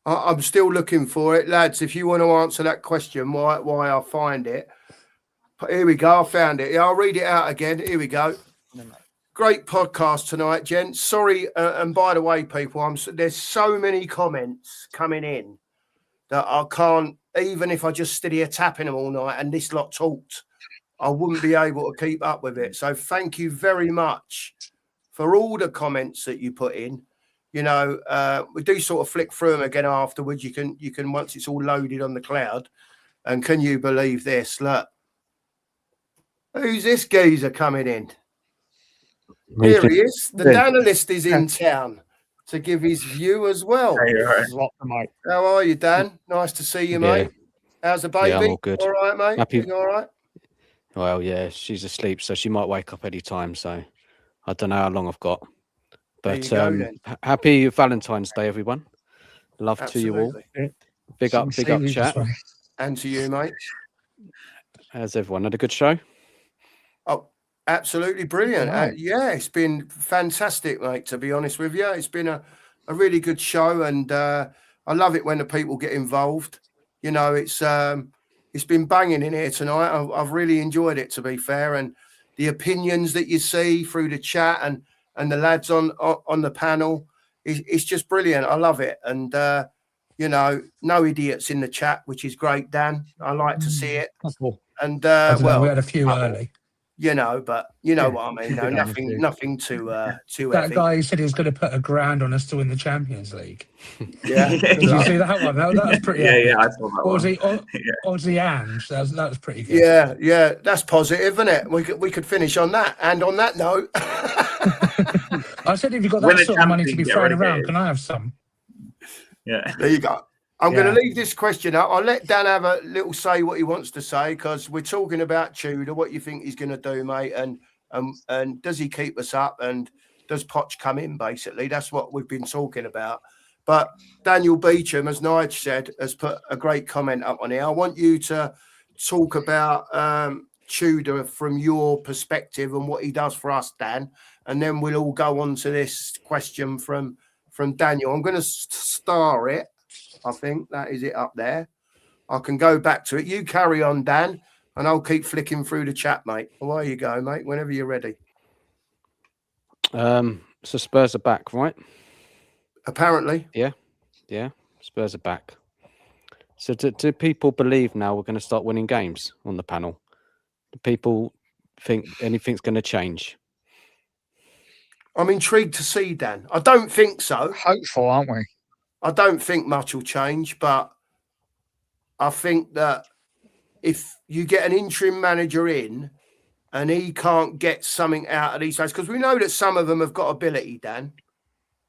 I'm still looking for it. Lads, if you want to answer that question, why I find it. Here we go. I found it. Yeah, I'll read it out again. Here we go. Great podcast tonight, gents. Sorry, and by the way, people, there's so many comments coming in that I can't, even if I just stood here tapping them all night and this lot talked, I wouldn't be able to keep up with it. So thank you very much for all the comments that you put in. You know, we do sort of flick through them again afterwards. You can once it's all loaded on the cloud. And can you believe this? Look, who's this geezer coming in? Here he is. The analyst is in town to give his view as well. How are you, Dan? Nice to see you, mate. How's the baby? Yeah, I'm all good. All right, mate? Happy. You all right? Well, yeah, she's asleep, so she might wake up any time. So I don't know how long I've got. But happy Valentine's Day, everyone. Love Absolutely. to you all. Big up, chat. And to you, mate. How's everyone? Had a good show? Oh, absolutely brilliant. Wow. Yeah, it's been fantastic, mate, to be honest with you. It's been a really good show, and I love it when the people get involved. You know, it's been banging in here tonight. I've really enjoyed it, to be fair, and the opinions that you see through the chat and the lads on the panel, it's just brilliant. I love it. And, you know, no idiots in the chat, which is great, Dan. I like to see it. Cool. And, we had a few early. you know, but you know Yeah, what I mean. it's a No, good nothing too That heavy. guy who said he was going to put £1,000 on us to win the Champions League. Yeah. Did you see that one? That was pretty Yeah, epic. yeah, I saw that one. Aussie and that was pretty good. Yeah, that's positive, isn't it? We could finish on that. And on that note, I said, if you've got Win that a sort of money to Champions be League, get thrown around, relegated. can I have some? Yeah. there you go. I'm going Yeah. to leave this question up. I'll let Dan have a little say what he wants to say, because we're talking about Tudor. What you think he's going to do, mate? And does he keep us up? And does Poch come in? Basically, that's what we've been talking about. But Daniel Beecham, as Nigel said, has put a great comment up on here. I want you to talk about Tudor from your perspective and what he does for us, Dan, and then we'll all go on to this question from Daniel. I'm going to star it. I think that is it up there. I can go back to it. You carry on, Dan, and I'll keep flicking through the chat, mate. Away you go, mate, whenever you're ready. So Spurs are back, right? Apparently. Yeah. Spurs are back. So do people believe now we're going to start winning games on the panel? Do people think anything's going to change? I'm intrigued to see, Dan. I don't think so. Hopeful, aren't we? I don't think much will change, but I think that if you get an interim manager in and he can't get something out of these guys, because we know that some of them have got ability, Dan,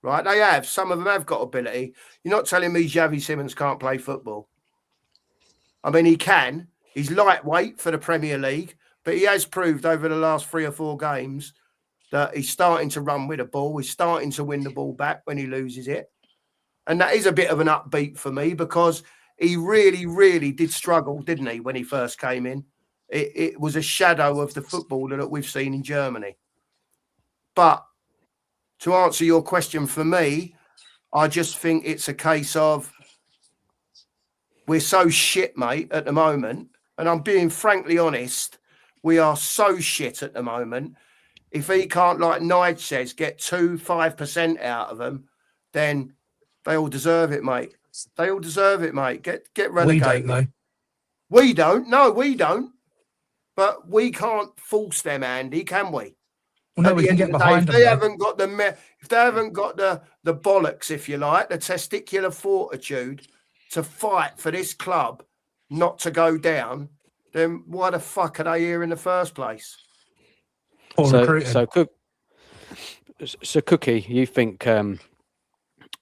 right? They have. Some of them have got ability. You're not telling me Xavi Simons can't play football. I mean, he can. He's lightweight for the Premier League, but he has proved over the last 3 or 4 games that he's starting to run with the ball. He's starting to win the ball back when he loses it. And that is a bit of an upbeat for me, because he really, really did struggle, didn't he, when he first came in? It was a shadow of the footballer that we've seen in Germany. But to answer your question, for me, I just think it's a case of we're so shit, mate, at the moment. And I'm being frankly honest, we are so shit at the moment. If he can't, like Nige says, get 5% out of them, then they all deserve it, mate. They all deserve it, mate. Get relegated. We don't, though. We don't. No, we don't. But we can't force them, Andy, can we? Well, no, At we the can end get of the day, behind if them. they though. haven't got the bollocks, if you like, the testicular fortitude to fight for this club not to go down, then why the fuck are they here in the first place? Poor recruiting. So Cookie, you think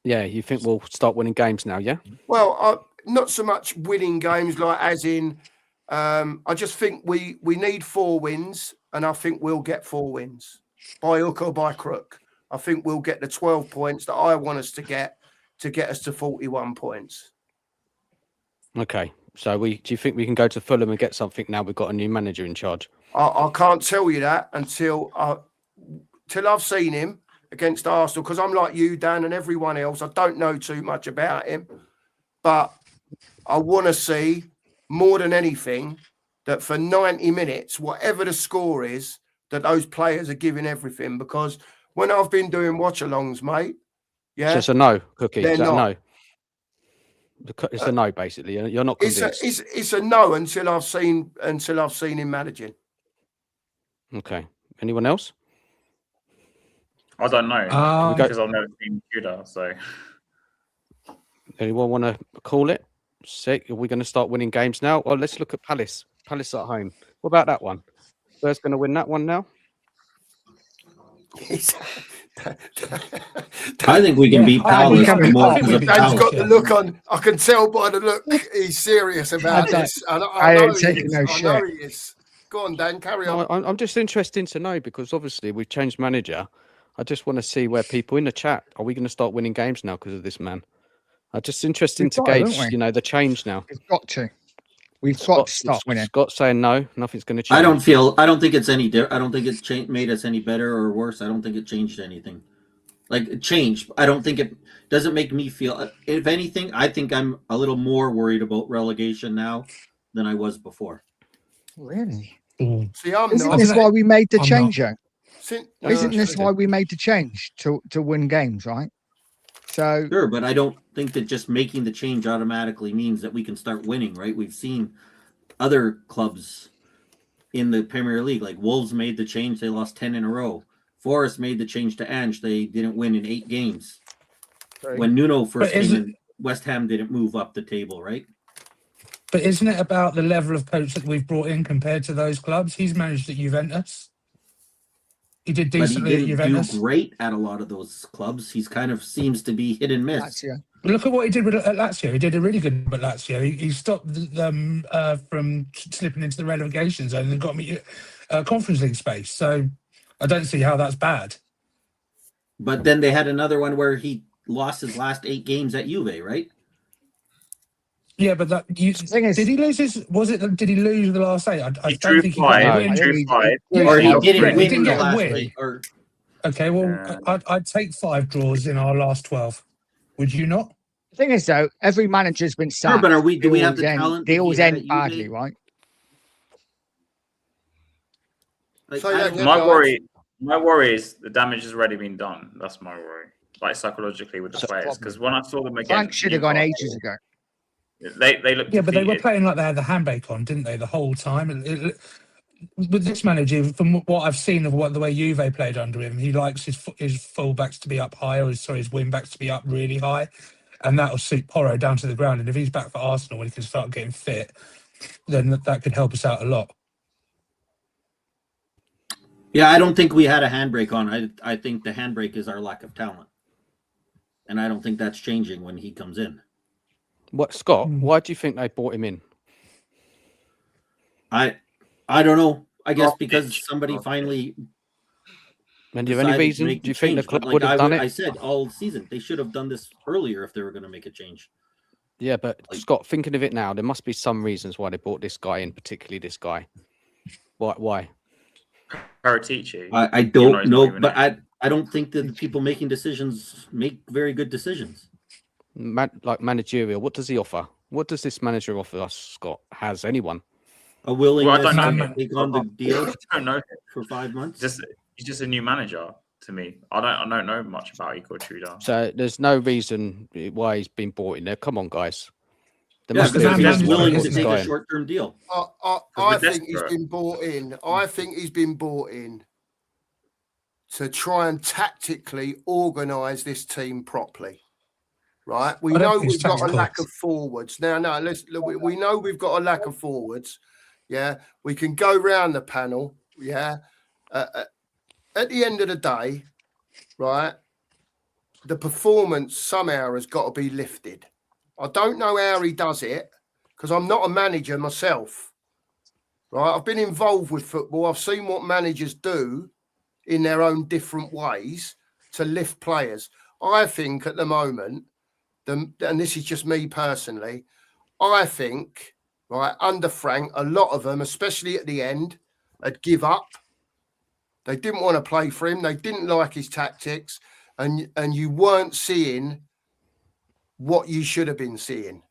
you think we'll start winning games now, yeah? Well, not so much winning games, like as in, I just think we need 4 wins, and I think we'll get 4 wins by hook or by crook. I think we'll get the 12 points that I want us to get us to 41 points. Okay. So do you think we can go to Fulham and get something now we've got a new manager in charge? I can't tell you that until I've seen him against Arsenal, because I'm like you, Dan, and everyone else. I don't know too much about him, but I want to see more than anything that for 90 minutes, whatever the score is, that those players are giving everything. Because when I've been doing watch-alongs, mate, So it's a no, Cookie. They're Is that not. a no? It's a no, basically. You're not convinced. It's a no until I've seen him managing. Okay. Anyone else? I don't know, because I've never seen Tudor. So, Anyone want to call it? Sick. Are we going to start winning games now? Well, let's look at Palace. Palace at home. What about that one? Spurs going to win that one now? I think we can beat Palace. Dan's got the look on. I can tell by the look he's serious about this. I know he is. Go on, Dan, carry on. I'm just interested to know, because obviously we've changed manager. I just want to see where people in the chat, are we going to start winning games now because of this man? I'm just interested to gauge, the change now. We've got to. We've got to start winning. Scott's saying no, nothing's going to change. I don't think it's any different. I don't think it's made us any better or worse. I don't think it changed anything. Like, it changed. I don't think it doesn't make me feel. If anything, I think I'm a little more worried about relegation now than I was before. Really? See, I'm Isn't not. this why we made the change, though? Isn't this why we made the change to win games, right? So sure, but I don't think that just making the change automatically means that we can start winning, right? We've seen other clubs in the Premier League. Like Wolves made the change; they lost 10 in a row. Forest made the change to Ange; they didn't win in 8 games. When Nuno first came in, West Ham didn't move up the table, right? But isn't it about the level of coach that we've brought in compared to those clubs? He's managed at Juventus. He did decently at Juventus. But he didn't do great at a lot of those clubs. He's kind of seems to be hit and miss. Lazio. Look at what he did at Lazio. He did a really good job at Lazio. He stopped them from slipping into the relegation zone and got me Conference League space. So I don't see how that's bad. But then they had another one where he lost his last 8 games at Juve, right? Yeah, but did he lose his? Was it? Did he lose the last 8? I don't think he got a win. Or he didn't win the last 8. Okay, well, I'd take 5 draws in our last 12. Would you not? The thing is, though, every manager's been sacked. Sure, but do we have the talent? They always end badly, right? Like, my worry is the damage has already been done. That's my worry. Like psychologically with the players, because when I saw them again, Frank should have gone ages ago. They looked. Yeah, but they were playing like they had the handbrake on, didn't they, the whole time? With this manager, from what I've seen of the way Juve played under him, he likes his fullbacks to be up high, or his wing backs to be up really high, and that will suit Porro down to the ground. And if he's back for Arsenal when he can start getting fit, then that could help us out a lot. Yeah, I don't think we had a handbrake on. I think the handbrake is our lack of talent, and I don't think that's changing when he comes in. What, Scott? Why do you think they brought him in? I don't know. I guess because somebody finally. And do you have any reason? Do you think the club would have done it? I said all season they should have done this earlier if they were going to make a change. Yeah, but Scott, thinking of it now, there must be some reasons why they brought this guy in, particularly this guy. Why? Paratici. I don't know, but I don't think that the people making decisions make very good decisions. Like managerial, what does he offer? What does this manager offer us, Scott? Has anyone? A willingness to take on the deal? I don't know for 5 months. He's just a new manager to me. I don't know much about Igor Tudor. So there's no reason why he's been brought in there. Come on, guys. Because he's willing to take a short-term deal. I think he's been brought in. I think he's been brought in to try and tactically organise this team properly. Right, we know we've got a lack of forwards. Now, we know we've got a lack of forwards. Yeah, we can go round the panel. Yeah, at the end of the day, right, the performance somehow has got to be lifted. I don't know how he does it because I'm not a manager myself. Right, I've been involved with football. I've seen what managers do in their own different ways to lift players. I think at the moment. And this is just me personally, I think, right, under Frank, a lot of them, especially at the end, had give up. They didn't want to play for him. They didn't like his tactics. And you weren't seeing what you should have been seeing.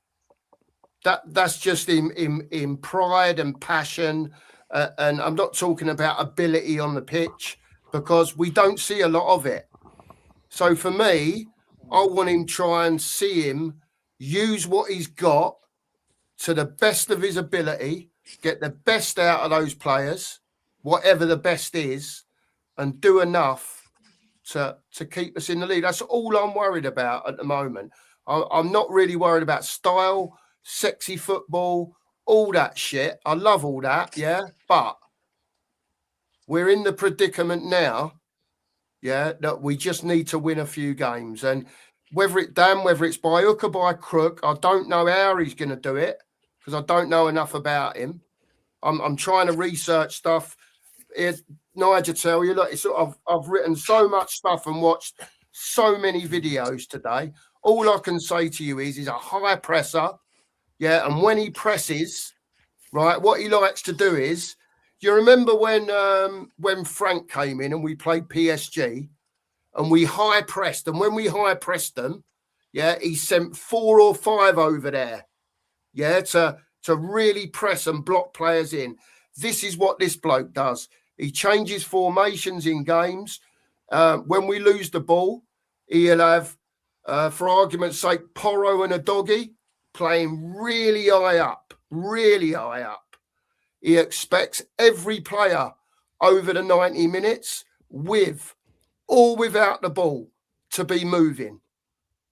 That's just in pride and passion. And I'm not talking about ability on the pitch because we don't see a lot of it. So for me, I want him to try and see him use what he's got to the best of his ability, get the best out of those players, whatever the best is, and do enough to keep us in the lead. That's all I'm worried about at the moment. I'm not really worried about style, sexy football, all that shit. I love all that, yeah, but we're in the predicament now. Yeah, that we just need to win a few games. And whether it's by hook or by crook, I don't know how he's going to do it because I don't know enough about him. I'm trying to research stuff. Nigel, tell you, look, I've written so much stuff and watched so many videos today. All I can say to you is he's a high presser. Yeah, and when he presses, right, what he likes to do is, you remember when Frank came in and we played PSG and we high pressed, and when we high pressed them, yeah, he sent 4 or 5 over there, yeah, to really press and block players in. This is what this bloke does. He changes formations in games. When we lose the ball, he'll have, for argument's sake, Porro and a doggy playing really high up. He expects every player over the 90 minutes, with or without the ball, to be moving.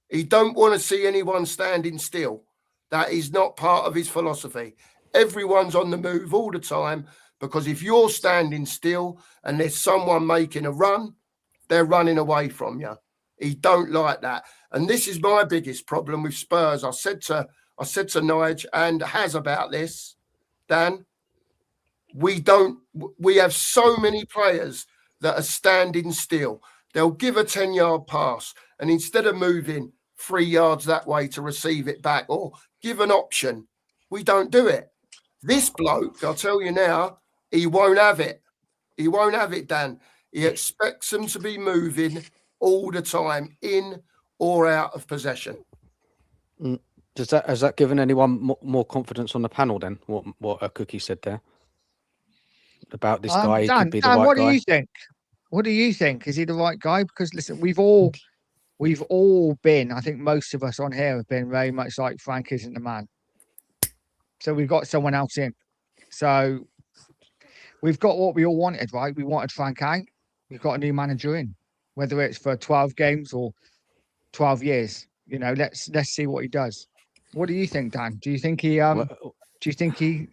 He don't want to see anyone standing still. That is not part of his philosophy. Everyone's on the move all the time, because if you're standing still and there's someone making a run, they're running away from you. He don't like that. And this is my biggest problem with Spurs. I said to Nigel and Has about this, Dan, we have so many players that are standing still. They'll give a 10-yard pass, and instead of moving 3 yards that way to receive it back or give an option, we don't do it. This bloke, I'll tell you now, he won't have it. He won't have it, Dan. He expects them to be moving all the time, in or out of possession. Has that given anyone more confidence on the panel then? What a Cookie said there about this guy? He could be the right what guy. Do you think? What do you think? Is he the right guy? Because listen, we've all been. I think most of us on here have been very much like Frank isn't the man. So we've got someone else in. So we've got what we all wanted, right? We wanted Frank out. We've got a new manager in, whether it's for 12 games or 12 years. You know, let's see what he does. What do you think, Dan? Do you think he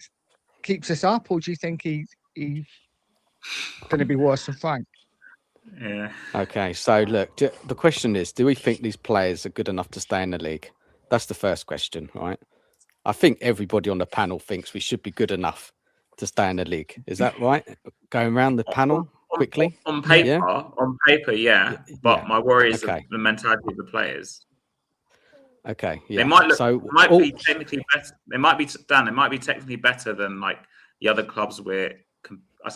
keeps us up, or do you think he's going to be worse than Frank? Yeah. Okay, so look, the question is, do we think these players are good enough to stay in the league? That's the first question, right? I think everybody on the panel thinks we should be good enough to stay in the league. Is that right? Going around the panel quickly? On paper, yeah. But my worry is the mentality of the players. Okay, yeah. They might be technically better. They might be technically better than like the other clubs we're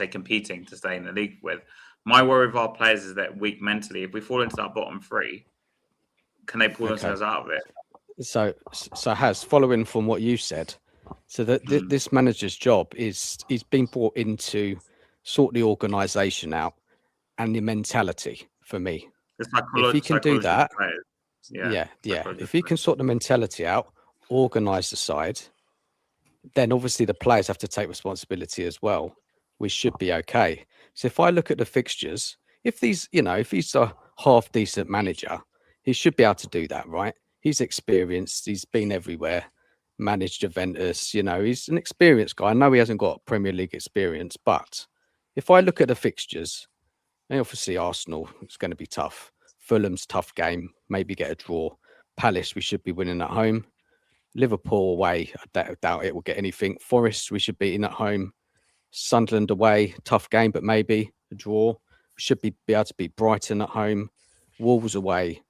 competing to stay in the league with. My worry with our players is that weak mentally. If we fall into that bottom three, can they pull themselves out of it? So Has, following from what you said, so that this manager's job is he's been brought in to sort the organisation out and the mentality for me. If he can do that, yeah. If he can sort the mentality out, organise the side, then obviously the players have to take responsibility as well. We should be okay. So if I look at the fixtures, if he's a half decent manager, he should be able to do that, right? He's experienced. He's been everywhere, managed Juventus. He's an experienced guy. I know he hasn't got Premier League experience, but if I look at the fixtures, obviously Arsenal, it's going to be tough. Fulham's tough game, maybe get a draw. Palace, we should be winning at home. Liverpool away, I doubt it will get anything. Forest, we should be in at home. Sunderland away, tough game, but maybe a draw. We should be able to beat Brighton at home. Wolves away.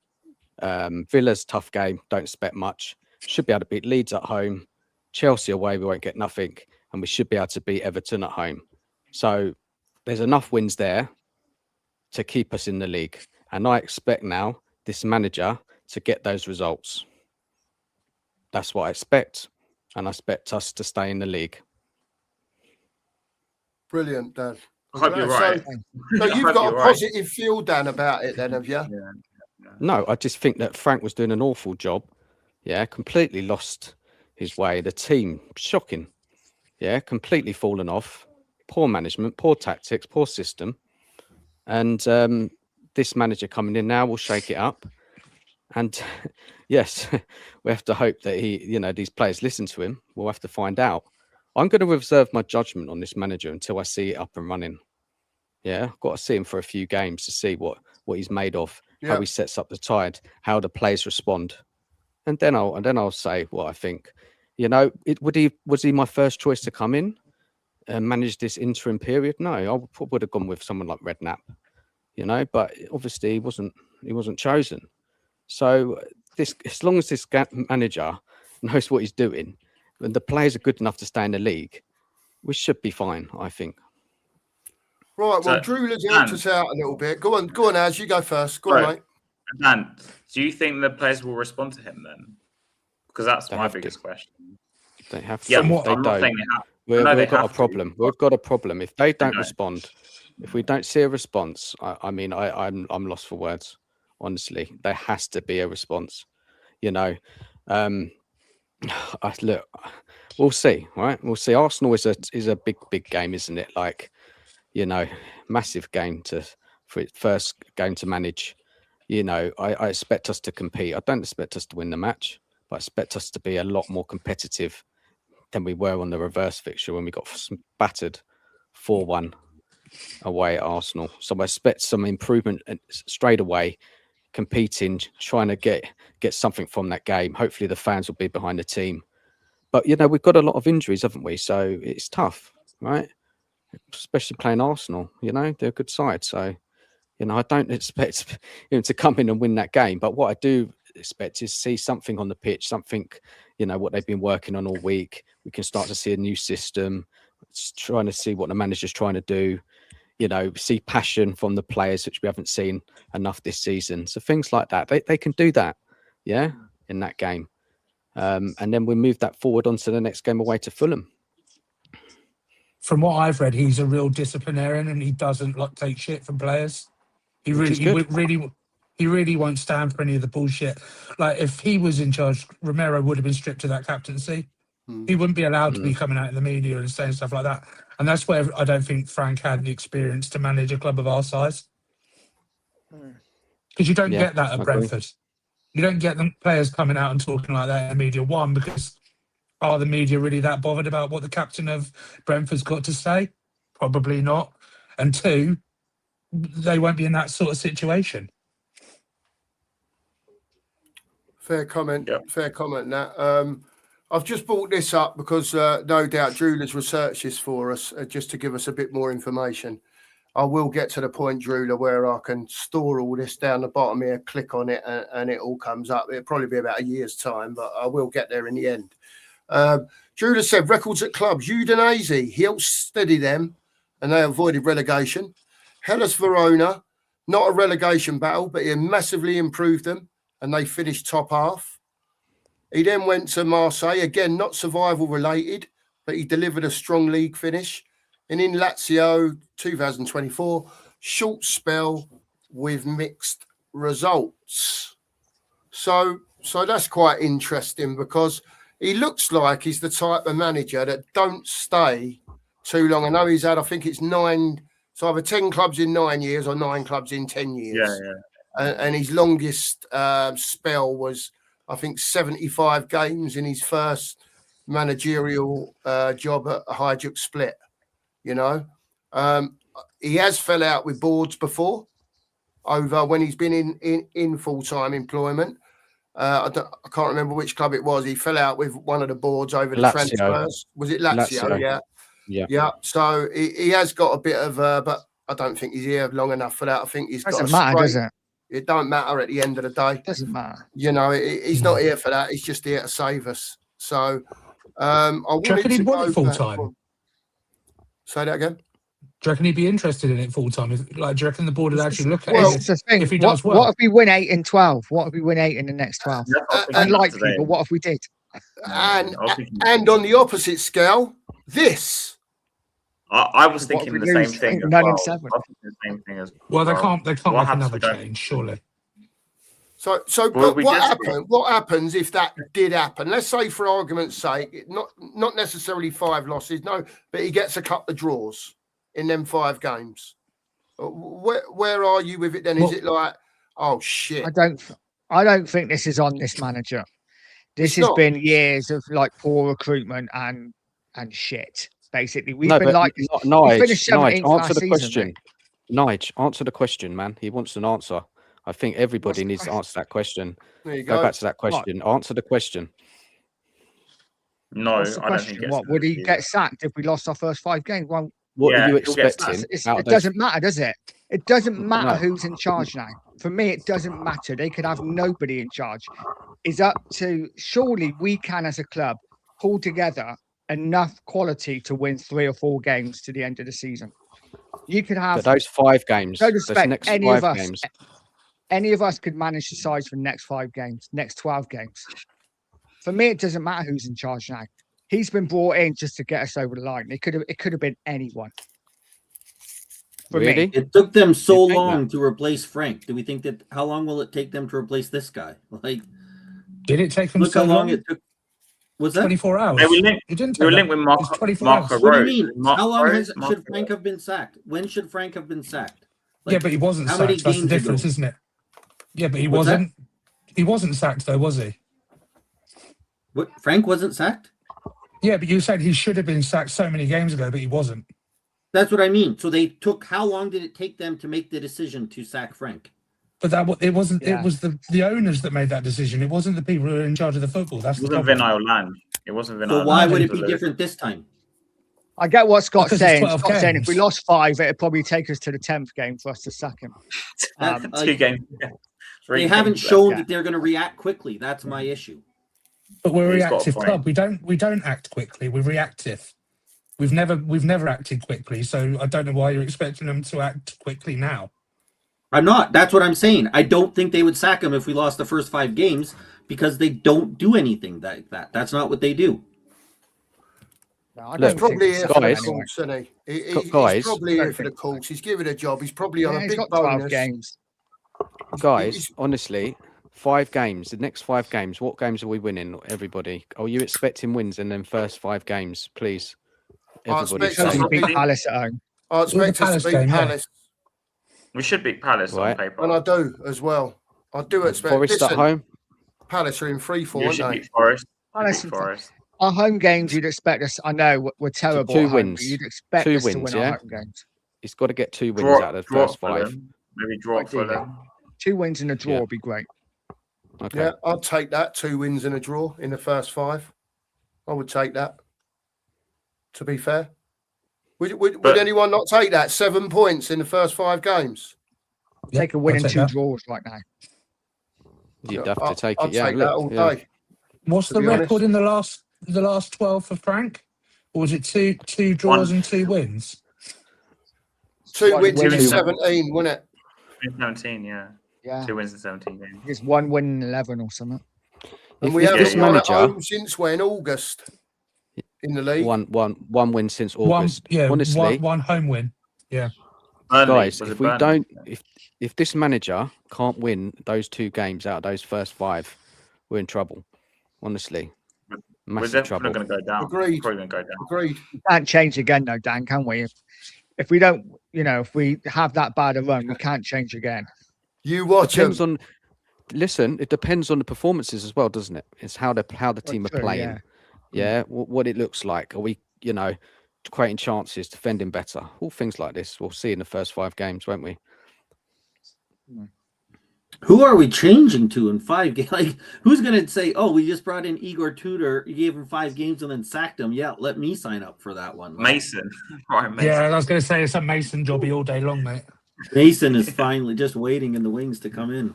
Villa's tough game, don't expect much. Should be able to beat Leeds at home. Chelsea away, we won't get nothing. And we should be able to beat Everton at home. So there's enough wins there to keep us in the league. And I expect now this manager to get those results. That's what I expect. And I expect us to stay in the league. Brilliant, Dan. I hope you're right. So you've got a positive feel, Dan, about it then, have you? Yeah. No, I just think that Frank was doing an awful job. Yeah, completely lost his way. The team, shocking. Yeah, completely fallen off. Poor management, poor tactics, poor system. And this manager coming in now will shake it up. And yes, we have to hope that these players listen to him. We'll have to find out. I'm going to reserve my judgment on this manager until I see it up and running. Yeah, I've got to see him for a few games to see what he's made of, how he sets up the tide, how the players respond, and then I'll say what I think. Was he my first choice to come in and manage this interim period? No, I would have gone with someone like Redknapp, but obviously he wasn't chosen. So as long as this manager knows what he's doing, and the players are good enough to stay in the league, we should be fine, I think. Right, well, Drew has helped us out a little bit. Go on, Az, you go first. Go on, mate. Dan, do you think the players will respond to him then? Because that's my biggest question. They have to. Yeah, I'm not saying they have. We've got a problem. We've got a problem. If they don't respond, if we don't see a response, I'm lost for words. Honestly, there has to be a response. we'll see, right? We'll see. Arsenal is a big game, isn't it? Like, massive game for its first game to manage. I expect us to compete. I don't expect us to win the match, but I expect us to be a lot more competitive than we were on the reverse fixture when we got battered 4-1 away at Arsenal. So I expect some improvement straight away, competing, trying to get something from that game. Hopefully the fans will be behind the team. But, we've got a lot of injuries, haven't we? So it's tough, right? Especially playing Arsenal, they're a good side. So, I don't expect him to come in and win that game. But what I do expect is see something on the pitch, something, what they've been working on all week. We can start to see a new system, trying to see what the manager's trying to do, see passion from the players, which we haven't seen enough this season. So things like that, they can do that, in that game. And then we move that forward onto the next game away to Fulham. From what I've read, he's a real disciplinarian and he doesn't take shit from players. He really won't stand for any of the bullshit. Like, if he was in charge, Romero would have been stripped of that captaincy. He wouldn't be allowed to be coming out in the media and saying stuff like that. And that's where I don't think Frank had the experience to manage a club of our size. Because you don't get that at Brentford. You don't get the players coming out and talking like that in the media. One, because are the media really that bothered about what the captain of Brentford's got to say? Probably not. And two, they won't be in that sort of situation. Fair comment. Yep. Fair comment, Nat. I've just brought this up because no doubt Drew has researched this for us just to give us a bit more information. I will get to the point, Drew, where I can store all this down the bottom here, click on it, and it all comes up. It'll probably be about a year's time, but I will get there in the end. Drew said records at clubs. Udinese, he helped steady them, and they avoided relegation. Hellas Verona, not a relegation battle, but he massively improved them, and they finished top half. He then went to Marseille, again, not survival related, but he delivered a strong league finish. And in Lazio 2024, short spell with mixed results. So that's quite interesting because he looks like he's the type of manager that don't stay too long. I know he's had, I think it's 9, so either 10 clubs in 9 years or 9 clubs in 10 years. Yeah. And his longest spell was, I think, 75 games in his first managerial job at Hajduk Split. He has fell out with boards before over when he's been in full-time employment. I can't remember which club it was. He fell out with one of the boards over the transfers. Was it Lazio? Yeah. So he has got a bit of, but I don't think he's here long enough for that. I think he's got. Doesn't matter, does it? It don't matter at the end of the day. Doesn't matter. He's not here for that. He's just here to save us. So I wanted to go full time. Say that again. Do you reckon he'd be interested in it full time? Do you reckon the board would actually look at it if he does well? What if we win 8 in 12? What if we win 8 in the next 12? Unlikely, but what if we did? And on the opposite scale, this. I was thinking the same thing. 9 and 7. The same thing as well. They can't make another change, surely. So what happens if that did happen? Let's say, for argument's sake, not necessarily 5 losses, no, but he gets a couple of draws in them 5 games. Where are you with it then? Is it like, oh shit? I don't think this is on this manager. This has been years of poor recruitment and shit. Basically, we've been Nige, answer the question. Nige, answer the question, man. He wants an answer. I think everybody needs to answer that question. There you go. Go back to that question. What? Answer the question. No, I don't think it's. Would he get sacked if we lost our first 5 games? Well, what are you expecting? It doesn't matter, does it? It doesn't matter who's in charge now. For me, it doesn't matter. They could have nobody in charge. It's up to, surely we can, as a club, pull together enough quality to win 3 or 4 games to the end of the season. You could have those 5 games. Those next 5 games. Any of us could manage the sides for the next 5 games, next 12 games. For me, it doesn't matter who's in charge now. He's been brought in just to get us over the line. It could have been anyone. For me, it took them so long to replace Frank. Do we think that? How long will it take them to replace this guy? Did it take them so long? It took. Was that? 24 hours. They were linked, He didn't they were take linked that. with It's 24 Marco hours. What do you Rose. mean? Marco How long Rose? should Frank have been sacked? When should Frank have been sacked? Yeah, but he wasn't how many sacked. That's the games difference, ago? isn't it? Yeah, but he What's that? wasn't. He wasn't sacked though, was he? What? Frank wasn't sacked? Yeah, but you said he should have been sacked so many games ago, but he wasn't. That's what I mean. So they took. How long did it take them to make the decision to sack Frank? But it wasn't. Yeah. It was the owners that made that decision. It wasn't the people who were in charge of the football. That's It the wasn't problem. Vinay Land. It wasn't Vinay So Land. why no, would it to be lose. different this time? I get what Scott's Because it's saying. 12 Scott's saying if we games. lost 5, it'd probably take us to the 10th game for us to sack him. That- Two games. Yeah. Three They haven't games left. shown yeah. that they're going to react quickly. That's my issue. But we're a He's got a reactive point. club. We don't act quickly. We're reactive. We've never acted quickly. So I don't know why you're expecting them to act quickly now. I'm not. That's what I'm saying. I don't think they would sack him if we lost the first 5 games because they don't do anything like that. That's not what they do. No, I Look, don't Probably think here it's for the Guys. anyway. course, isn't he? He's Guys. probably here for the course. He's given a job. He's probably on Yeah, a he's big got 12 bonus. games. Guys, honestly, 5 games. The next 5 games. What games are we winning? Everybody, are you expecting wins in them first 5 games, please? I Everybody, expect say. Because we so. beat Palace at home. I expect us Palace to beat game, yeah. Palace, We should beat Palace Right. on paper. and I do as well. I do expect. Forest at Listen, home. Palace are in free fall, You aren't should they? beat Forest. Palace Beat and Forest. Our home games, you'd expect us. I know we're terrible. 2 at home, wins. but you'd expect 2 us to wins, win yeah? our home games. He's got to get 2 wins Draw- out of the draw first for 5. them. Maybe draw for Ideally. them. 2 wins and a draw Yeah. would be great. Okay. Yeah, I'd take that. 2 wins and a draw in the first 5. I would take that. To be fair, would But- anyone not take that? 7 points in the first 5 games. Yeah, Take a win I'll and take 2 that. draws right now. You'd have I'd to take I'd it. Yeah, take that all look. Yeah. day. What's to the be record honest. in the last 12 for Frank? Or was it two draws and 2 wins? 2 One wins win in and 17, wasn't it? 17, yeah. Yeah. 2 wins in 17 games. It's 1 win in 11 or something. And If we this haven't won at manager home since when? August in the league. one win since August. Honestly, one home win. Burnley, guys, was if it we Burnley? don't, if this manager can't win those 2 games out of those first 5, we're in trouble. Honestly, We're massive definitely trouble. going to go down. Agreed. Probably going to go down. Agreed. We can't change again, though, Dan, can we? If we don't, if we have that bad a run, we can't change again. You watch Depends them. on. Listen, it depends on the performances as well, doesn't it? It's how the team are true, playing. Yeah, what it looks like. Are we, creating chances, defending better? All things like this. We'll see in the first 5 games, won't we? Who are we changing to in 5 games? Like, who's going to say, "Oh, we just brought in Igor Tudor, you gave him 5 games and then sacked him"? Yeah, let me sign up for that one. Like, Mason. Right, Mason. Yeah, I was going to say it's a Mason jobby all day long, mate. Mason is finally just waiting in the wings to come in.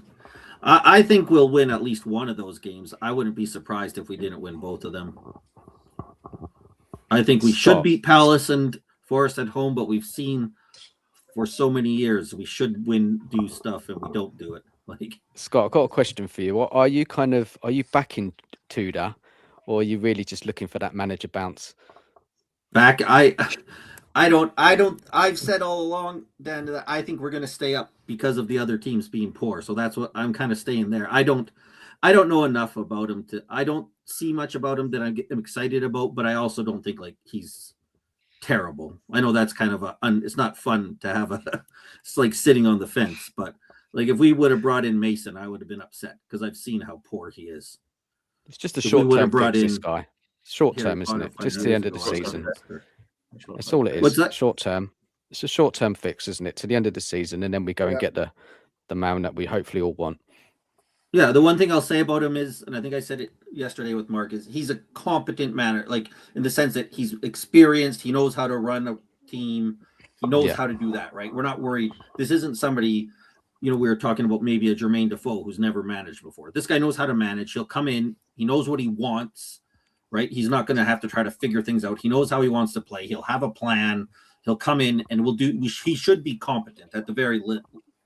I think we'll win at least one of those games. I wouldn't be surprised if we didn't win both of them. I think we should Stop. beat Palace and Forest at home, but we've seen for so many years we should do stuff and we don't do it. Like, Scott, I've got a question for you. Are you backing Tudor, or are you really just looking for that manager bounce? I've said all along, Dan, that I think we're going to stay up because of the other teams being poor. So that's what I'm kind of staying there. I don't know enough about him I don't see much about him that I'm excited about, but I also don't think like he's terrible. I know that's kind of it's not fun to have it's like sitting on the fence, but like if we would have brought in Mason, I would have been upset because I've seen how poor he is. It's just a If we short would have term brought fix, this in guy. Short Harry term, isn't Potter it? Just finally the end of the is the season. best. That's all it is. What's that? Short term. It's a short term fix, isn't it? To the end of the season, and then we go and Yeah. get the man that we hopefully all want. Yeah, the one thing I'll say about him is, and I think I said it yesterday with Mark, is he's a competent manager, like in the sense that he's experienced, he knows how to run a team, he knows Yeah. how to do that, right? We're not worried. This isn't somebody, we were talking about maybe a Jermaine Defoe who's never managed before. This guy knows how to manage. He'll come in, he knows what he wants, right? He's not going to have to try to figure things out. He knows how he wants to play. He'll have a plan. He'll come in and he should be competent at the very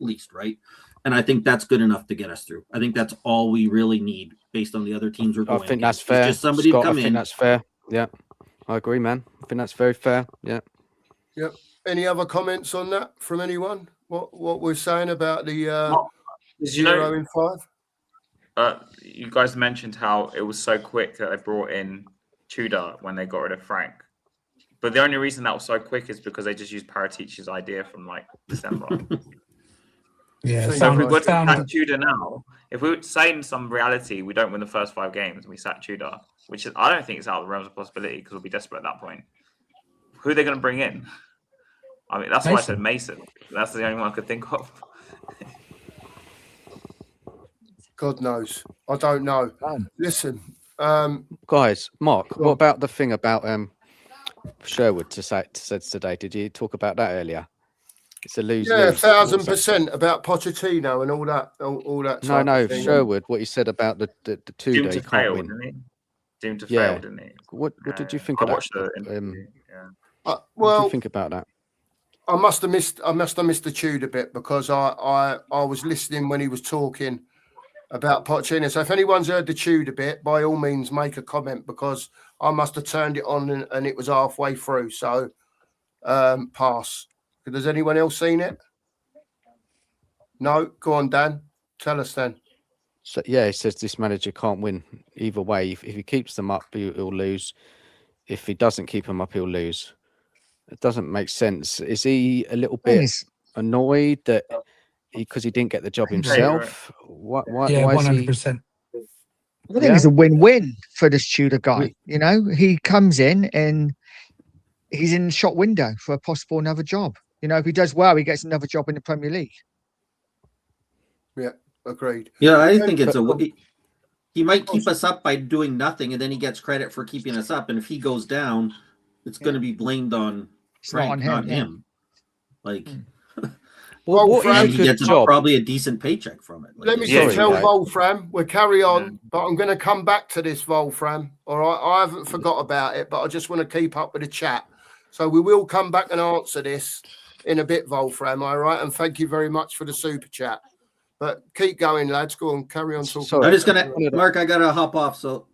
least, right? And I think that's good enough to get us through. I think that's all we really need based on the other teams we're I going think that's against. fair. It's just somebody Scott, to come I think in. that's fair. Yeah, I agree, man. I think that's very fair. Yeah. Yep. Any other comments on that from anyone? What we're saying about the Did you know? 0 in 5? You guys mentioned how it was so quick that they brought in Tudor when they got rid of Frank. But the only reason that was so quick is because they just used Paratici's idea from like December. Yeah, So So if we Found- were to found- sack Tudor now, if we were saying some reality, we don't win the first 5 games and we sack Tudor, which is, I don't think it's out of the realms of possibility because we'll be desperate at that point. Who are they going to bring in? I mean, that's why I said Mason. That's the only one I could think of. God knows. I don't know. Listen, Guys, Mark, Go what on. about the thing about Sherwood said today? Did you talk about that earlier? It's a lose. yeah, lose. What was that? 1,000% about Pochettino and all that. All that. No, type no, of thing. Sherwood. What he said about the Tudor, Doomed he to can't fail, win. didn't he? Doomed to Yeah. fail, didn't he? What did you think I of that? watched the interview. Yeah. What do Well, you think about that? I must have missed the Tudor bit because I was listening when he was talking about Pochettino. So if anyone's heard the Tudor bit, by all means make a comment because I must have turned it on and it was halfway through. So pass. Has anyone else seen it? No? Go on, Dan. Tell us then. So yeah, he says this manager can't win either way. If he keeps them up, he'll lose. If he doesn't keep them up, he'll lose. It doesn't make sense. Is he a little Thing bit is, annoyed that because he didn't get the job himself? Why Yeah, is he? 100%. I think Yeah. it's a win-win for this Tudor guy. You know, he comes in and he's in the shop window for a possible another job. You know, if he does well, he gets another job in the Premier League. Yeah, agreed. Yeah, I think it's But- he might keep us up by doing nothing, and then he gets credit for keeping us up. And if he goes down, it's going to be blamed on It's Frank, not on not him. him. Like, Well, what Frank, and is he a gets good job? probably a decent paycheck from it. Like, Let me it's- Yeah, just sorry, tell mate. Wolfram, we'll carry on, Yeah. but I'm going to come back to this, Wolfram. All right, I haven't forgot about it, but I just want to keep up with the chat. So we will come back and answer this in a bit, Wolfram. All right, and thank you very much for the super chat. But keep going, lads. Go on, carry on talking. Sorry. I'm just gonna, Mark. I gotta hop off. So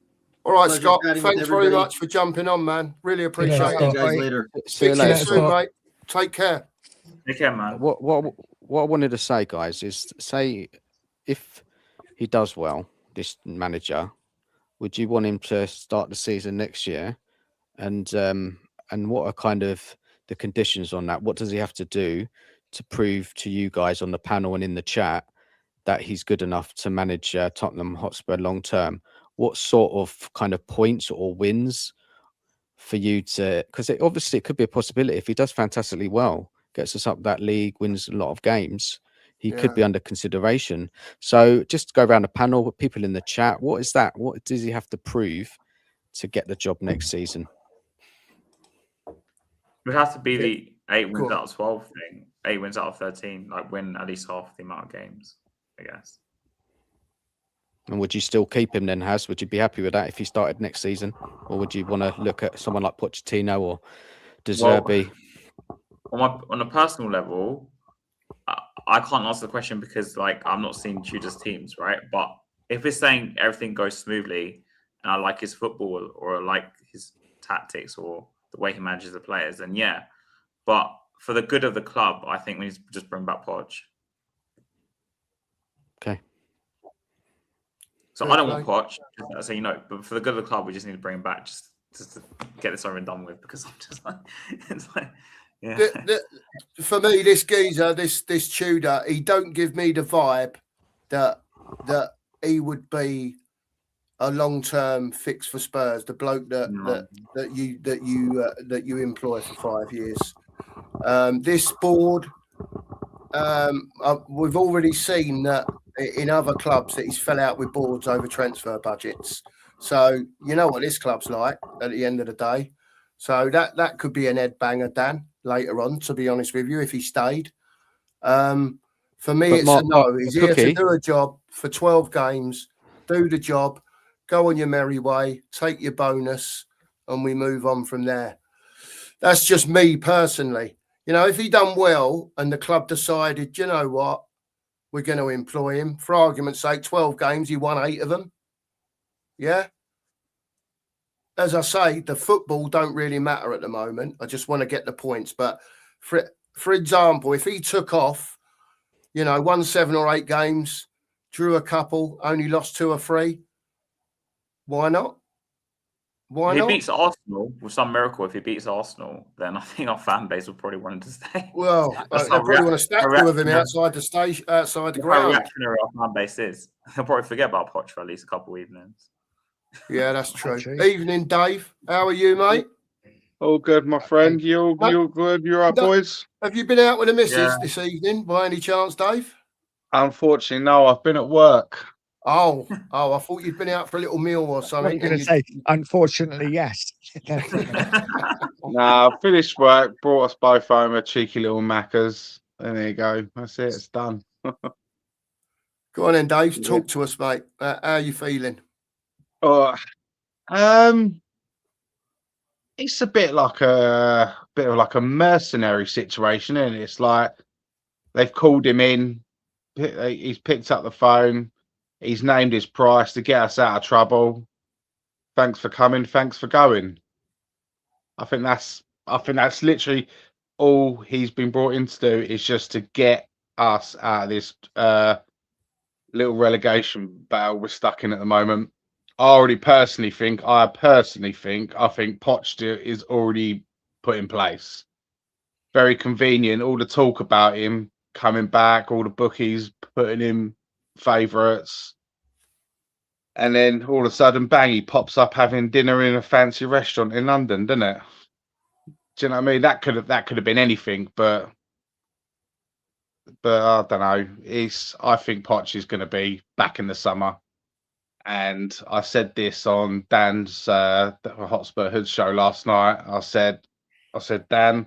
All right, pleasure Scott. chatting with Thanks very everybody. much for jumping on, man. Really Yeah, appreciate talk to it. you guys Bye. later. See you Speak to you later. later, soon, Scott. mate. Take care. Take care, man. What I wanted to say, guys, is say if he does well, this manager, would you want him to start the season next year? And what are kind of the conditions on that? What does he have to do to prove to you guys on the panel and in the chat that he's good enough to manage Tottenham Hotspur long term? What sort of kind of points or wins for you to? Because obviously it could be a possibility if he does fantastically well, gets us up that league, wins a lot of games, he could be under consideration. So just go around the panel with people in the chat. What is that? What does he have to prove to get the job next season? It would have to be the 8 wins Cool. out of 12 thing, 8 wins out of 13, like win at least half the amount of games, I guess. And would you still keep him then, Has? Would you be happy with that if he started next season? Or would you want to look at someone like Pochettino or De Zerbi? On a personal level, I can't answer the question because like I'm not seeing Tudor's teams, right? But if it's saying everything goes smoothly and I like his football or I like his tactics or the way he manages the players, then yeah. But for the good of the club, I think we need to just bring back Poch. Okay. So I don't want Poch, so you know, but for the good of the club, we just need to bring him back just to get this over and done with because I'm just like, it's like, yeah. For me, this geezer, this Tudor, he don't give me the vibe that he would be a long-term fix for Spurs. The bloke that you employ for 5 years. This board, we've already seen that in other clubs that he's fell out with boards over transfer budgets. So you know what this club's like at the end of the day. So that could be an head banger, Dan, later on, to be honest with you, if he stayed. For me, But it's Mark, a no. He's here to Cookie. do a job for 12 games, do the job, go on your merry way, take your bonus, and we move on from there. That's just me personally. You know, if he done well and the club decided, you know what, we're going to employ him, for argument's sake, 12 games, he won 8 of them. Yeah. As I say, the football don't really matter at the moment. I just want to get the points. But for example, if he took off, you know, won 7 or 8 games, drew a couple, only lost 2 or 3. Why not? Why If he not? beats Arsenal with some miracle, if he beats Arsenal, then I think our fan base will probably want him to stay. Well, That's they how probably want a statue of him reactionary- outside the station, outside the That's how ground. reactionary our fan base is. They'll probably forget about Poch for at least a couple of evenings. Yeah, that's true. True. Evening, Dave. How are you, mate? All good, my friend. You good? You all right, No. boys? Have you been out with the missus Yeah. this evening by any chance, Dave? Unfortunately, no. I've been at work. Oh, I thought you'd been out for a little meal or I was something. going to and say, unfortunately, yes. Nah, I finished work, brought us both home a cheeky little Macca's, and there you go. That's it. It's done. Go on then, Dave. Yeah. Talk to us, mate. How are you feeling? Oh, it's a bit like a mercenary situation, and it's like they've called him in. He's picked up the phone. He's named his price to get us out of trouble. Thanks for coming. Thanks for going. I think that's literally all he's been brought in to do is just to get us out of this little relegation battle we're stuck in at the moment. I personally think Poch is already put in place. Very convenient. All the talk about him coming back, all the bookies putting him favourites. And then all of a sudden, bang, he pops up having dinner in a fancy restaurant in London, doesn't it? Do you know what I mean? That could have been anything, but I don't know. I think Poch is going to be back in the summer. And I said this on Dan's Hotspur Hood show last night. I said, Dan,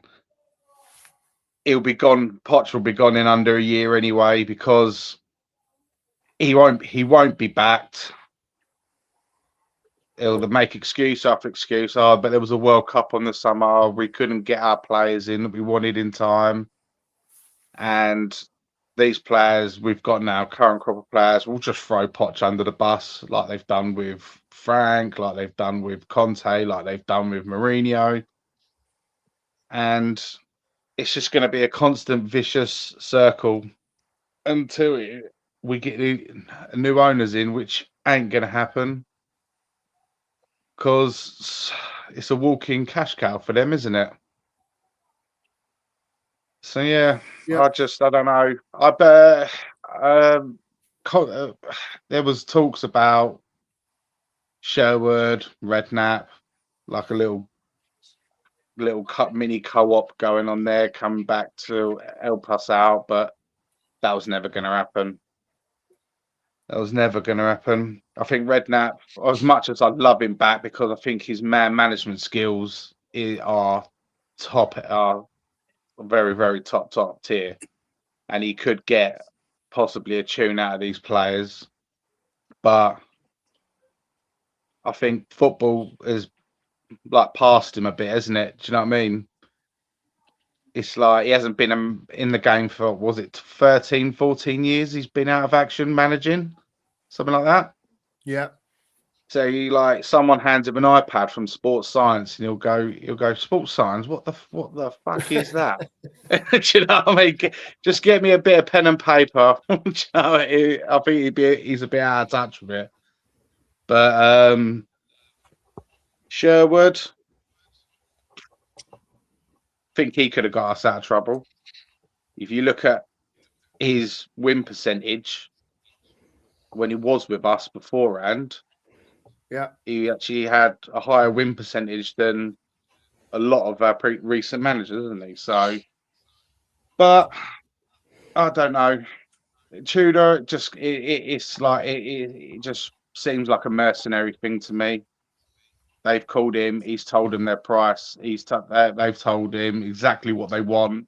he'll be gone. Poch will be gone in under a year anyway, because he won't be backed. He'll make excuse after excuse. Oh, but there was a World Cup on the summer. We couldn't get our players in that we wanted in time. And these players we've got now, current crop of players, will just throw Poch under the bus like they've done with Frank, like they've done with Conte, like they've done with Mourinho. And it's just going to be a constant vicious circle until we get new owners in, which ain't going to happen. Because it's a walking cash cow for them, isn't it? So yeah, I don't know. There was talks about Sherwood, Redknapp, like a little mini co-op going on there, coming back to help us out, but that was never going to happen. I think Redknapp, as much as I love him back, because I think his man management skills are very, very top tier, and he could get possibly a tune out of these players. But I think football is like past him a bit, isn't it? Do you know what I mean? It's like he hasn't been in the game for, was it 13, 14 years? He's been out of action managing, something like that. Yeah. So someone hands him an iPad from Sports Science, and he'll go Sports Science. What the fuck is that? Do you know what I mean? Just get me a bit of pen and paper. Do you know, I think he's a bit out of touch with it. But Sherwood, I think he could have got us out of trouble. If you look at his win percentage when he was with us beforehand, yeah, he actually had a higher win percentage than a lot of our recent managers, isn't he? So, but I don't know. Tudor, it just seems like a mercenary thing to me. They've called him. He's told them their price. They've told him exactly what they want,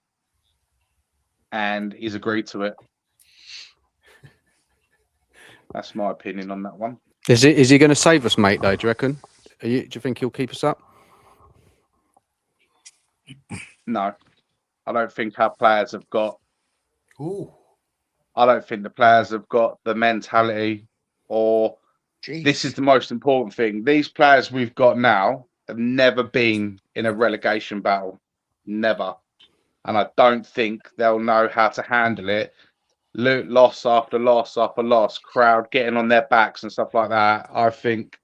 and he's agreed to it. That's my opinion on that one. Is he going to save us, mate? Though, do you reckon? Do you think he'll keep us up? No, I don't think our players have got. Ooh. I don't think the players have got the mentality, or this is the most important thing. These players we've got now have never been in a relegation battle, never, and I don't think they'll know how to handle it loss after loss after loss, crowd getting on their backs and stuff like that. I think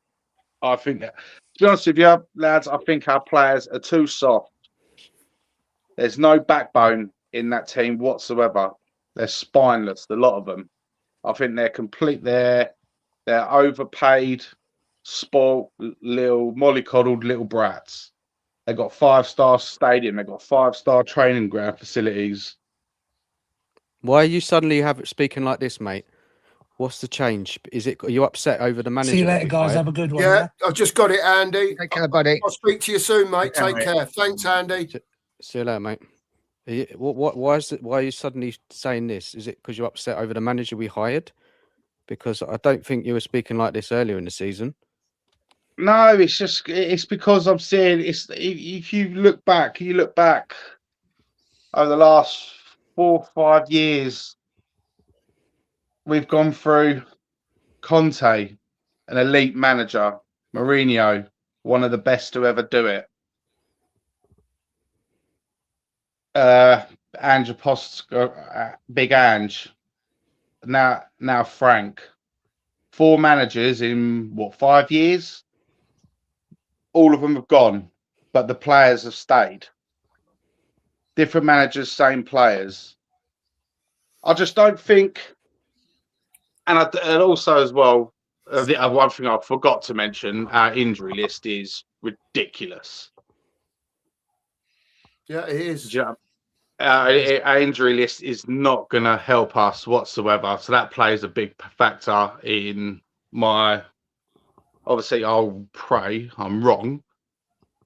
that, to be honest with you, lads, I think our players are too soft. There's no backbone in that team whatsoever. They're spineless, a lot of them. I think they're overpaid, spoiled, little mollycoddled little brats. They've got 5-star stadium, they've got 5-star training ground facilities. Why are you suddenly speaking like this, mate? What's the change? Are you upset over the manager? See you that later, we guys. hired? Have a good one. Yeah, I've just got it, Andy. Take care, buddy. I'll speak to you soon, mate. Okay, Take mate. care. Thanks, Andy. See you later, mate. Why are you suddenly saying this? Is it because you're upset over the manager we hired? Because I don't think you were speaking like this earlier in the season. No, it's because I'm saying if you look back over the last 4 or 5 years, we've gone through Conte, an elite manager, Mourinho, one of the best to ever do it. Ange Big Ange, now Frank. 4 managers in 5 years? All of them have gone, but the players have stayed. Different managers, same players. I just don't think, and also as well, the one thing I forgot to mention, our injury list is ridiculous. Yeah, it is. Yeah. Our injury list is not going to help us whatsoever. So that plays a big factor in my. Obviously, I'll pray I'm wrong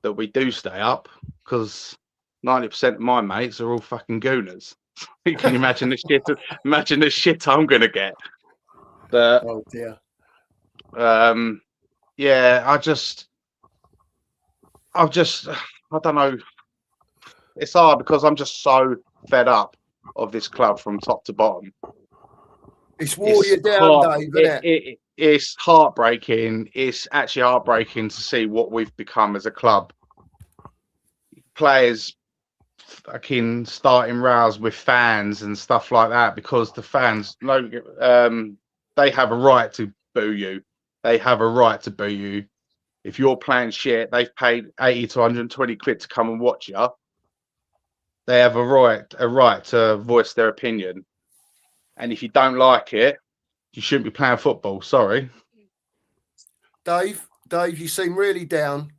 that we do stay up, because 90% of my mates are all fucking gooners. You can imagine the shit. Imagine the shit I'm going to get. But Oh dear. yeah, I don't know. It's hard because I'm just so fed up of this club from top to bottom. It's wore you down, Dave, isn't it? It's heartbreaking. It's actually heartbreaking to see what we've become as a club. Players fucking starting rows with fans and stuff like that because the fans, they have a right to boo you. They have a right to boo you. If you're playing shit, they've paid 80 to 120 quid to come and watch you. They have a right to voice their opinion. And if you don't like it, you shouldn't be playing football. Sorry. Dave, you seem really down,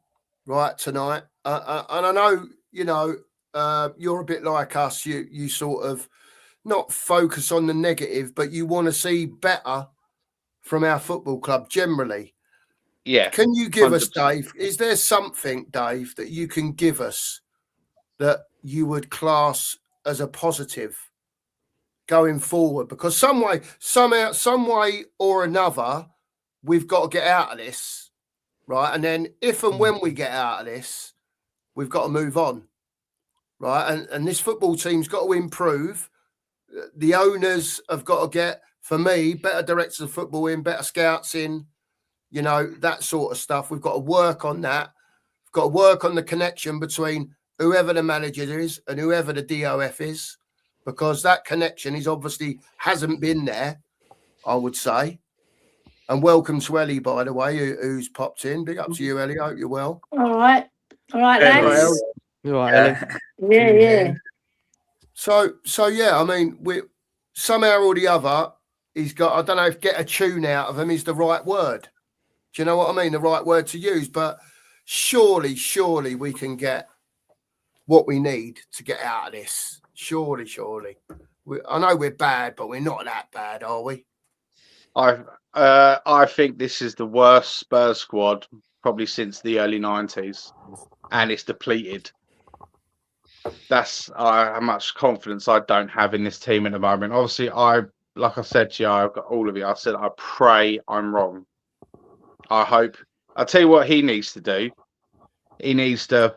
right, tonight. And I know, you're a bit like us. You sort of not focus on the negative, but you want to see better from our football club generally. Yeah. Can you give 100%. us, Dave, is there something, Dave, that you can give us that you would class as a positive going forward? Because some way or another, we've got to get out of this, right? And then if and when we get out of this, we've got to move on, right? And this football team's got to improve. The owners have got to get, for me, better directors of football in, better scouts in, that sort of stuff. We've got to work on that. We've got to work on the connection between whoever the manager is and whoever the DOF is, because that connection hasn't been there, I would say. And welcome to Ellie, by the way, who's popped in. Big up to you, Ellie. Hope you're well. All right, Yeah, lads. You all right, Ellie? Yeah. So yeah, I mean, somehow or the other, he's got, I don't know if get a tune out of him is the right word. Do you know what I mean? The right word to use. But surely we can get what we need to get out of this. Surely. I know we're bad, but we're not that bad, are we? I think this is the worst Spurs squad probably since the early 90s, and it's depleted. That's how much confidence I don't have in this team at the moment. Obviously, like I said to you, I've got all of you. I said I pray I'm wrong. I hope. I'll tell you what he needs to do. He needs to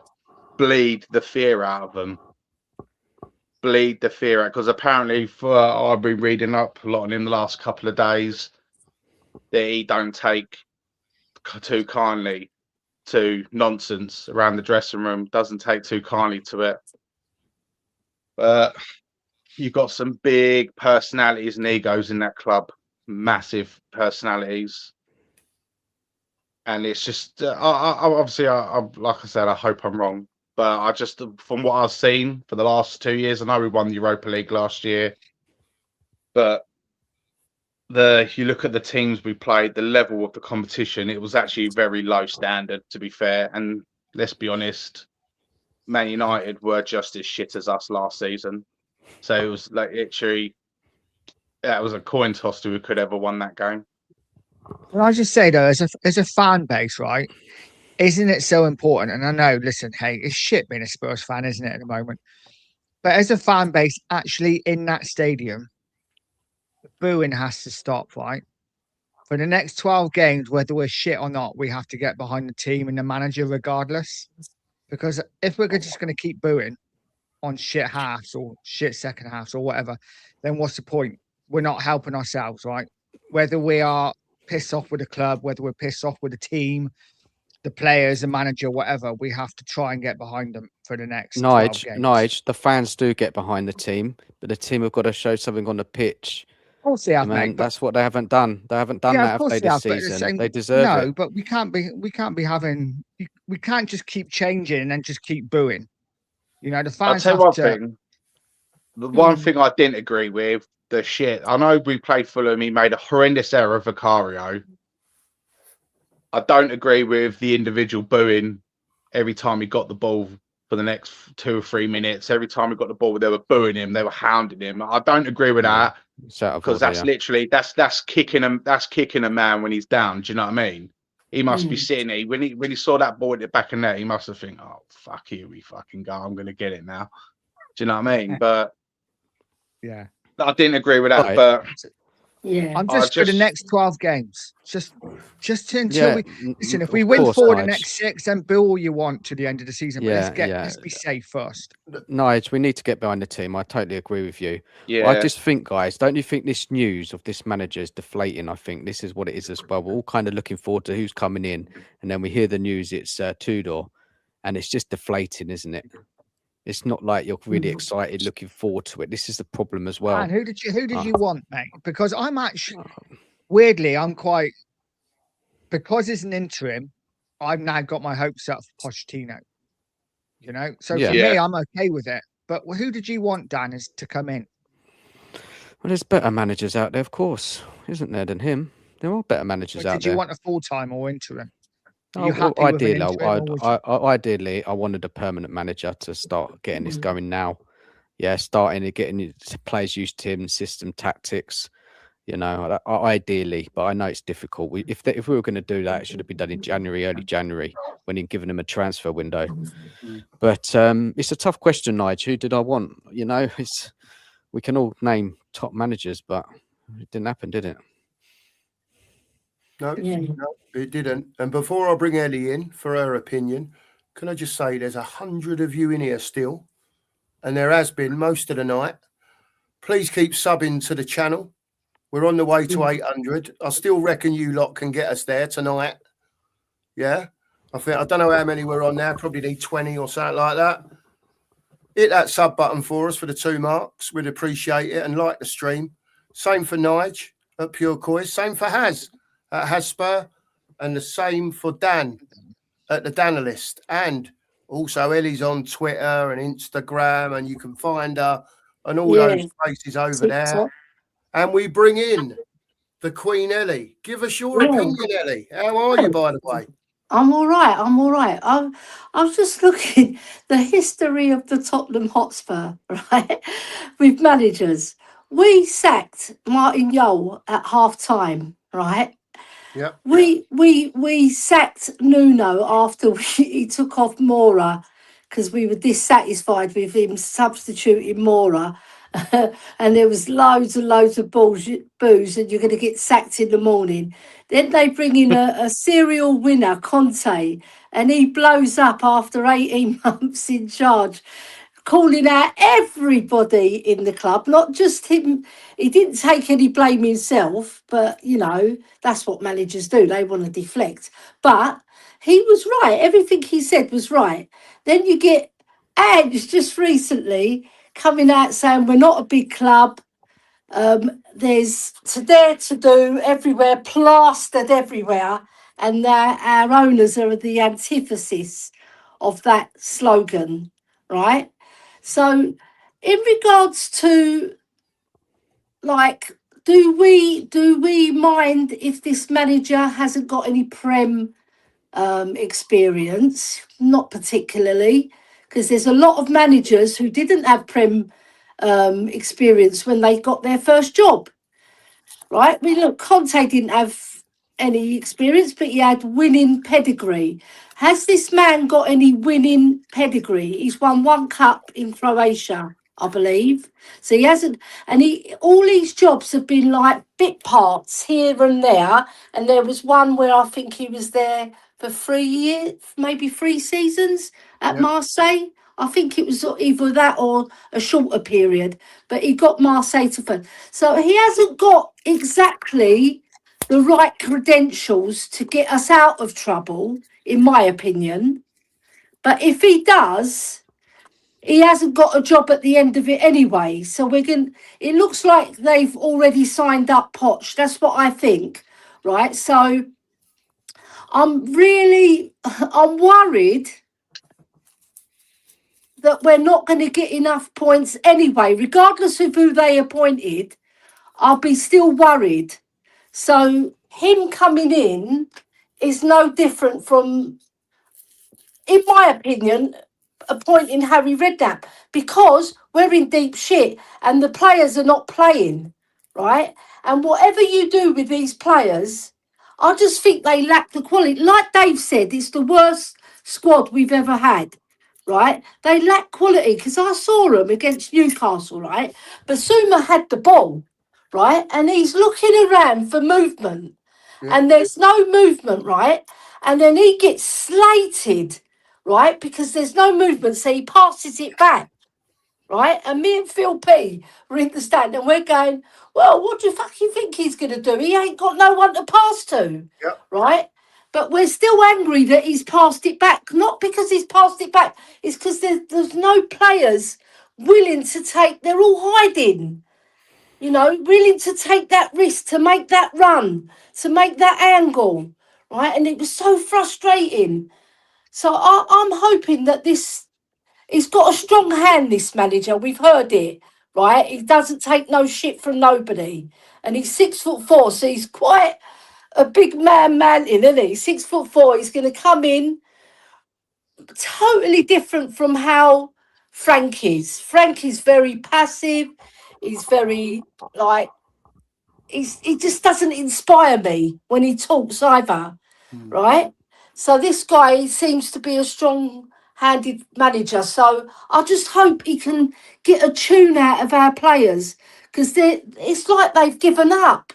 bleed the fear out of them. Bleed the fear out, because apparently, I've been reading up a lot on him the last couple of days, that he don't take too kindly to nonsense around the dressing room. Doesn't take too kindly to it. But you've got some big personalities and egos in that club, massive personalities. And it's just, obviously, like I said, I hope I'm wrong. But I just, from what I've seen for the last 2 years, I know we won the Europa League last year. But you look at the teams we played, the level of the competition, it was actually very low standard, to be fair. And let's be honest, Man United were just as shit as us last season. So it was like literally, it was a coin toss who could ever won that game. Can I just say though, as a fan base, right? Isn't it so important? And I know, listen, hey, it's shit being a Spurs fan, isn't it, at the moment? But as a fan base, actually in that stadium, the booing has to stop, right? For the next 12 games, whether we're shit or not, we have to get behind the team and the manager regardless. Because if we're just going to keep booing on shit halves or shit second halves or whatever, then what's the point? We're not helping ourselves, right? Whether we are pissed off with the club, whether we're pissed off with the team, the players, the manager, whatever, we have to try and get behind them for the next 12 games. Nige, the fans do get behind the team, but the team have got to show something on the pitch. Of course they have, Man, mate. That's what they haven't done. They haven't done that, have they, this season? They deserve it. No, but we can't be having. We can't just keep changing and then just keep booing. You know, the fans. I'll tell you one thing. The one thing I didn't agree with, the shit. I know we played Fulham. He made a horrendous error, Vicario. I don't agree with the individual booing every time he got the ball for the next 2 or 3 minutes. Every time he got the ball, they were booing him. They were hounding him. I don't agree with that. Because that's literally that's kicking a man when he's down. Do you know what I mean? He must be sitting there when he saw that ball at the back of net. He must have think, oh fuck, here we fucking go. I'm gonna get it now. Do you know what I mean? But yeah, I didn't agree with that. But yeah, I'm just for the next 12 games. Just until we listen. If we win 4 the next 6, then boo all you want to the end of the season. But let's be safe first. Nige, we need to get behind the team. I totally agree with you. Yeah. I just think, guys, don't you think this news of this manager is deflating? I think this is what it is as well. We're all kind of looking forward to who's coming in, and then we hear the news it's Tudor, and it's just deflating, isn't it? It's not like you're really excited, looking forward to it. This is the problem as well. Man, who did you want, mate? Because I'm actually weirdly, I'm quite, because it's an interim, I've now got my hopes up for Pochettino. You know, so for me, I'm okay with it. But who did you want, Dan, to come in? Well, there's better managers out there, of course, isn't there, than him? There are better managers out there. Did you want a full-time or interim? Ideally, I wanted a permanent manager to start getting this going now. Yeah, starting and getting players used to him, system, tactics. You know, ideally, but I know it's difficult. If we were going to do that, it should have been done in January, early January, when he'd given them a transfer window. But it's a tough question, Nige. Who did I want? You know, we can all name top managers, but it didn't happen, did it? No, it didn't. And before I bring Ellie in for her opinion, can I just say there's 100 of you in here still, and there has been most of the night. Please keep subbing to the channel. We're on the way to 800. I still reckon you lot can get us there tonight. Yeah, I don't know how many we're on now. Probably need 20 or something like that. Hit that sub button for us for the 2 marks. We'd appreciate it, and like the stream. Same for Nige at Pure Coys. Same for Haz at Hotspur, and the same for Dan at the Danalist. And also Ellie's on Twitter and Instagram, and you can find her and all those places over there. And we bring in the Queen Ellie. Give us your opinion, Ellie. How are you, by the way? I'm all right. I was just looking the history of the Tottenham Hotspur, right? With managers. We sacked Martin Jol at half time, right? Yeah. We sacked Nuno after he took off Mora because we were dissatisfied with him substituting Mora. And there was loads and loads of booze, and you're going to get sacked in the morning. Then they bring in a serial winner, Conte, and he blows up after 18 months in charge, calling out everybody in the club, not just him. He didn't take any blame himself, but, you know, that's what managers do. They want to deflect. But he was right. Everything he said was right. Then you get Ange just recently coming out saying we're not a big club. There's to do everywhere, plastered everywhere, and our owners are the antithesis of that slogan, right? So, in regards to like, do we mind if this manager hasn't got any Prem experience? Not particularly, because there's a lot of managers who didn't have Prem experience when they got their first job, right? We look, Conte didn't have any experience, but he had winning pedigree. Has this man got any winning pedigree? He's won one cup in Croatia, I believe. So he hasn't, and he all these jobs have been like bit parts here and there. And there was one where I think he was there for 3 years, maybe 3 seasons at Marseille. I think it was either that or a shorter period, but he got Marseille to first. So he hasn't got exactly the right credentials to get us out of trouble, in my opinion. But if he does, he hasn't got a job at the end of it anyway. So it looks like they've already signed up Poch. That's what I think, right? So I'm worried that we're not going to get enough points anyway, regardless of who they appointed. I'll be still worried. So him coming in is no different from, in my opinion, appointing Harry Redknapp, because we're in deep shit and the players are not playing, right? And whatever you do with these players, I just think they lack the quality. Like Dave said, it's the worst squad we've ever had, right? They lack quality, because I saw them against Newcastle, right? Basuma had the ball, right? And he's looking around for movement. Yeah. And there's no movement, right? And then he gets slated, right? Because there's no movement. So he passes it back, right? And me and Phil P were in the stand and we're going, well, what do you fucking think he's going to do? He ain't got no one to pass to, right? But we're still angry that he's passed it back. Not because he's passed it back. It's because there's no players willing to take, they're all hiding. You know, willing to take that risk, to make that run, to make that angle, right? And it was so frustrating. So I'm hoping that he's got a strong hand, this manager. We've heard it, right? He doesn't take no shit from nobody. And he's 6'4", so he's quite a big mountain, isn't he? 6'4". He's going to come in totally different from how Frank is. Frank is very passive. He's very, like, he just doesn't inspire me when he talks either, right? So this guy seems to be a strong-handed manager. So I just hope he can get a tune out of our players, because it's like they've given up,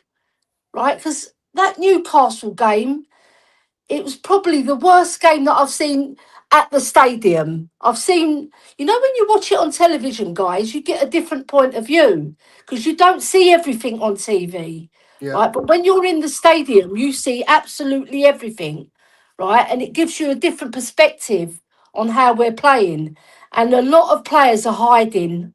right? Because that Newcastle game, it was probably the worst game that I've seen at the stadium. I've seen, you know, when you watch it on television, guys, you get a different point of view because you don't see everything on TV, right? But when you're in the stadium, you see absolutely everything, right? And it gives you a different perspective on how we're playing. And a lot of players are hiding.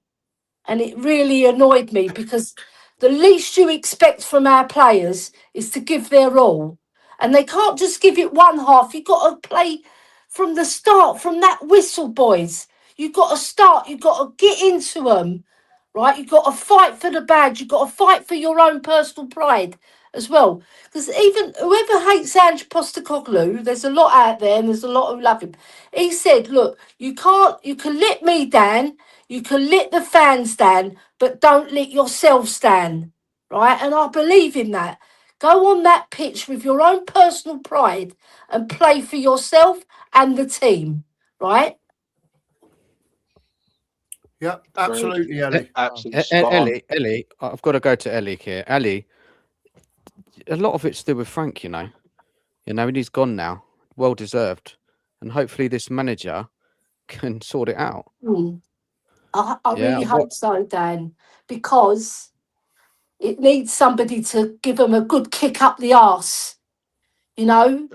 And it really annoyed me, because the least you expect from our players is to give their all. And they can't just give it one half. You've got to play from the start, from that whistle, boys. You've got to start. You've got to get into them, right? You've got to fight for the badge. You've got to fight for your own personal pride as well. Because even whoever hates Ange Postecoglou, there's a lot out there and there's a lot who love him. He said, look, you can let me down, you can let the fans down, but don't let yourselves down, right? And I believe in that. Go on that pitch with your own personal pride and play for yourself and the team, right? Yeah, absolutely, Ellie. Absolutely spot on. Ellie, I've got to go to Ellie here. Ellie, a lot of it's to do with Frank, you know. And he's gone now, well deserved, and hopefully this manager can sort it out. I really hope so, Dan, because it needs somebody to give them a good kick up the arse. You know,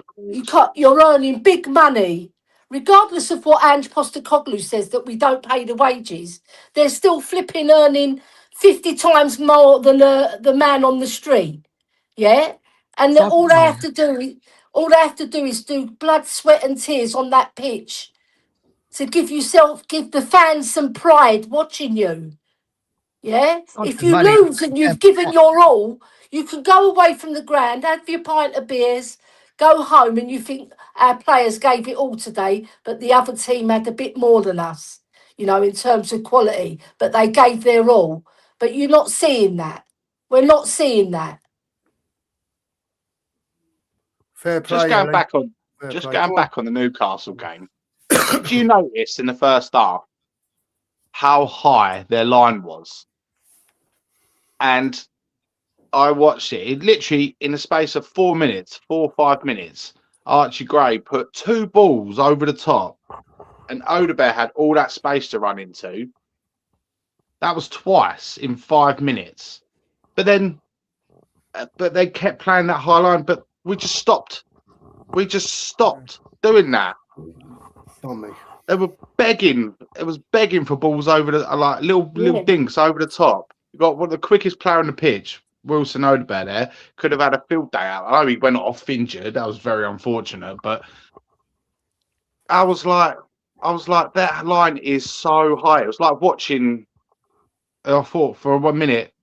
you're earning big money, regardless of what Ange Postecoglou says that we don't pay the wages, they're still flipping earning 50 times more than the man on the street. Yeah, and all they have to do is do blood, sweat, and tears on that pitch to give the fans some pride watching you. Yeah, if you lose and you've given your all, you can go away from the ground, have your pint of beers, go home, and you think our players gave it all today, but the other team had a bit more than us, in terms of quality, but they gave their all. But you're not seeing that. We're not seeing that. Fair play. Just going Ellie. back on, Fair just play. going back on the Newcastle game. Did you notice in the first half how high their line was? And I watched it. It literally, in the space of 4 or 5 minutes, Archie Gray put 2 balls over the top, and Odegaard had all that space to run into. That was twice in 5 minutes. But they kept playing that high line. But we just stopped. We just stopped doing that. They were begging. It was begging for balls over the little dinks over the top. You got one of the quickest player on the pitch, Wilson Odegaard. There could have had a field day out. I know he went off injured. That was very unfortunate. But I was like, that line is so high. It was like watching. I thought for 1 minute,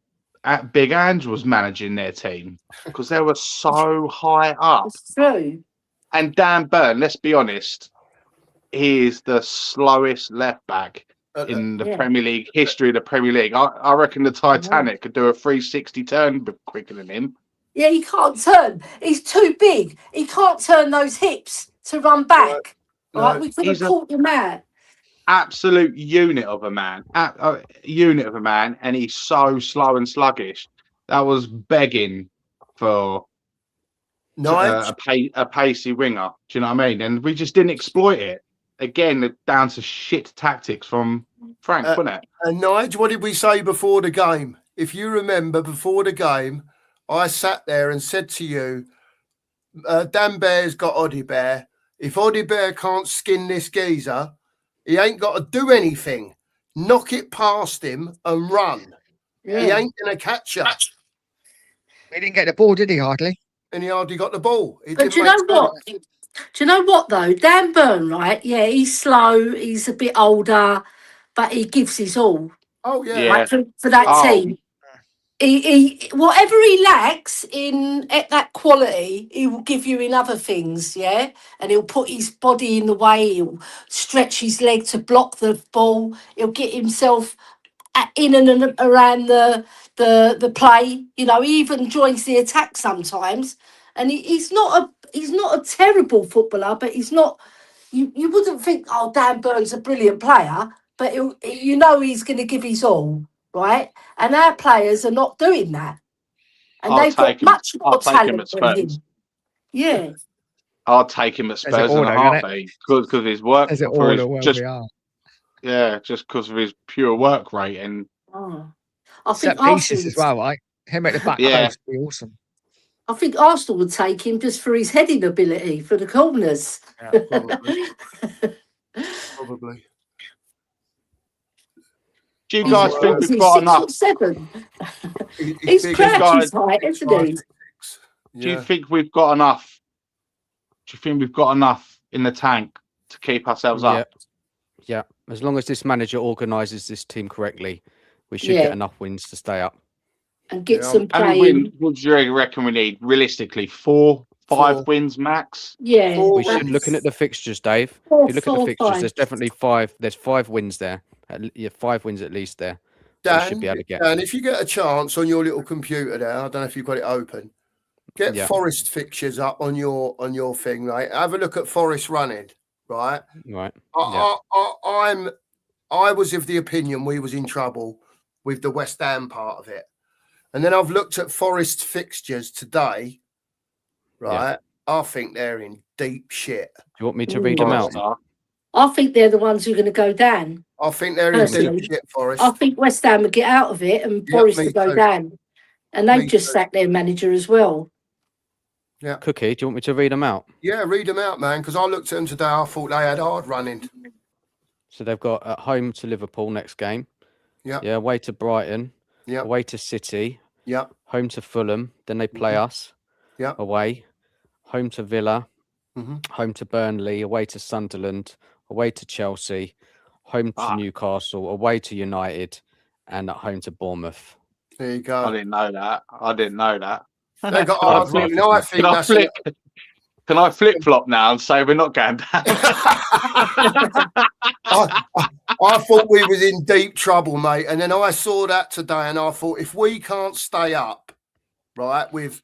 Big Ange was managing their team because they were so high up. It's true. And Dan Burn, let's be honest, he is the slowest left back in the Premier League history of the Premier League. I reckon the Titanic could do a 360 turn quicker than him. Yeah, he can't turn. He's too big. He can't turn those hips to run back. Right? We could have caught him out. Absolute unit of a man. And he's so slow and sluggish. That was begging for a pacey winger. Do you know what I mean? And we just didn't exploit it. Again, down to shit tactics from Frank, wasn't it? And Nigel, what did we say before the game? If you remember, before the game, I sat there and said to you, Dan Bear's got Odegaard. If Odegaard can't skin this geezer, he ain't got to do anything. Knock it past him and run. Yeah. He ain't going to catch you. He didn't get the ball, did he, hardly? And he hardly got the ball. But do you know what? Do you know what, though? Dan Burn, right? Yeah, he's slow. He's a bit older, but he gives his all. Oh, yeah. Right, for that team. He whatever he lacks at that quality, he will give you in other things, yeah. And he'll put his body in the way. He'll stretch his leg to block the ball. He'll get himself in and around the play. He even joins the attack sometimes. And he's not a terrible footballer, but he's not. You wouldn't think, oh, Dan Burn's a brilliant player, but he's going to give his all. Right, and our players are not doing that, and they've got much more talent than him. Yeah, I'll take him at Spurs in a heartbeat because of his work. Just because of his pure work rate and I think Arsenal as well, right? Him at the back post would be awesome. I think Arsenal would take him just for his heading ability for the corners. Yeah, probably. Do you guys think we've got enough? 7. He's Crouch's height, isn't he? Do you think we've got enough? Do you think we've got enough in the tank to keep ourselves up? Yeah. As long as this manager organises this team correctly, we should get enough wins to stay up. And get some playing. What do you reckon we need? Realistically, 4, 5 wins max? Yeah. We should, looking at the fixtures, Dave. If you look at the fixtures, there's definitely 5. There's 5 wins there. 5 wins at least there. Dan, we should be able to get. Dan, if you get a chance on your little computer there, I don't know if you've got it open. Get Forest fixtures up on your thing, right? Have a look at Forest running, right? Right. I was of the opinion we was in trouble with the West Ham part of it. And then I've looked at Forest fixtures today, right? I think they're in deep shit. Do you want me to read them out? I think they're the ones who are going to go down. I think they're in deep shit, Forest. I think West Ham will get out of it and Forest will go down. And they've just sacked their manager as well. Yeah. Cookie, do you want me to read them out? Yeah, read them out, man, because I looked at them today. I thought they had hard running. So they've got at home to Liverpool next game. Yeah. Yeah, away to Brighton. Yeah. Away to City. Yeah. Home to Fulham. Then they play us. Yeah. Away. Home to Villa. Mm-hmm. Home to Burnley. Away to Sunderland. Away to Chelsea. Home to Newcastle. Away to United. And at home to Bournemouth. There you I go. didn't know that. I didn't know that. They got hard running. I think Can I that's flip? Can I flip flop now and say we're not going down? I thought we was in deep trouble, mate. And then I saw that today, and I thought if we can't stay up, right, with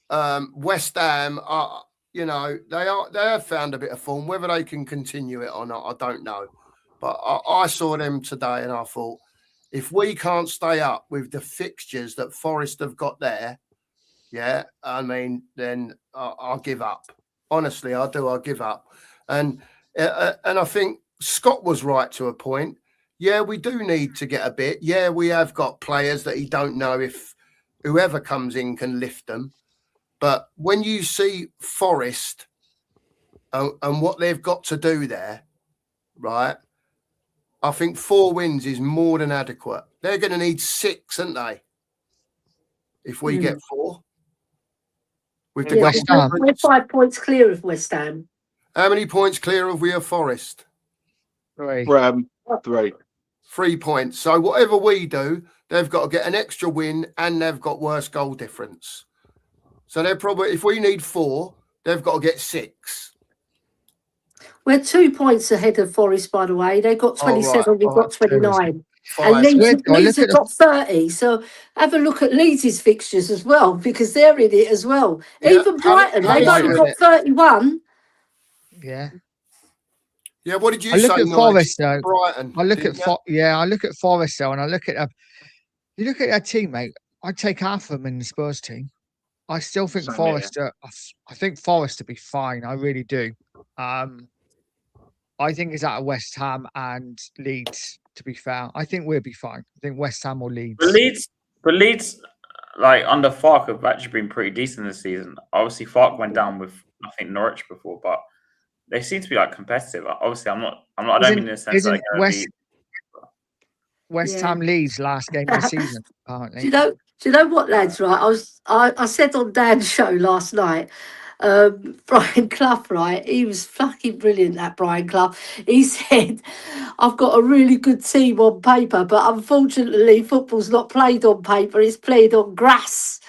West Ham, you know, they have found a bit of form. Whether they can continue it or not, I don't know. But I saw them today, and I thought if we can't stay up with the fixtures that Forest have got there, yeah, I mean, then I'll give up. Honestly, I do. I'll give up. And I think Scott was right to a point. Yeah, we do need to get a bit. Yeah, we have got players that he don't know if whoever comes in can lift them. But when you see Forest and what they've got to do there, right, I think 4 wins is more than adequate. They're going to need 6, aren't they? If we get 4. With the West Ham. We're 5 points clear of West Ham. How many points clear of we are Forest? 3. 3. 3 points. So whatever we do, they've got to get an extra win and they've got worse goal difference. So they're probably, if we need 4, they've got to get 6. We're 2 points ahead of Forest, by the way. They've got 27, we've got 29. And 5. Leeds have got 30. So have a look at Leeds' fixtures as well, because they're in it as well. Yeah. Even Brighton, they've only got 31. Yeah. Yeah, what did you I look say? at Forest though. Brighton. I look didn't at you? I look at Forest though, and I look at you look at their team, mate. I'd take half of them in the Spurs team. I still think Same Forest I think Forest to be fine. I really do. I think it's out of West Ham and Leeds, to be fair. I think we'll be fine. I think West Ham or Leeds. But Leeds, like under Farke, have actually been pretty decent this season. Obviously, Farke went down with I think Norwich before, but they seem to be like competitive. Obviously, I don't mean in the sense that they're going to be. West Ham Leeds last game of the season, apparently. Do you know what, lads? Right, I said on Dan's show last night. Brian Clough, right? He was fucking brilliant, that Brian Clough. He said, I've got a really good team on paper, but unfortunately football's not played on paper, it's played on grass.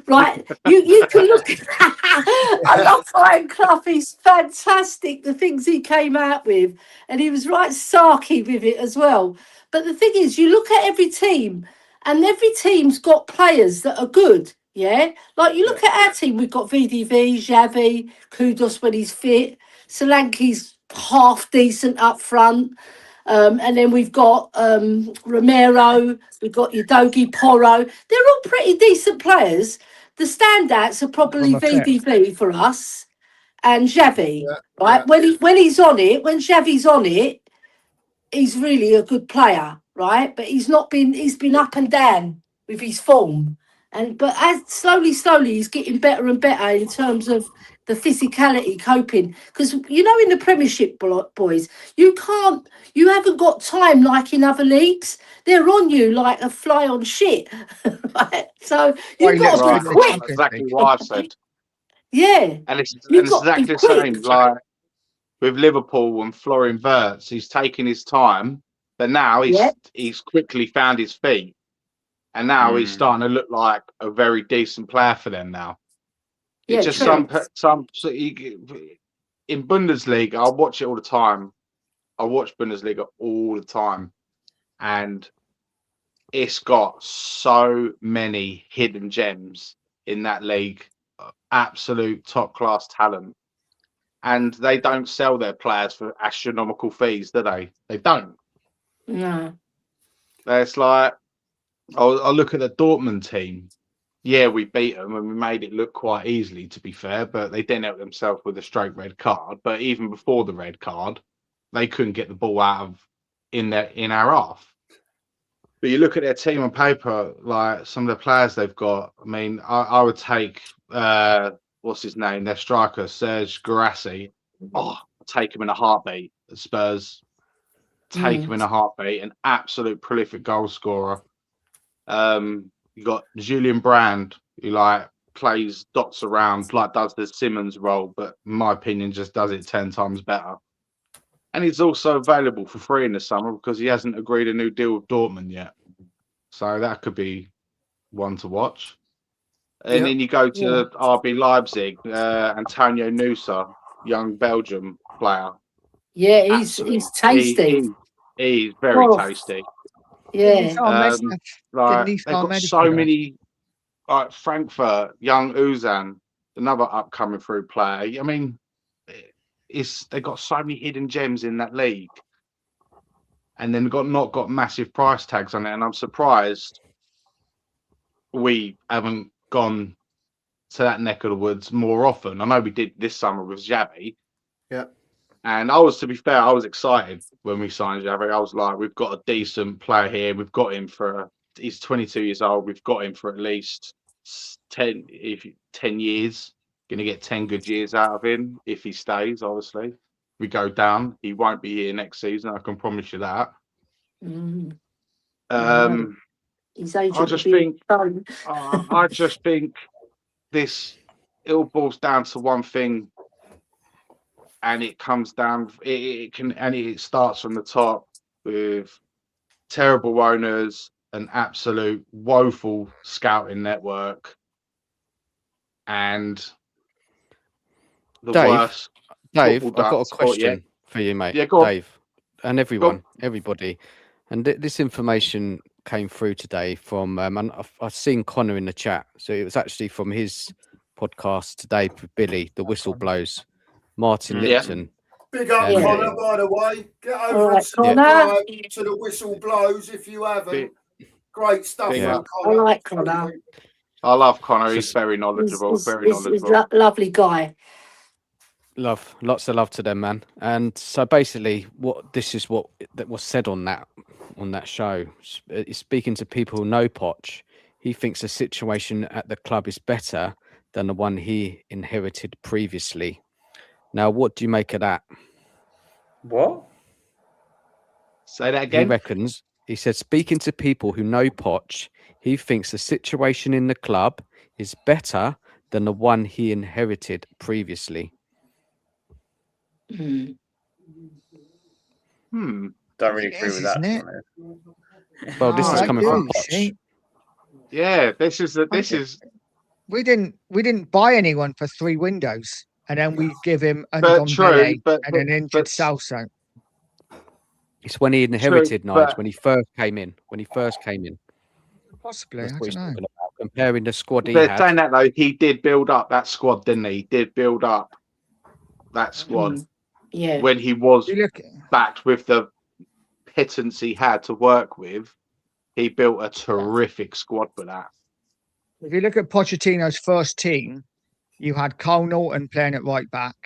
Right? You can look at that. I love Brian Clough, he's fantastic, the things he came out with. And he was right sarky with it as well. But the thing is, you look at every team, and every team's got players that are good. Yeah, like you look at our team, we've got VDV, Xavi, Kudos when he's fit, Solanke's half decent up front, and then we've got Romero, we've got Udogi, Porro. They're all pretty decent players. The standouts are probably VDV for us and Xavi, right? Yeah. When he's on it, when Xavi's on it, he's really a good player, right? But he's been up and down with his form. But as slowly, he's getting better and better in terms of the physicality coping. Because you know, in the Premiership, boys, you haven't got time like in other leagues. They're on you like a fly on shit, right? So you've got to be quick. That's exactly what I've said. Yeah, and it's exactly the same. Like with Liverpool and Florian Wirtz, he's taking his time, but now he's quickly found his feet. And now he's starting to look like a very decent player for them now. It's just in Bundesliga, I watch it all the time. I watch Bundesliga all the time. And it's got so many hidden gems in that league. Absolute top-class talent. And they don't sell their players for astronomical fees, do they? They don't. No. It's like, I'll look at the Dortmund team. Yeah, we beat them and we made it look quite easily, to be fair, but they didn't help themselves with a straight red card. But even before the red card, they couldn't get the ball out of in our half. But you look at their team on paper, like some of the players they've got. I mean, I would take what's his name? Their striker, Serge Guirassy. Oh, I'll take him in a heartbeat at Spurs. Take him in a heartbeat. An absolute prolific goal scorer. You got Julian Brand, who like plays dots around, like does the Simmons role, but in my opinion, just does it 10 times better. And he's also available for free in the summer because he hasn't agreed a new deal with Dortmund yet. So that could be one to watch. And then you go to RB Leipzig, Antonio Nusa, young Belgium player. Yeah, he's tasty. He's very tasty. Yeah. They've got so many, like Frankfurt, young Uzan, another upcoming through player. I mean, they've got so many hidden gems in that league, and then not got massive price tags on it. And I'm surprised we haven't gone to that neck of the woods more often. I know we did this summer with Xavi. Yeah. And I was excited when we signed Xavi. I was like, we've got a decent player here. We've got him he's 22 years old. We've got him for at least 10 years. Going to get 10 good years out of him if he stays, obviously. If we go down, he won't be here next season. I can promise you that. I just think this all boils down to one thing. And it comes down. It starts from the top with terrible owners, an absolute woeful scouting network, and the worst. Dave, I've got a question for you, mate. Yeah, go on. Dave, and everybody. And this information came through today from. And I've seen Connor in the chat, so it was actually from his podcast today with Billy, the Whistle Blows. Martin Lipton. Big up, Connor, by the way. Get over and subscribe to the Whistle Blows if you haven't. Great stuff from Connor. I like Connor. I love Connor. He's very knowledgeable. He's a lovely guy. Lots of love to them, man. And so basically, what was said on that show is speaking to people who know Poch. He thinks the situation at the club is better than the one he inherited previously. Now, what do you make of that? What? Say that again. He said, speaking to people who know Poch, he thinks the situation in the club is better than the one he inherited previously. Don't really agree with that. Well, this is coming from Poch. Yeah, this is. We didn't buy anyone for 3 windows. And then we give him an Ndombele and an injured Salso. It's when he inherited Nige, when he first came in. Possibly, I don't know. Comparing the squad he had. Saying that though, he did build up that squad, didn't he? He did build up that squad. Yeah. When he was backed with the pittance he had to work with, he built a terrific squad for that. If you look at Pochettino's first team, you had Cole Norton playing at right back.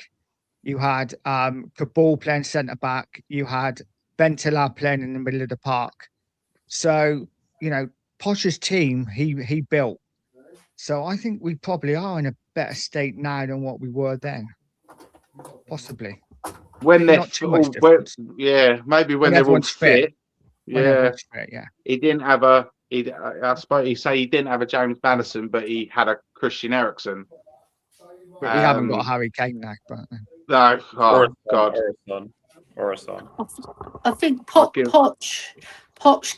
You had Cabal playing centre back. You had Ventila playing in the middle of the park. So, Poch's team, he built. So I think we probably are in a better state now than what we were then. Possibly. When they're maybe when everyone's fit. Yeah. He didn't have I suppose he didn't have a James Maddison, but he had a Christian Eriksen. But we haven't got a Harry Kane now. But no, God. Or a son. I think Poch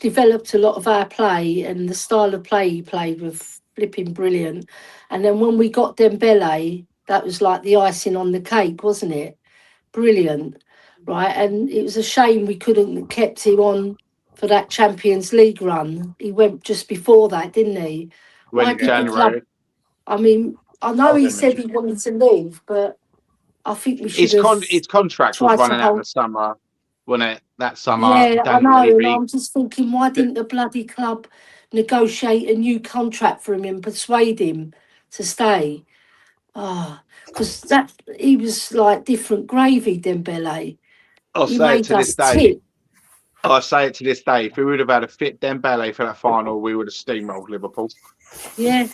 developed a lot of our play, and the style of play he played was flipping brilliant. And then when we got Dembele, that was like the icing on the cake, wasn't it? Brilliant, right? And it was a shame we couldn't have kept him on for that Champions League run. He went just before that, didn't he? Went in January. I mean, I know he said he wanted to leave, but I think we should his contract was running out in the summer, wasn't it? That summer. Yeah, I know. And I'm just thinking, why didn't the bloody club negotiate a new contract for him and persuade him to stay? Because he was like different gravy, Dembele. I'll say it to this day. If we would have had a fit Dembele for that final, we would have steamrolled Liverpool. Yeah.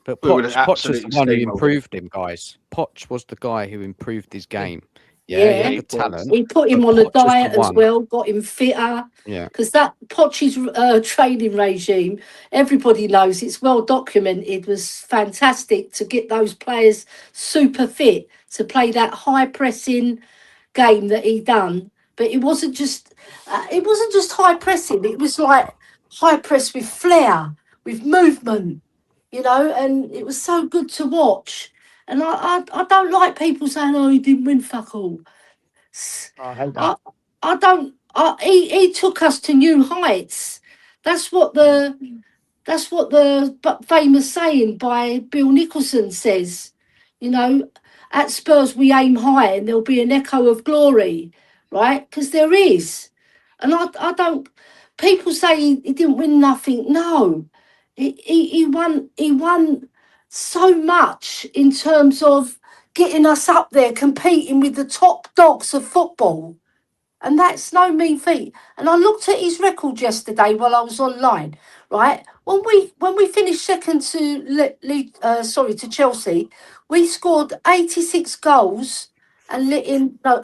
But We would have Poch was the absolutely one who steamrolled it. improved him, guys. Poch was the guy who improved his game. Yeah, Yeah. he had He the was. talent. He put him but on a Poch was the diet as one. well, got him fitter. Yeah. Because that Poch's training regime, everybody knows it's well documented, was fantastic to get those players super fit to play that high pressing game that he done. But it wasn't just high pressing. It was like high press with flair, with movement, and it was so good to watch. And I don't like people saying, "Oh, he didn't win fuck all." I hate I, that. I don't. He took us to new heights. That's what the famous saying by Bill Nicholson says. At Spurs we aim high, and there'll be an echo of glory, right? Because there is. And I don't. People say he didn't win nothing. No, he won. He won so much in terms of getting us up there, competing with the top dogs of football. And that's no mean feat. And I looked at his record yesterday while I was online, right? When we finished second to Chelsea, we scored 86 goals and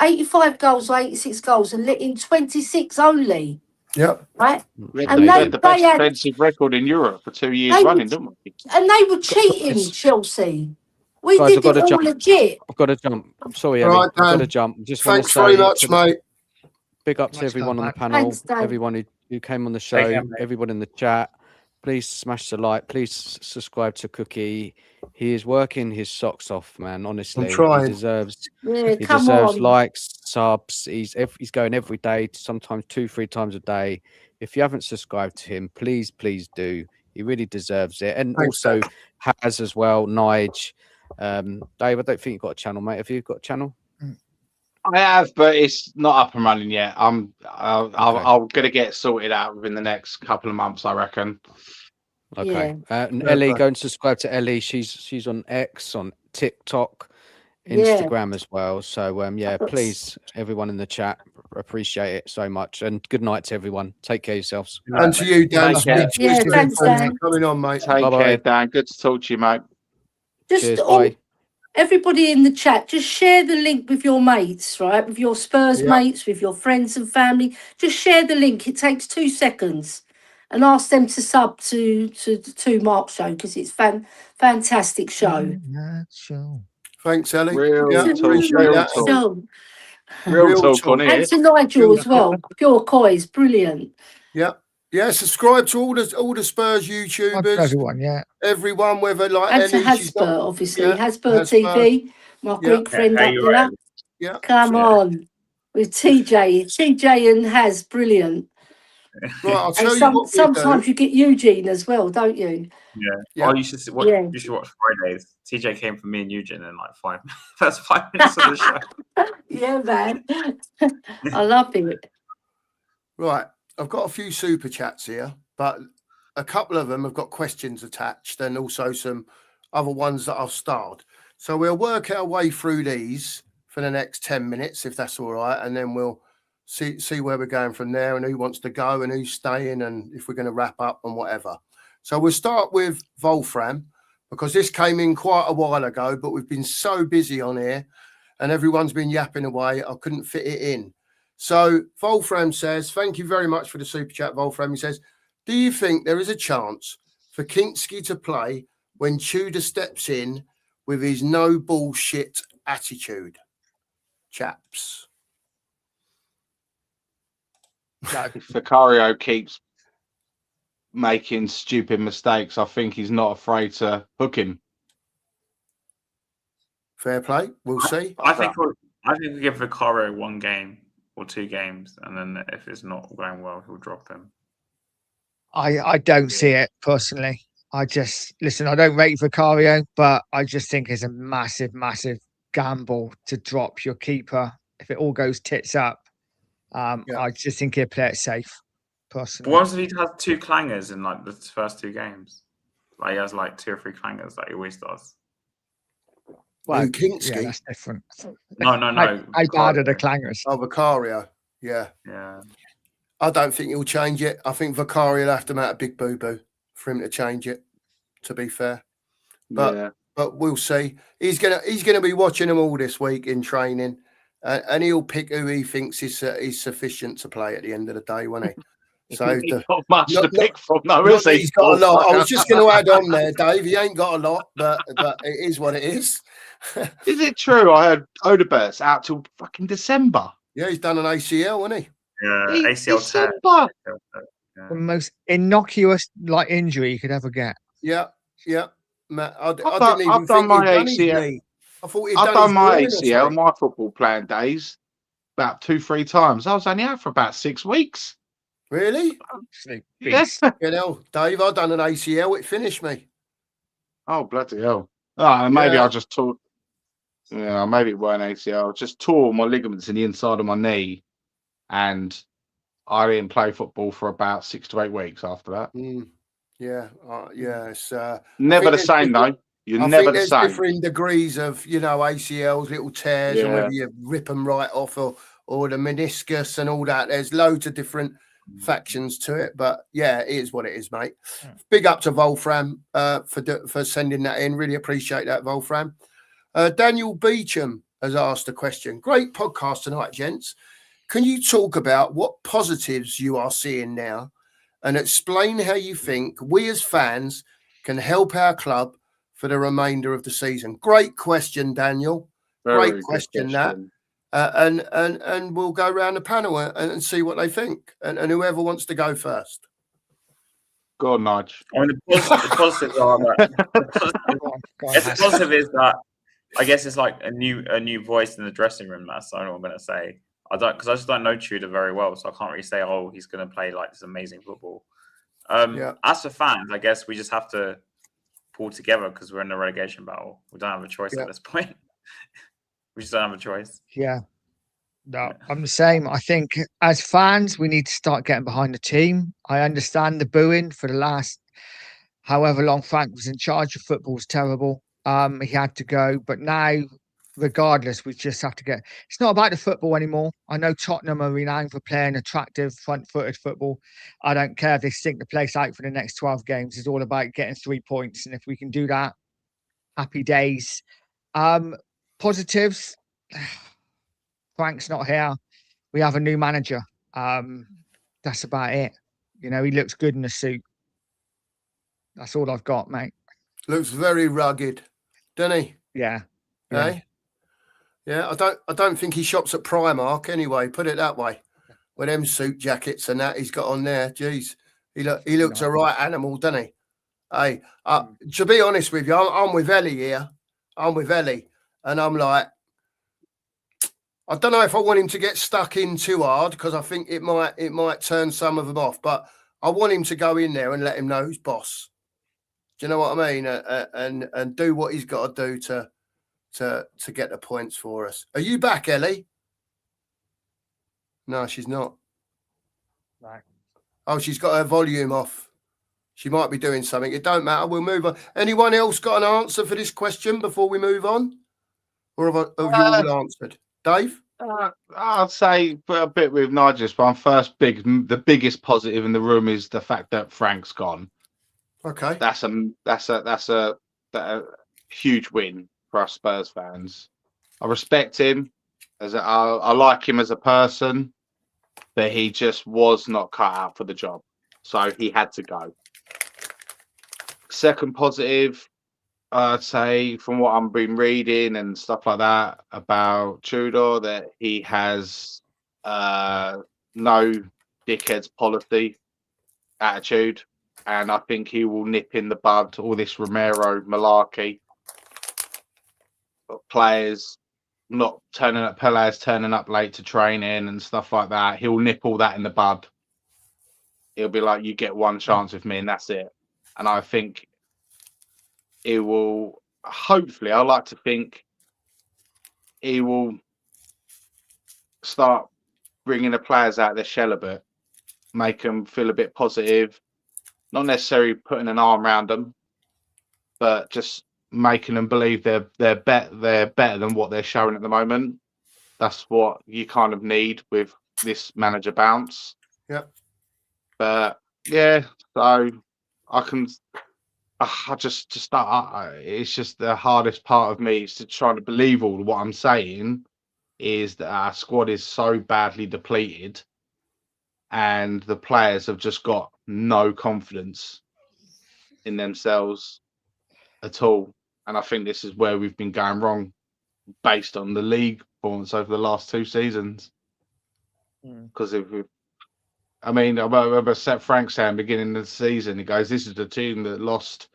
85 goals or 86 goals and let in 26 only, Yep. right? We And had they the best had defensive record in Europe for 2 years they running, were, didn't we? and they were cheating Guys, Chelsea. We guys, I've did got it to all jump. legit. I've got to jump. I'm sorry, All Ellie. right, I've got to Dan. jump. Just want to Thanks very say much, mate. big up to Nice everyone on the comeback. panel, Thanks, Dan. everyone who came on the Take show, care, mate. everyone in the chat. Please smash the like. Please subscribe to Cookie. He is working his socks off, man. Honestly, he trying. deserves. Yeah, He come deserves on. likes, subs. He's going every day, sometimes 2-3 times a day. If you haven't subscribed to him, please do. He really deserves it. And Thanks, also has as well, Nige. Dave, I don't think you've got a channel, mate. Have you got a channel? I have, but it's not up and running yet. I'm Okay. gonna get sorted out within the next couple of months, I reckon. Okay. And Yeah, Ellie, right. go and subscribe to Ellie. She's on X, on TikTok, Yeah. Instagram as well. So yeah, please, everyone in the chat, appreciate it so much. And good night to everyone. Take care of yourselves. And to you, Dan. Take care. Speak to you Yeah, soon. thanks, Thanks Dan. for coming on, mate. Take Bye-bye. care, Dan. Good to talk to you, mate. Just Cheers. all, Bye. everybody in the chat, just share the link with your mates, right? With your Spurs Yeah. mates, with your friends and family. Just share the link. It takes 2 seconds, and ask them to sub to the 2 Mark show because it's fantastic show. Show. Thanks, Ellie. Real Yeah, It's a talk. appreciate Real that. talk. show. Real Real talk talk. on here. And to Nigel as well. Pure Coys, brilliant. Yeah. Yeah, subscribe to all the Spurs Not YouTubers, everyone, yeah. everyone, whether like And to Ellie, she's Hotspur, not. obviously. Yeah, Hotspur Hotspur. TV, my Yeah. Greek friend How up you there. right? Yeah. Come Yeah. on. With TJ and Has, brilliant. Right, I'll And tell you what we sometimes do. you get Eugene as well, don't you? Yeah. Yeah. Oh, you should watch. Yeah. You should watch Fridays. TJ came for me and Eugene in like 5. That's 5 minutes of the show. Yeah, man. I love it. Right, I've got a few super chats here, but a couple of them have got questions attached and also some other ones that I've starred. So we'll work our way through these for the next 10 minutes, if that's all right, and then we'll see where we're going from there and who wants to go and who's staying and if we're going to wrap up and whatever. So we'll start with Wolfram because this came in quite a while ago, but we've been so busy on here and everyone's been yapping away, I couldn't fit it in. So Wolfram says, thank you very much for the super chat, Wolfram. He says, do you think there is a chance for Kinski to play when Tudor steps in with his no bullshit attitude? Chaps. If Vicario keeps making stupid mistakes, I think he's not afraid to hook him. Fair play. We'll see. I think we give Vicario 1 game or 2 games, and then if it's not going well, he'll drop him. I don't see it personally. I don't rate Vicario, but I just think it's a massive, massive gamble to drop your keeper if it all goes tits up. I just think he'll play it safe, personally. But what if he has 2 clangers in like the first 2 games? Like he has like 2 or 3 clangers that he always does. Well, Kinski? yeah, that's different. No. How bad are the clangers? Oh, Vicario. Yeah. I don't think he'll change it. I think Vicario will have to make a big boo-boo for him to change it, to be fair. but we'll see. He's gonna be watching them all this week in training, and he'll pick who he thinks is sufficient to play at the end of the day, won't he? So he's not much to pick from, though, is he? He's got a lot. I was just going to add on there, Dave. He ain't got a lot, but it is what it is. Is it true? I heard Odebert's out till fucking December. Yeah, he's done an ACL, hasn't he? Yeah, ACL tear. December. The most innocuous injury you could ever get. Yeah. Matt, I didn't even I've think done my he'd done his ACL. knee. I thought he'd I've done done my his ACL, my football playing days, about 2-3 times. I was only out for about 6 weeks. Really? Yes. You know, Dave, I've done an ACL. It finished me. Oh, bloody hell. Oh, maybe I just tore. Yeah, maybe it weren't ACL. I just tore my ligaments in the inside of my knee, and I didn't play football for about 6 to 8 weeks after that. Yeah, it's never the same though. You're never the same. There's differing degrees of ACLs, little tears, and whether you rip them right off or the meniscus and all that. There's loads of different factions to it, but yeah, it is what it is, mate. Big up to Wolfram for sending that in. Really appreciate that, Wolfram. Daniel Beecham has asked a question. Great podcast tonight, gents. Can you talk about what positives you are seeing now and explain how you think we as fans can help our club for the remainder of the season? Great question, Daniel. Great question, that. And we'll go around the panel and see what they think. And whoever wants to go first. Go on, Nige. I mean, the positives are that. The positive is that I guess it's like a new voice in the dressing room. That's all I'm going to say. Because I just don't know Tudor very well, so I can't really say, oh, he's going to play like this amazing football. As for fans, I guess we just have to pull together because we're in a relegation battle. We don't have a choice at this point. We just don't have a choice. Yeah. No, I'm the same. I think as fans, we need to start getting behind the team. I understand the booing for the last however long Frank was in charge of football was terrible. He had to go, but now, regardless, we just have to get. It's not about the football anymore. I know Tottenham are renowned for playing attractive, front-footed football. I don't care if they stink the place out for the next 12 games. It's all about getting 3 points, and if we can do that, happy days. Positives. Frank's not here. We have a new manager. That's about it. He looks good in a suit. That's all I've got, mate. Looks very rugged, doesn't he? Yeah. Hey? Yeah, I don't think he shops at Primark anyway, put it that way. With them suit jackets and that he's got on there. Jeez. He looks a right animal, doesn't he? Hey, to be honest with you, I'm with Ellie here. I'm with Ellie. And I'm like, I don't know if I want him to get stuck in too hard because I think it might turn some of them off. But I want him to go in there and let him know who's boss. Do you know what I mean? And do what he's got to do to get the points for us. Are you back, Ellie? No, she's not. Right. Oh, she's got her volume off. She might be doing something. It don't matter. We'll move on. Anyone else got an answer for this question before we move on? Or have you all answered? Dave? I'd say a bit with Nigel, but the biggest positive in the room is the fact that Frank's gone. Okay. That's a huge win for us Spurs fans. I respect him I like him as a person, but he just was not cut out for the job. So he had to go. Second positive, I'd say from what I've been reading and stuff like that about Tudor, that he has no dickheads policy attitude. And I think he will nip in the bud all this Romero malarkey. Players not turning up, players turning up late to training and stuff like that. He'll nip all that in the bud. He'll be like, you get one chance with me and that's it. And I think it will, hopefully, I like to think he will start bringing the players out of their shell a bit, make them feel a bit positive, not necessarily putting an arm around them, but just making them believe they're better than what they're showing at the moment. That's what you kind of need with this manager bounce. Yeah. But yeah, so I it's just the hardest part of me is to try to believe all what I'm saying is that our squad is so badly depleted and the players have just got no confidence in themselves at all. And I think this is where we've been going wrong based on the league performance over the last 2 seasons. Because I remember Seth Frank saying beginning of the season, he goes, "This is the team that lost,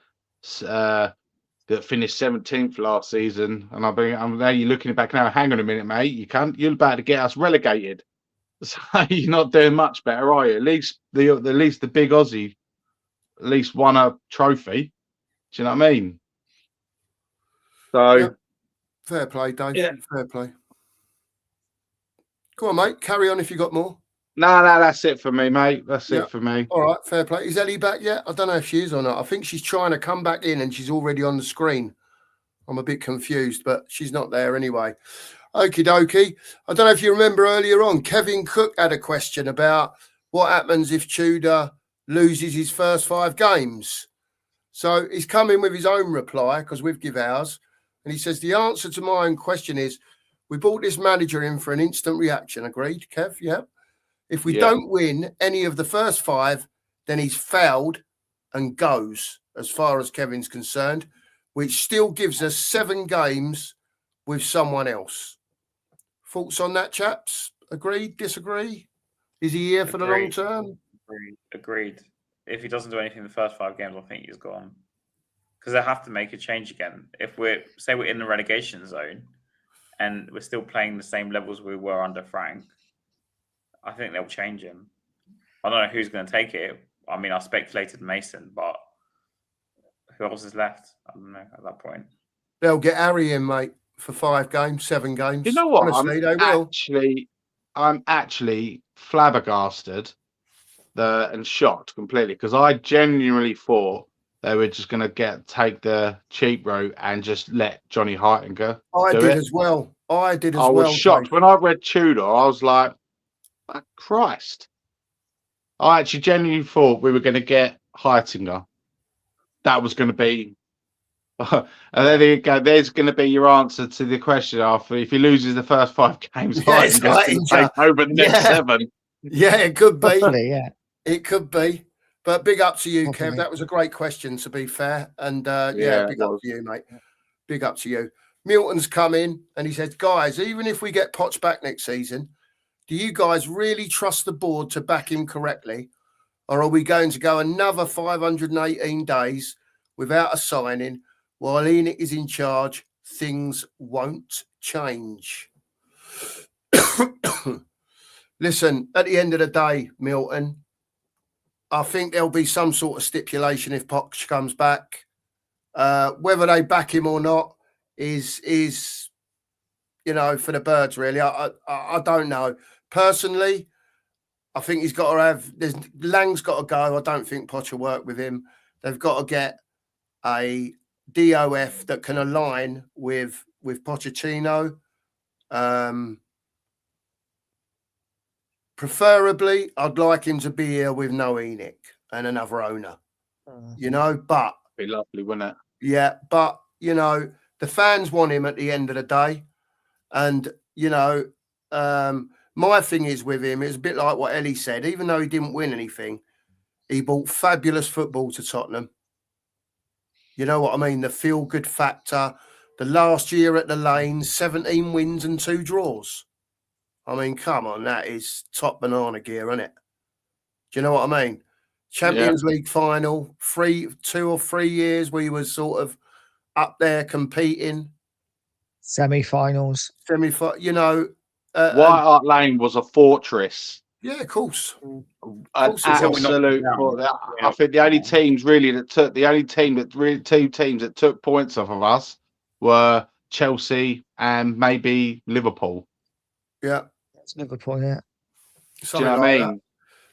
that finished 17th last season." And I'm now you're looking back now. Hang on a minute, mate. You're about to get us relegated. So you're not doing much better, are you? At least the big Aussie at least won a trophy. Do you know what I mean? So Yep. Fair play, Dave. Yeah. Fair play. Go on, mate. Carry on if you got more. No, that's it for me, mate. That's it for me. All right, fair play. Is Ellie back yet? I don't know if she is or not. I think she's trying to come back in and she's already on the screen. I'm a bit confused, but she's not there anyway. Okie dokie. I don't know if you remember earlier on, Kevin Cook had a question about what happens if Tudor loses his first 5 games. So he's come in with his own reply because we've give ours. And he says, the answer to my own question is, we brought this manager in for an instant reaction. Agreed, Kev? Yeah. If we don't win any of the first 5, then he's fouled and goes, as far as Kevin's concerned, which still gives us 7 games with someone else. Thoughts on that, chaps? Agreed? Disagree? Is he here for the long term? Agreed. If he doesn't do anything in the first 5 games, I think he's gone. Because they have to make a change again. If we're in the relegation zone and we're still playing the same levels we were under Frank, I think they'll change him. I don't know who's going to take it. I mean, I speculated Mason, but who else is left? I don't know at that point. They'll get Harry in, mate, for 5 games, 7 games. You know what? Honestly, they will. I'm actually flabbergasted and shocked completely because I genuinely thought they were just going to take the cheap route and just let Johnny Heitinger do it. As well. I was shocked. When I read Tudor, I was like, oh, Christ. I actually genuinely thought we were going to get Heitinger. That was going to be... and there you go. There's going to be your answer to the question after. If he loses the first 5 games, Heitinger's going to take over the next 7. Yeah, it could be. Hopefully, yeah. It could be. But big up to you, Kev. That was a great question, to be fair. And big up to you, mate. Big up to you. Milton's come in and he said, guys, even if we get Poch back next season, do you guys really trust the board to back him correctly? Or are we going to go another 518 days without a signing while Enoch is in charge? Things won't change. Listen, at the end of the day, Milton, I think there'll be some sort of stipulation if Poch comes back. Whether they back him or not is for the birds, really. I don't know. Personally, I think he's got to have... Lang's got to go. I don't think Poch will work with him. They've got to get a DOF that can align with Pochettino. Preferably, I'd like him to be here with no Enoch and another owner, but... Be lovely, wouldn't it? Yeah, but, the fans want him at the end of the day. And, my thing is with him, it's a bit like what Ellie said. Even though he didn't win anything, he brought fabulous football to Tottenham. You know what I mean? The feel-good factor. The last year at the Lanes, 17 wins and 2 draws. I mean, come on, that is top banana gear, isn't it? Do you know what I mean? Champions League final, 2 or 3 years where he was sort of up there competing. Semi-finals. White Hart Lane was a fortress. Yeah, of course. An absolute. I think the only teams really that took two teams that took points off of us were Chelsea and maybe Liverpool. Yeah. That's Liverpool, yeah. Do you know what I mean?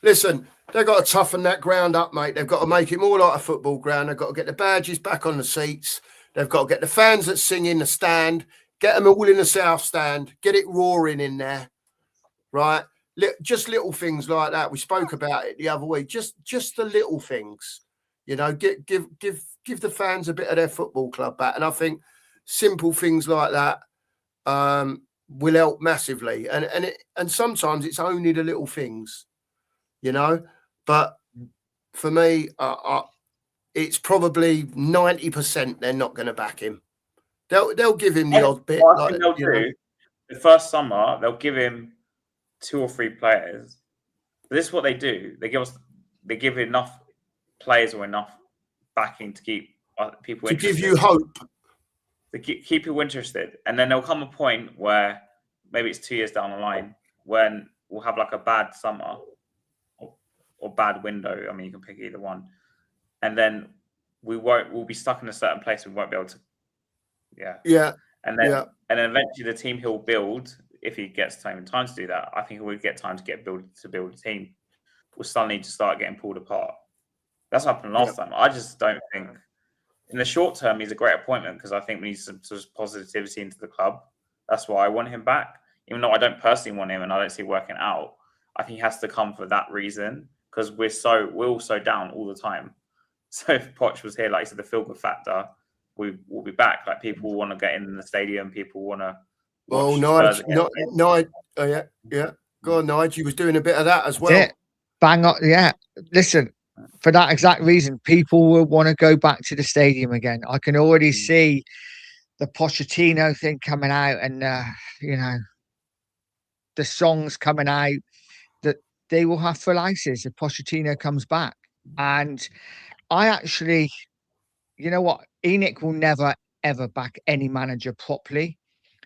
Listen, they've got to toughen that ground up, mate. They've got to make it more like a football ground. They've got to get the badges back on the seats. They've got to get the fans that sing in the stand, get them all in the south stand, get it roaring in there, right? Just little things like that. We spoke about it the other week. Just the little things, give give the fans a bit of their football club back. And I think simple things like that will help massively. And sometimes it's only the little things, you know. But for me, it's probably 90% they're not going to back him. They'll give him the odd bit. What I think they'll do, the first summer, they'll give him 2 or 3 players. But this is what they do. They give enough players or enough backing to keep people to interested. give you hope. To keep people interested. And then there'll come a point where maybe it's 2 years down the line when we'll have like a bad summer or bad window. I mean, you can pick either one. And then we'll be stuck in a certain place. We won't be able to. Yeah. And then eventually the team he'll build, if he gets time to do that, I think he will get time to build a team. Will suddenly just start getting pulled apart. That's what happened last time. I just don't think in the short term he's a great appointment because I think we need some sort of positivity into the club. That's why I want him back. Even though I don't personally want him and I don't see it working out, I think he has to come for that reason because we're all so down all the time. So if Poch was here, like you said, the feel-good factor, we'll be back. Like people want to get in the stadium, people want to. Well, Nige, go on, Nige. You was doing a bit of that as well. Yeah, bang on. Yeah, listen, for that exact reason, people will want to go back to the stadium again. I can already see the Pochettino thing coming out, and the songs coming out that they will have full houses if Pochettino comes back. And I actually, you know what, Enoch will never ever back any manager properly.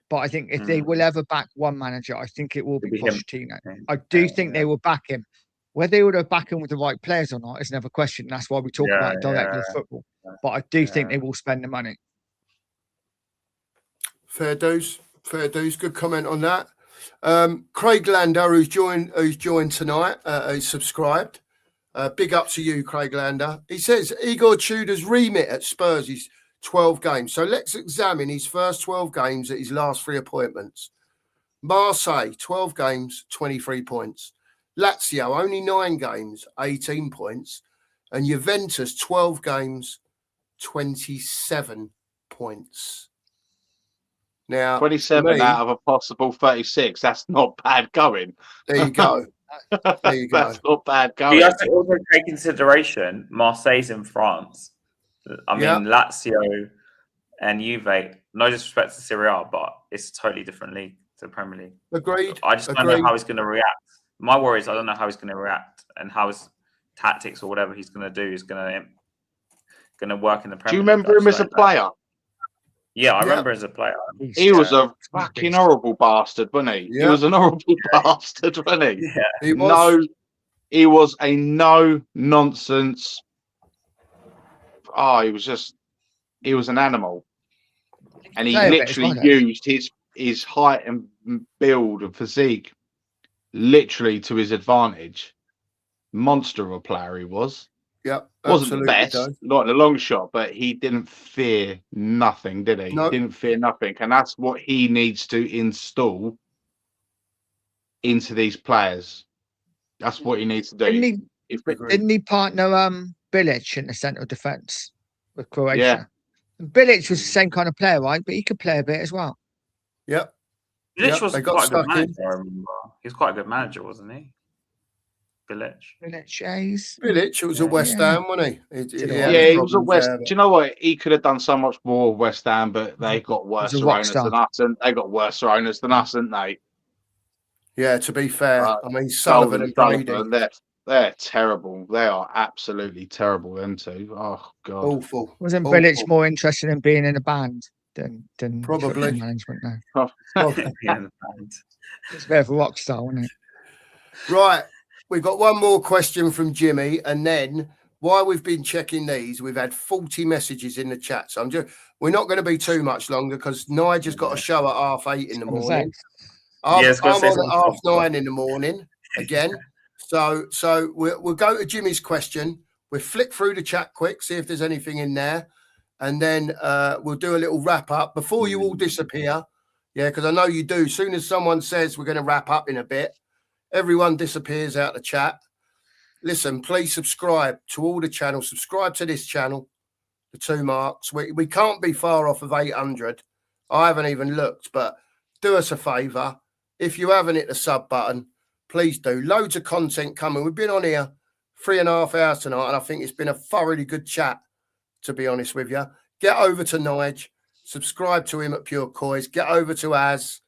But I think if they will ever back one manager, I think it will be Pochettino. I do think they will back him. Whether they would back him with the right players or not is another question. That's why we talk about it directly with football. But I do think they will spend the money. Fair dues. Good comment on that. Craig Lander, who's joined tonight, is subscribed. Big up to you, Craig Lander. He says Igor Tudor's remit at Spurs is 12 games. So let's examine his first 12 games at his last 3 appointments. Marseille, 12 games, 23 points. Lazio, only 9 games, 18 points. And Juventus, 12 games, 27 points. Now, 27 out of a possible 36. That's not bad going. There you go. That's not bad going. You have to also take consideration Marseille's in France. I mean, Lazio and Juve, no disrespect to Serie A, but it's a totally different league to the Premier League. Agreed. I just don't know how he's going to react. My worry is I don't know how he's going to react and how his tactics or whatever he's going to do is going to work in the Premier League. Do you remember him as a player? Yeah, I remember as a player. He was a fucking horrible bastard, wasn't he? Yeah. He was an horrible bastard, wasn't he? Yeah. He was a no-nonsense. He was an animal. And he literally used his height and build and physique literally to his advantage. Monster of a player he was. Yeah, wasn't the best, not in a long shot, but he didn't fear nothing, did he? No. He didn't fear nothing, and that's what he needs to install into these players. That's what he needs to do. Didn't he partner Bilic in the centre of defence with Croatia? Yeah. Bilic was the same kind of player, right? But he could play a bit as well. Yep. Bilic was quite a good manager, I remember. He was quite a good manager, wasn't he? Bilic was at West Ham, wasn't he? He was at West. Do you know what? He could have done so much more with West Ham, but they got worse owners than us, and they got worse owners than us, didn't they? Yeah, to be fair, I mean Sullivan and Brady, they're terrible. They are absolutely terrible. Them two. Oh god, awful. Wasn't Bilic more interested in being in a band than probably management now? Probably. It's a bit of a rock star, wasn't it? Right. We've got one more question from Jimmy, and then while we've been checking these, we've had 40 messages in the chat. So we're not going to be too much longer because Nigel's got a show at 8:30 in the morning. I'm on at 9:30 in the morning again. So we'll go to Jimmy's question. We'll flick through the chat quick, see if there's anything in there, and then we'll do a little wrap up before you all disappear. Yeah, because I know you do. As soon as someone says we're going to wrap up in a bit, everyone disappears out the chat. Listen, please subscribe to all the channels. Subscribe to this channel. the 2 marks. We can't be far off of 800. I haven't even looked, but do us a favour. If you haven't hit the sub button, please do. Loads of content coming. We've been on here 3.5 hours tonight, and I think it's been a thoroughly good chat, to be honest with you. Get over to Nige, subscribe to him at Pure Coys, get over to Az.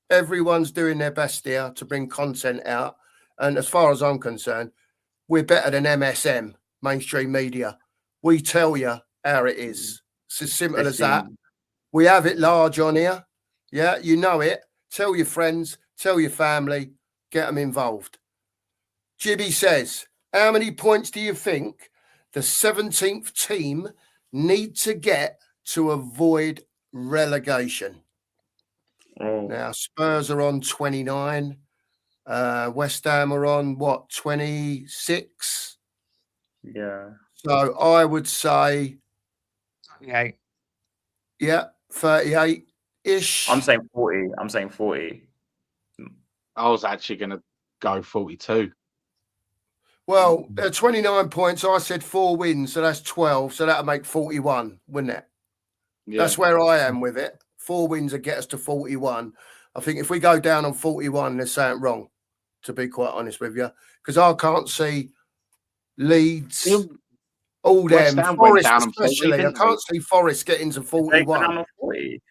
Everyone's doing their best here to bring content out. And as far as I'm concerned, we're better than MSM, mainstream media. We tell you how it is. It's as simple as that. We have it large on here. Yeah, you know it. Tell your friends, tell your family, get them involved. Jimmy says, how many points do you think the 17th team need to get to avoid relegation? Oh. Now, Spurs are on 29. West Ham are on, 26? Yeah. So I would say, 38. yeah, 38-ish. I'm saying 40. I'm saying 40. I was actually going to go 42. Well, 29 points. I said 4 wins, so that's 12. So that'll make 41, wouldn't it? Yeah. That's where I am with it. 4 wins would get us to 41. I think if we go down on 41, there's something wrong, to be quite honest with you. Because I can't see Leeds, all West them, Ham went Forest down on 40, especially. I didn't can't see Forest getting to They go down 41. on 40.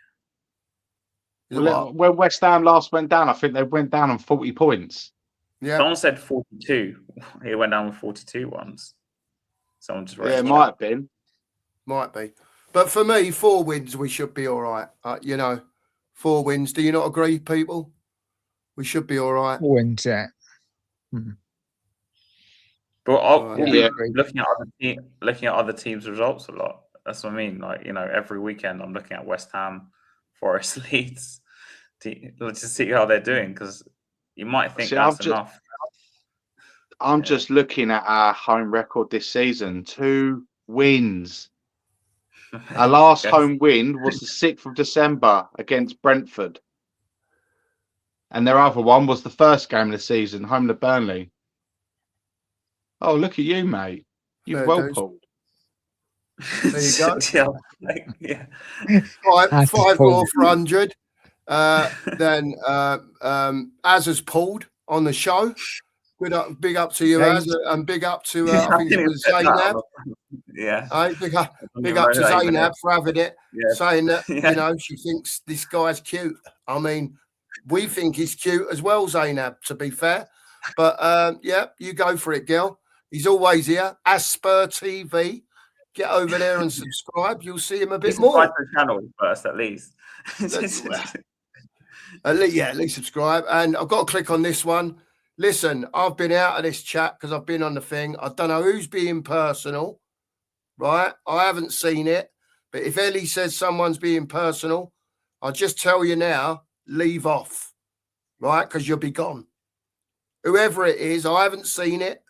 What? When West Ham last went down, I think they went down on 40 points. Yeah. Someone said 42. He went down with 42 once. Someone just wrote Yeah, it in might chat. have been. Might be. But for me, 4 wins, we should be all right. 4 wins. Do you not agree, people? We should be all right. Wins it. But Oh, we'll yeah. be looking at other teams' results a lot. That's what I mean. Like, every weekend I'm looking at West Ham, Forest, Leeds, to see how they're doing, because you might think that's enough. I'm just looking at our home record this season. 2 wins. Our last Yes. home win was the 6th of December against Brentford. And their other one was the first game of the season, home to Burnley. Oh, look at you, mate. You've Fair well dues. pulled. There you go. Yeah. Five pull. more for 100. Then Az has pulled on the show. Big up to you, Az, and big up to I think it was Zainab. Yeah. Big up to Zainab for having it, saying that she thinks this guy's cute. I mean, we think he's cute as well, Zainab, to be fair. But you go for it, girl. He's always here. Hotspur TV. Get over there and subscribe. You'll see him a bit more. Subscribe to the channel first, at least. At least subscribe. And I've got to click on this one. Listen, I've been out of this chat because I've been on the thing. I don't know who's being personal, right? I haven't seen it. But if Ellie says someone's being personal, I'll just tell you now, leave off, right? Because you'll be gone. Whoever it is, I haven't seen it,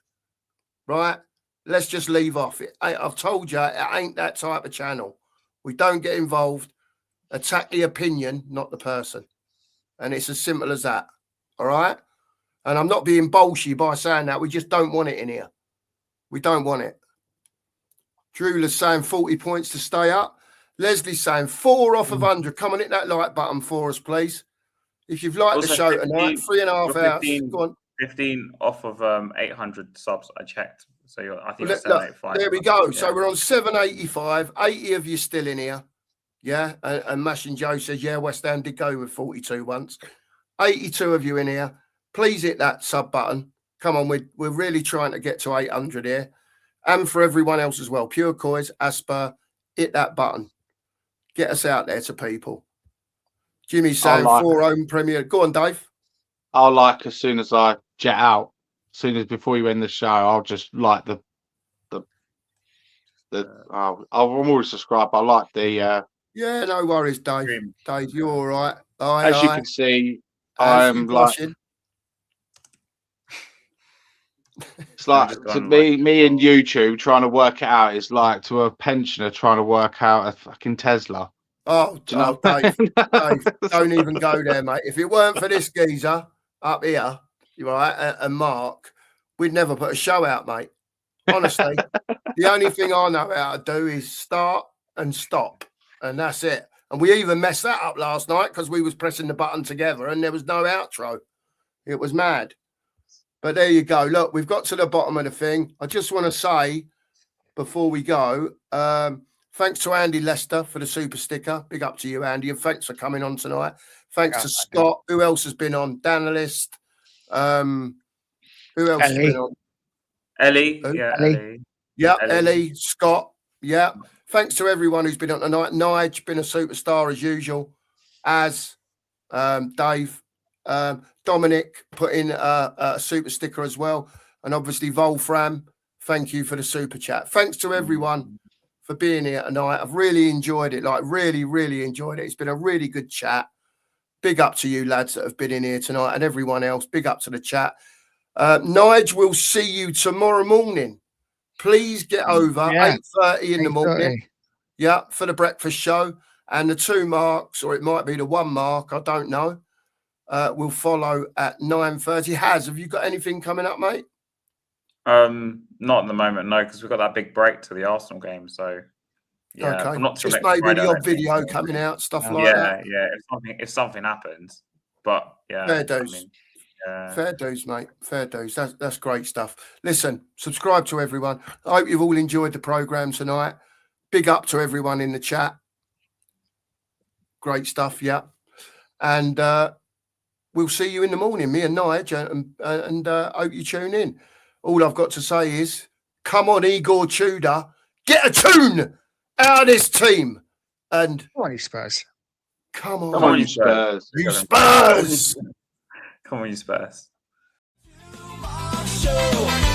right? Let's just leave off it. I've told you, it ain't that type of channel. We don't get involved. Attack the opinion, not the person. And it's as simple as that, all right? And I'm not being bolshy by saying that. We just don't want it in here. We don't want it. Drewler's saying 40 points to stay up. Leslie's saying 4 off of 100. Come on, hit that like button for us, please. If you've liked the show tonight, 3.5 hours. Go on. 15 off of 800 subs, I checked. So I think Look, 785. there we go. So we're on 785. 80 of you still in here. Yeah. And Mash and Joe says, yeah, West Ham did go with 42 once. 82 of you in here. Please hit that sub button. Come on, we're really trying to get to 800 here. And for everyone else as well. Pure Coys, Hotspur, hit that button. Get us out there to people. Jimmy's saying 4 home Premier. Go on, Dave. I'll like as soon as I jet out, as soon as before you end the show, I'll just like I'm already subscribed. I like the yeah, no worries, Dave. Dream. Dave, you're all right. as you can see, As I'm you like blushing. it's like to me and YouTube trying to work it out is like to a pensioner trying to work out a fucking Tesla. Oh, Do you know Dave, Dave, don't even go there, mate. If it weren't for this geezer up here, right, and Mark, we'd never put a show out, mate. Honestly, the only thing I know how to do is start, and stop. And that's it. And we even messed that up last night because we was pressing the button together and there was no outro. It was mad. But there you go. Look, we've got to the bottom of the thing. I just want to say before we go, thanks to Andy Lester for the super sticker. Big up to you, Andy. And thanks for coming on tonight. Thanks to Scott. Who else has been on? Danalist. Who else has been on? Ellie. Who? Yeah, Ellie. Ellie. Yeah, Ellie, Scott. Yeah. Thanks to everyone who's been on tonight. Nige, been a superstar as usual. As Dave. Dominic put in a super sticker as well. And obviously Wolfram, thank you for the super chat. Thanks to everyone for being here tonight. I've really enjoyed it. Like really, really enjoyed it. It's been a really good chat. Big up to you lads that have been in here tonight and everyone else. Big up to the chat. Nige, we'll see you tomorrow morning. Please get over 8:30 in the morning. Yeah, for the breakfast show. And the 2 marks, or it might be the 1 mark, I don't know. Will follow at 9:30. Have you got anything coming up, mate? Not at the moment, no, because we've got that big break to the Arsenal game. So yeah, okay. Not just maybe Friday, the odd video coming out, stuff like that. Yeah. If something happens, but yeah, fair dues. I mean, fair dues, mate. Fair dues. That's great stuff. Listen, subscribe to everyone. I hope you've all enjoyed the program tonight. Big up to everyone in the chat. Great stuff, yeah. And we'll see you in the morning, me and Nige, and hope you tune in. All I've got to say is, come on, Igor Tudor, get a tune out of this team. And come on, you Spurs. Come on, come on, you Spurs. You Spurs. Come on, you Spurs. Show.